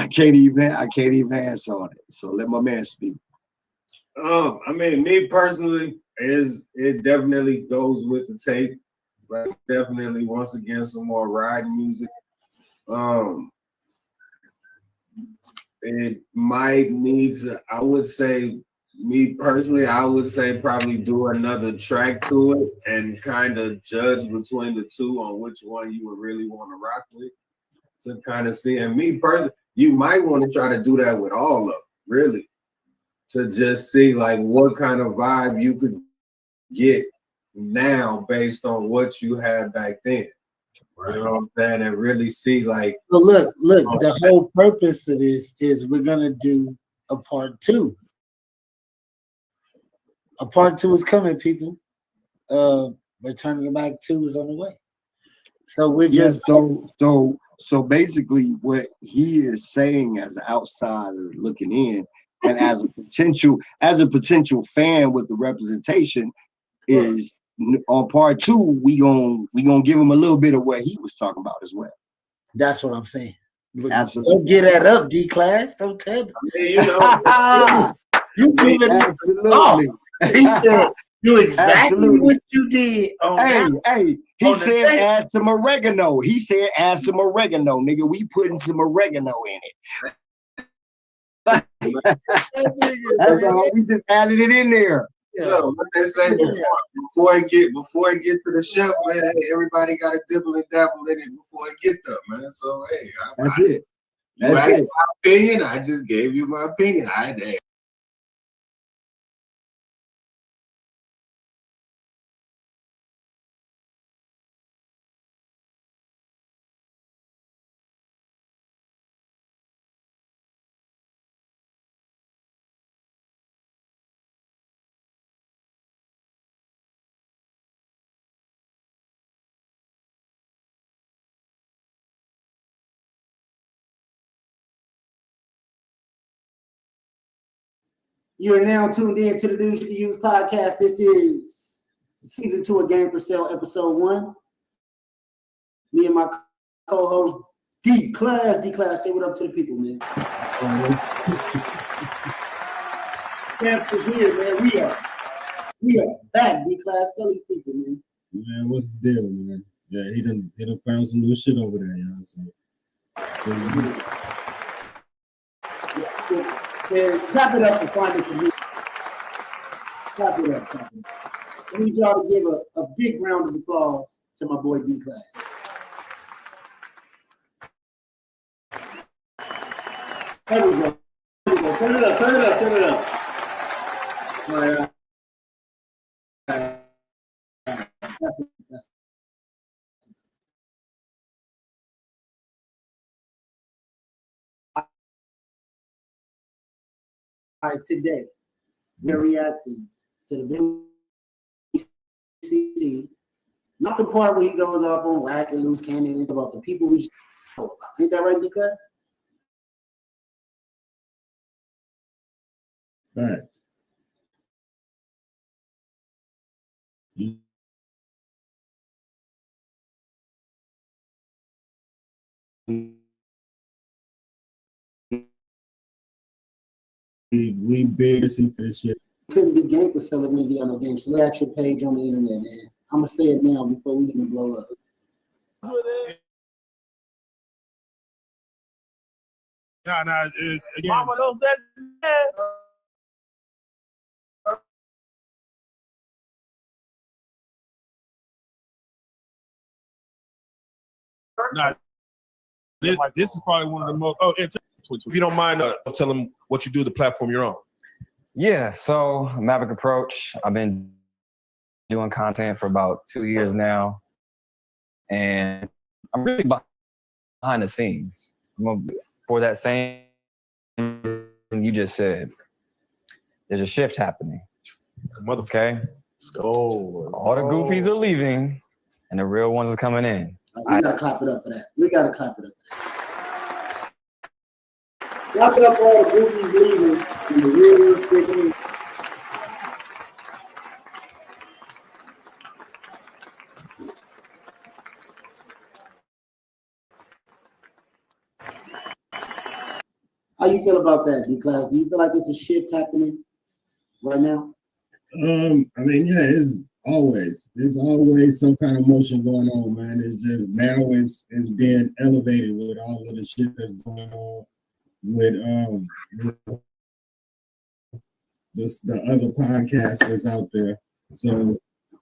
can't even answer on it. So let my man speak. I mean, me personally, it definitely goes with the tape. Like, definitely, once again, some more riding music. It might need to, I would say, me personally, I would say probably do another track to it and kind of judge between the two on which one you would really want to rock with to kind of see. And me personally, you might want to try to do that with all of them, really, to just see like what kind of vibe you could get now based on what you had back then. You know what I'm saying? And really see like. So look, the whole purpose of this is we're gonna do a part 2. A part 2 is coming, people. Returning the Back 2 is on the way. So we're just so basically what he is saying as an outsider looking in and as a potential fan with the representation is on part 2 we gonna give him a little bit of what he was talking about as well. That's what I'm saying. Absolutely. Don't get that up, D class. Don't tell them. You know, you give it absolutely. He said do exactly Absolutely. what you did. He said add some oregano. He said add some oregano, nigga. We putting some oregano in it. That's all. We just added it in there. Yo, what they say before it get to the shelf, man. Hey, everybody got to dibble and dabble in it before it get there, man. So hey, that's it. You asked my opinion. I just gave you my opinion. You are now tuned in to the News to Use podcast. This is season 2 of Game for Sale, episode 1. Me and my co-host D Class. Say what up to the people, man. Champs is here, man. We are back. D Class, tell these people, man. Man, what's the deal, man? Yeah, he done found some new shit over there, y'all. Clap it up for finding some new. Clap it up. I need y'all to give a big round of applause to my boy D Class. There we go. Turn it up. All right. All right, today we're reacting to the BCC Not the part where he goes off on whack and loose cannon. It's about the people we know about. Ain't that right, Nika? Facts. We big for this shit. Couldn't be game for selling media on no game. So react your page on the internet, man. I'm gonna say it now before we even blow up. Nah, again. Mama knows that. Nah, this is probably one of the most. Oh, if you don't mind, tell them what you do, the platform you're on. Yeah, so Maverick Approach. I've been doing content for about 2 years now, and I'm really behind the scenes. For that same thing you just said, there's a shift happening. Okay, all the goofies are leaving, and the real ones are coming in. We gotta clap it up for that. We gotta clap it up for that. Clap it up for all the goofies leaving and the real ones sticking in. How you feel about that, D-Class? Do you feel like it's a shift happening right now? I mean, yeah, there's always some kind of motion going on, man. It's just now it's being elevated with all of the shit that's going on with the other podcast that's out there. So,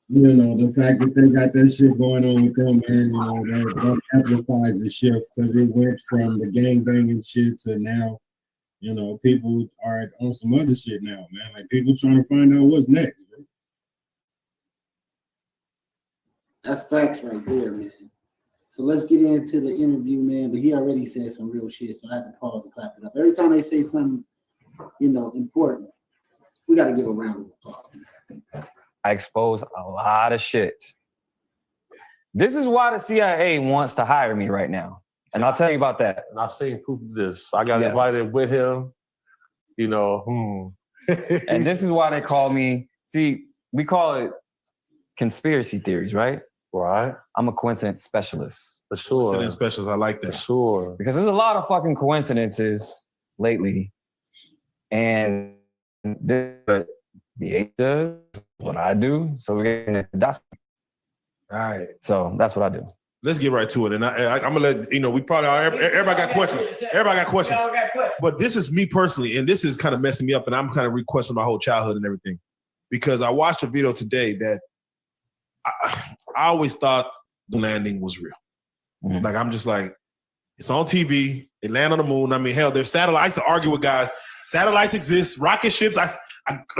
you know, the fact that they got that shit going on with them, man, you know, that amplifies the shift because it went from the gang banging shit to now, you know, people are on some other shit now, man. Like people trying to find out what's next, bro. That's facts right there, man. So let's get into the interview, man. But he already said some real shit, so I had to pause and clap it up. Every time they say something, you know, important, we got to give a round of applause. I expose a lot of shit. This is why the CIA wants to hire me right now. And I'll tell you about that. And I've seen proof of this. I got invited with him, you know. And this is why they call me, see, we call it conspiracy theories, right? Right. I'm a coincidence specialist. For sure. Coincidence specialist, I like that. For sure. Because there's a lot of fucking coincidences lately. And this does what I do. So we're getting into that. All right. So that's what I do. Let's get right to it. And I'm going to let, you know, we probably are, everybody got questions. Everybody got questions. But this is me personally, and this is kind of messing me up, and I'm kind of re-questioning my whole childhood and everything. Because I watched a video today that I always thought the landing was real. Mm-hmm. Like, I'm just like, it's on TV. They land on the moon. I mean, hell, there's satellites. I used to argue with guys. Satellites exist. Rocket ships. I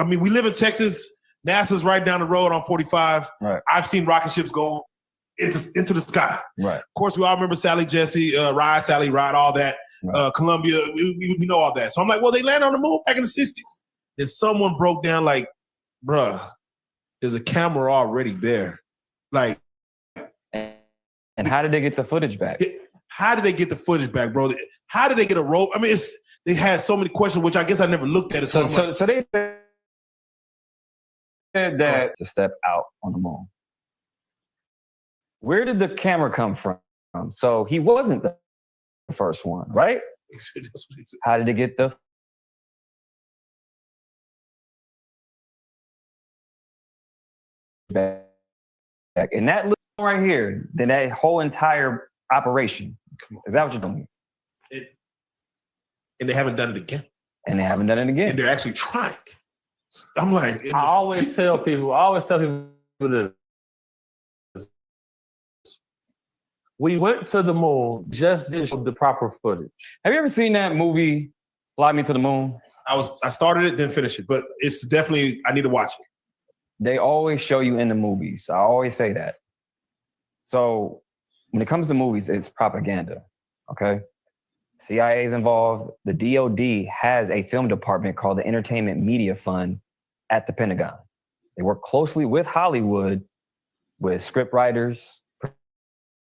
mean, we live in Texas. NASA's right down the road on 45. Right. I've seen rocket ships go into the sky. Right. Of course, we all remember Sally Jesse, Ride, Sally Ride, all that. Right. Columbia, we know all that. So I'm like, well, they landed on the moon back in the 60s. Then someone broke down like, bruh, there's a camera already there. Like, and how did they get the footage back? How did they get the footage back, bro? How did they get a rope? I mean, they had so many questions, which I guess I never looked at it. So they said that to step out on the moon. Where did the camera come from? So he wasn't the first one, right? How did they get the back? And that little right here, then that whole entire operation. Is that what you're doing? And they haven't done it again. And they haven't done it again. And they're actually trying. I'm like, I always tell people this. We went to the moon, just didn't show the proper footage. Have you ever seen that movie, Fly Me to the Moon? I started it, didn't finish it, but it's definitely, I need to watch it. They always show you in the movies. I always say that. So when it comes to movies, it's propaganda, okay? CIA is involved. The DOD has a film department called the Entertainment Media Fund at the Pentagon. They work closely with Hollywood with script writers,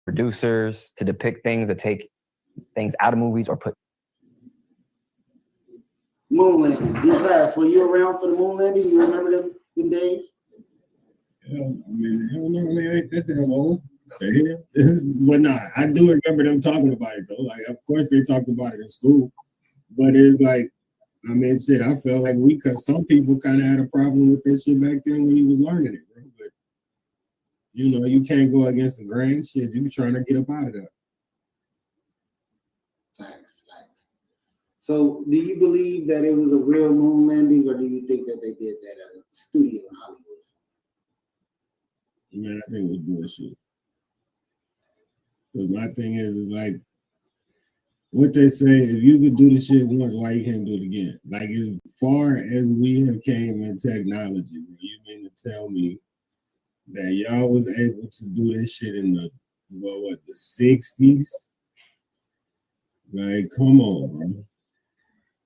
producers to depict things that take things out of movies or put. Moon landing. D-Class, were you around for the moon landing? You remember them days? Yeah, I mean, hell no, I mean, ain't that damn old. But nah, I do remember them talking about it though. Like, of course, they talked about it in school, but it's like, I mean, shit, I felt like some people kind of had a problem with that shit back then when you was learning it, bro. But you know, you can't go against the grain. Shit, you trying to get up out of there. Facts. So, do you believe that it was a real moon landing, or do you think that they did that at a studio in Hollywood? Man, I think it was bullshit. Because my thing is like what they say, if you could do the shit once, why you can't do it again? Like, as far as we have came in technology, you mean to tell me that y'all was able to do this shit in the 60s? Like, come on, bro.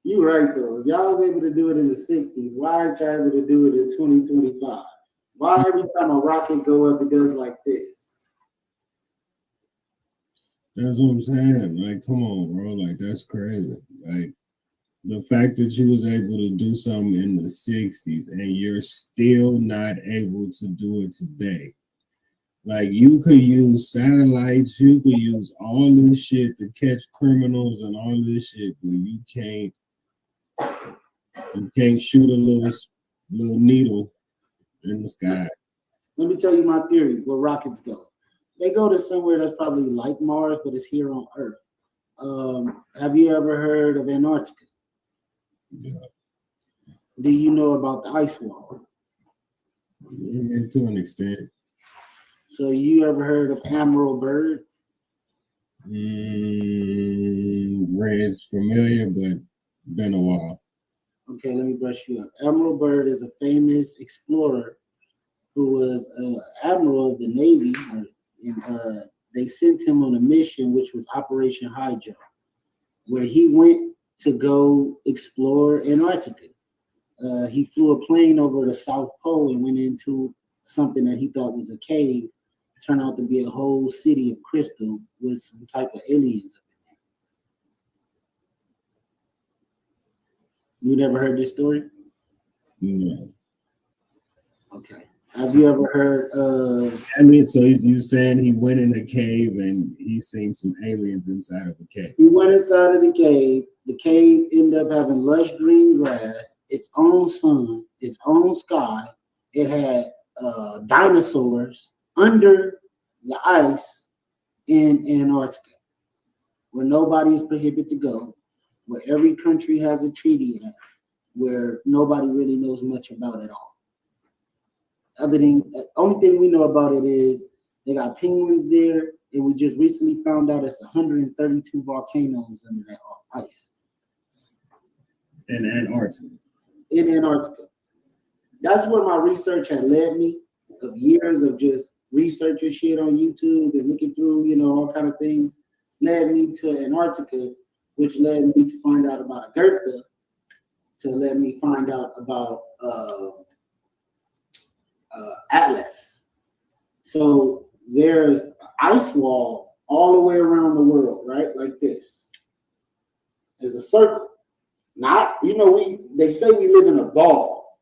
You right though. If y'all was able to do it in the 60s, why aren't y'all able to do it in 2025? Why every time a rocket go up, it does like this? That's what I'm saying. Like, come on, bro. Like, that's crazy. Like, the fact that you was able to do something in the 60s and you're still not able to do it today. Like, you could use satellites, you could use all this shit to catch criminals and all this shit, but you can't shoot a little needle in the sky. Let me tell you my theory where rockets go. They go to somewhere that's probably like Mars, but it's here on Earth. Have you ever heard of Antarctica? Yeah. Do you know about the ice wall? Yeah, to an extent. So you ever heard of Admiral Byrd? Red's familiar, but been a while. Okay, let me brush you up. Admiral Byrd is a famous explorer who was admiral of the Navy, and they sent him on a mission, which was Operation High Jump, where he went to go explore Antarctica. He flew a plane over the South Pole and went into something that he thought was a cave. It turned out to be a whole city of crystal with some type of aliens. You never heard this story? No. Okay. Have you ever heard of? I mean, so you saying he went in a cave and he seen some aliens inside of a cave? He went inside of the cave. The cave ended up having lush green grass, its own sun, its own sky. It had dinosaurs under the ice in Antarctica, where nobody is prohibited to go, where every country has a treaty in it, where nobody really knows much about it all. Other than the only thing we know about it is they got penguins there, and we just recently found out it's 132 volcanoes under that ice. In Antarctica. In Antarctica. That's where my research had led me, of years of just researching shit on YouTube and looking through, all kind of things, led me to Antarctica, which led me to find out about Agartha, to let me find out about Atlas. So there's an ice wall all the way around the world, right? Like this. There's a circle. Not, they say we live in a ball,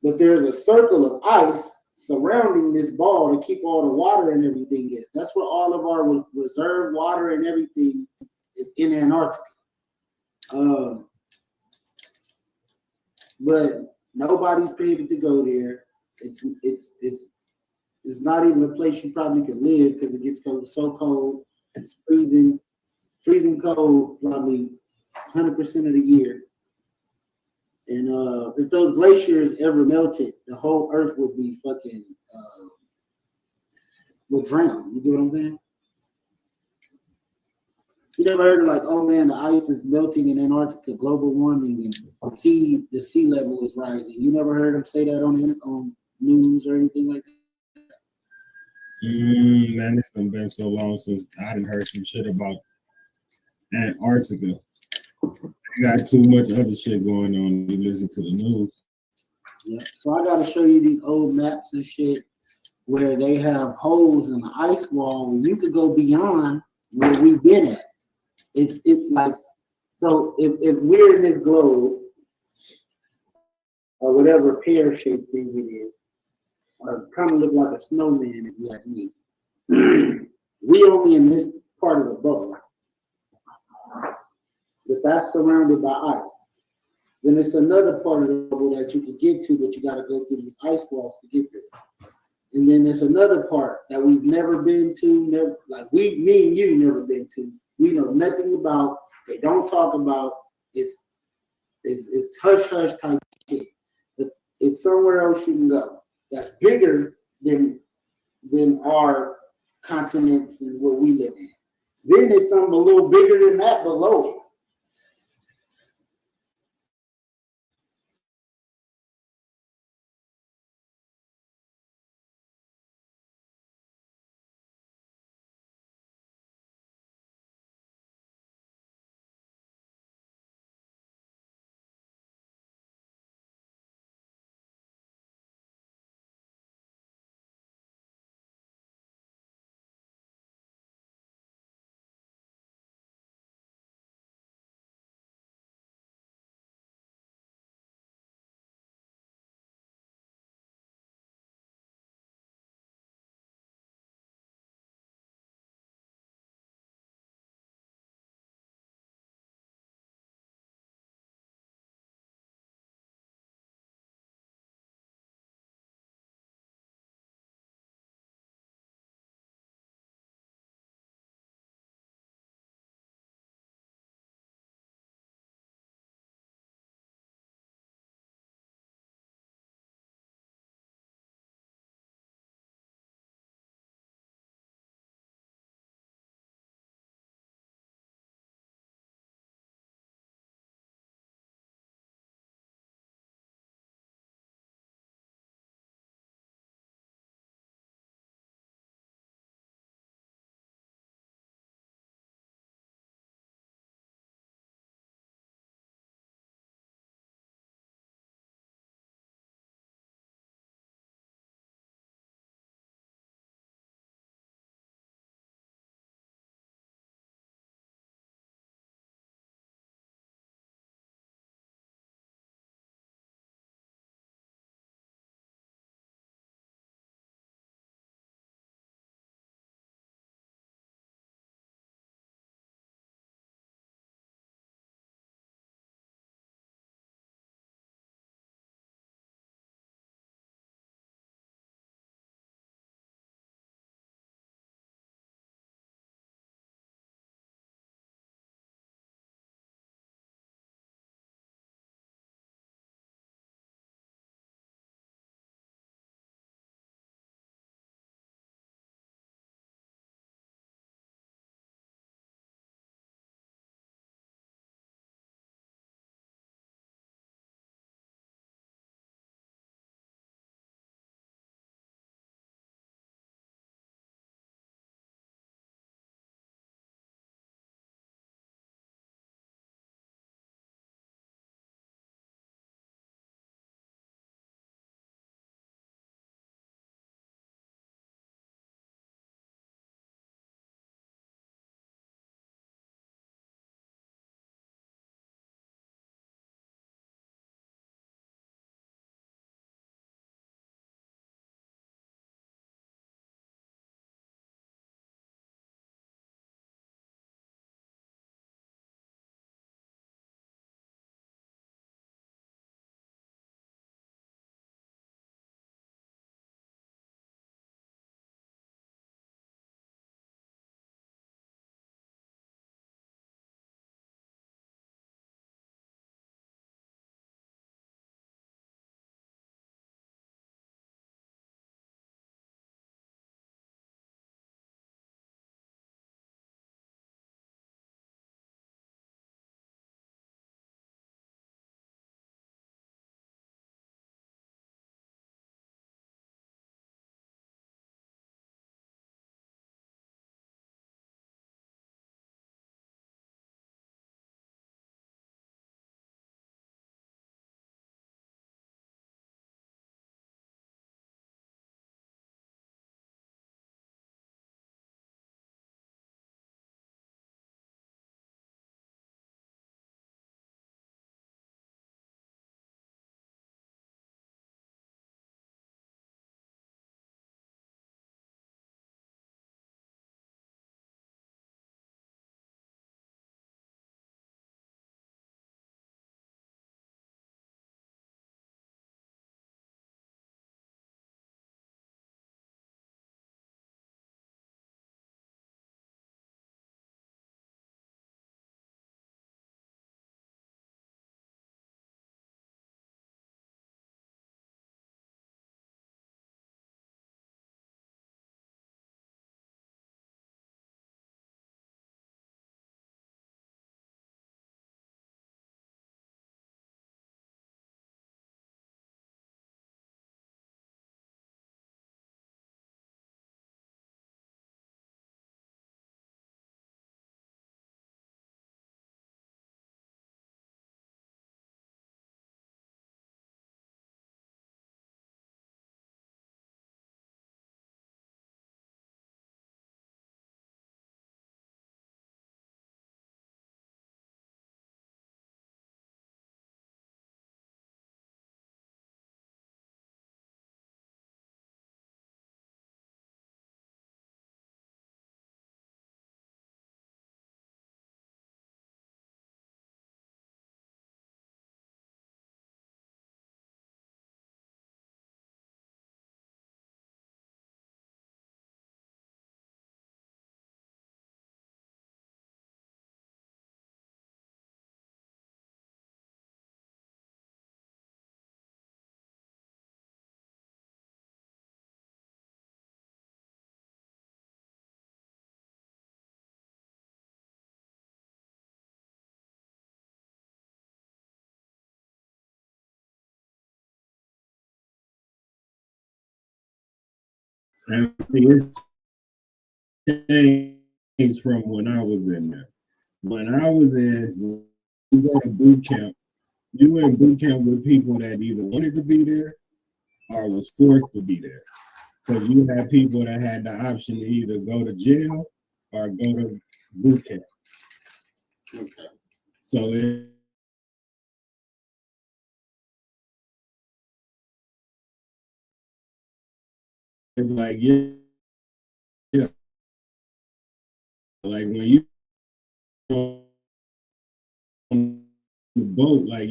but there's a circle of ice surrounding this ball to keep all the water and everything is. That's where all of our reserve water and everything is, in Antarctica. But nobody's paid to go there. It's not even a place you probably could live because it gets so cold. It's freezing cold probably 100% of the year. And if those glaciers ever melted, the whole earth would be fucking would drown. You get what I'm saying? You never heard of like, oh man, the ice is melting in Antarctica, global warming, and the sea level is rising. You never heard them say that on news or anything like that? Man, it's been so long since I didn't heard some shit about Antarctica. You got too much other shit going on. You listen to the news. Yeah. So I gotta show you these old maps and shit where they have holes in the ice wall where you could go beyond where we've been at. It's like, so if we're in this globe or whatever pear-shaped thing it is, or kind of look like a snowman if you like me, we only in this part of the boat. If that's surrounded by ice, then it's another part of the bubble that you can get to, but you got to go through these ice walls to get there. And then there's another part that we've never been to, like me and you never been to. We know nothing about. They don't talk about. It's hush hush type shit. But it's somewhere else you can go. That's bigger than our continents and what we live in. Then there's something a little bigger than that below it. And see, it's changed from when I was in there. When you go to boot camp, you were in boot camp with people that either wanted to be there or was forced to be there. Because you had people that had the option to either go to jail or go to boot camp. Okay. So it's like, yeah, like when you on the boat, like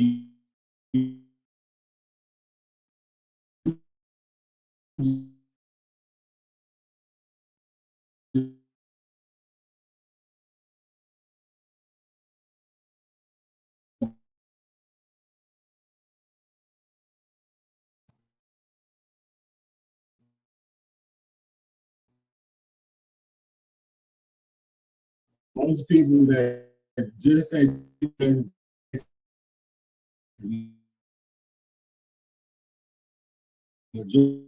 most people that just say majority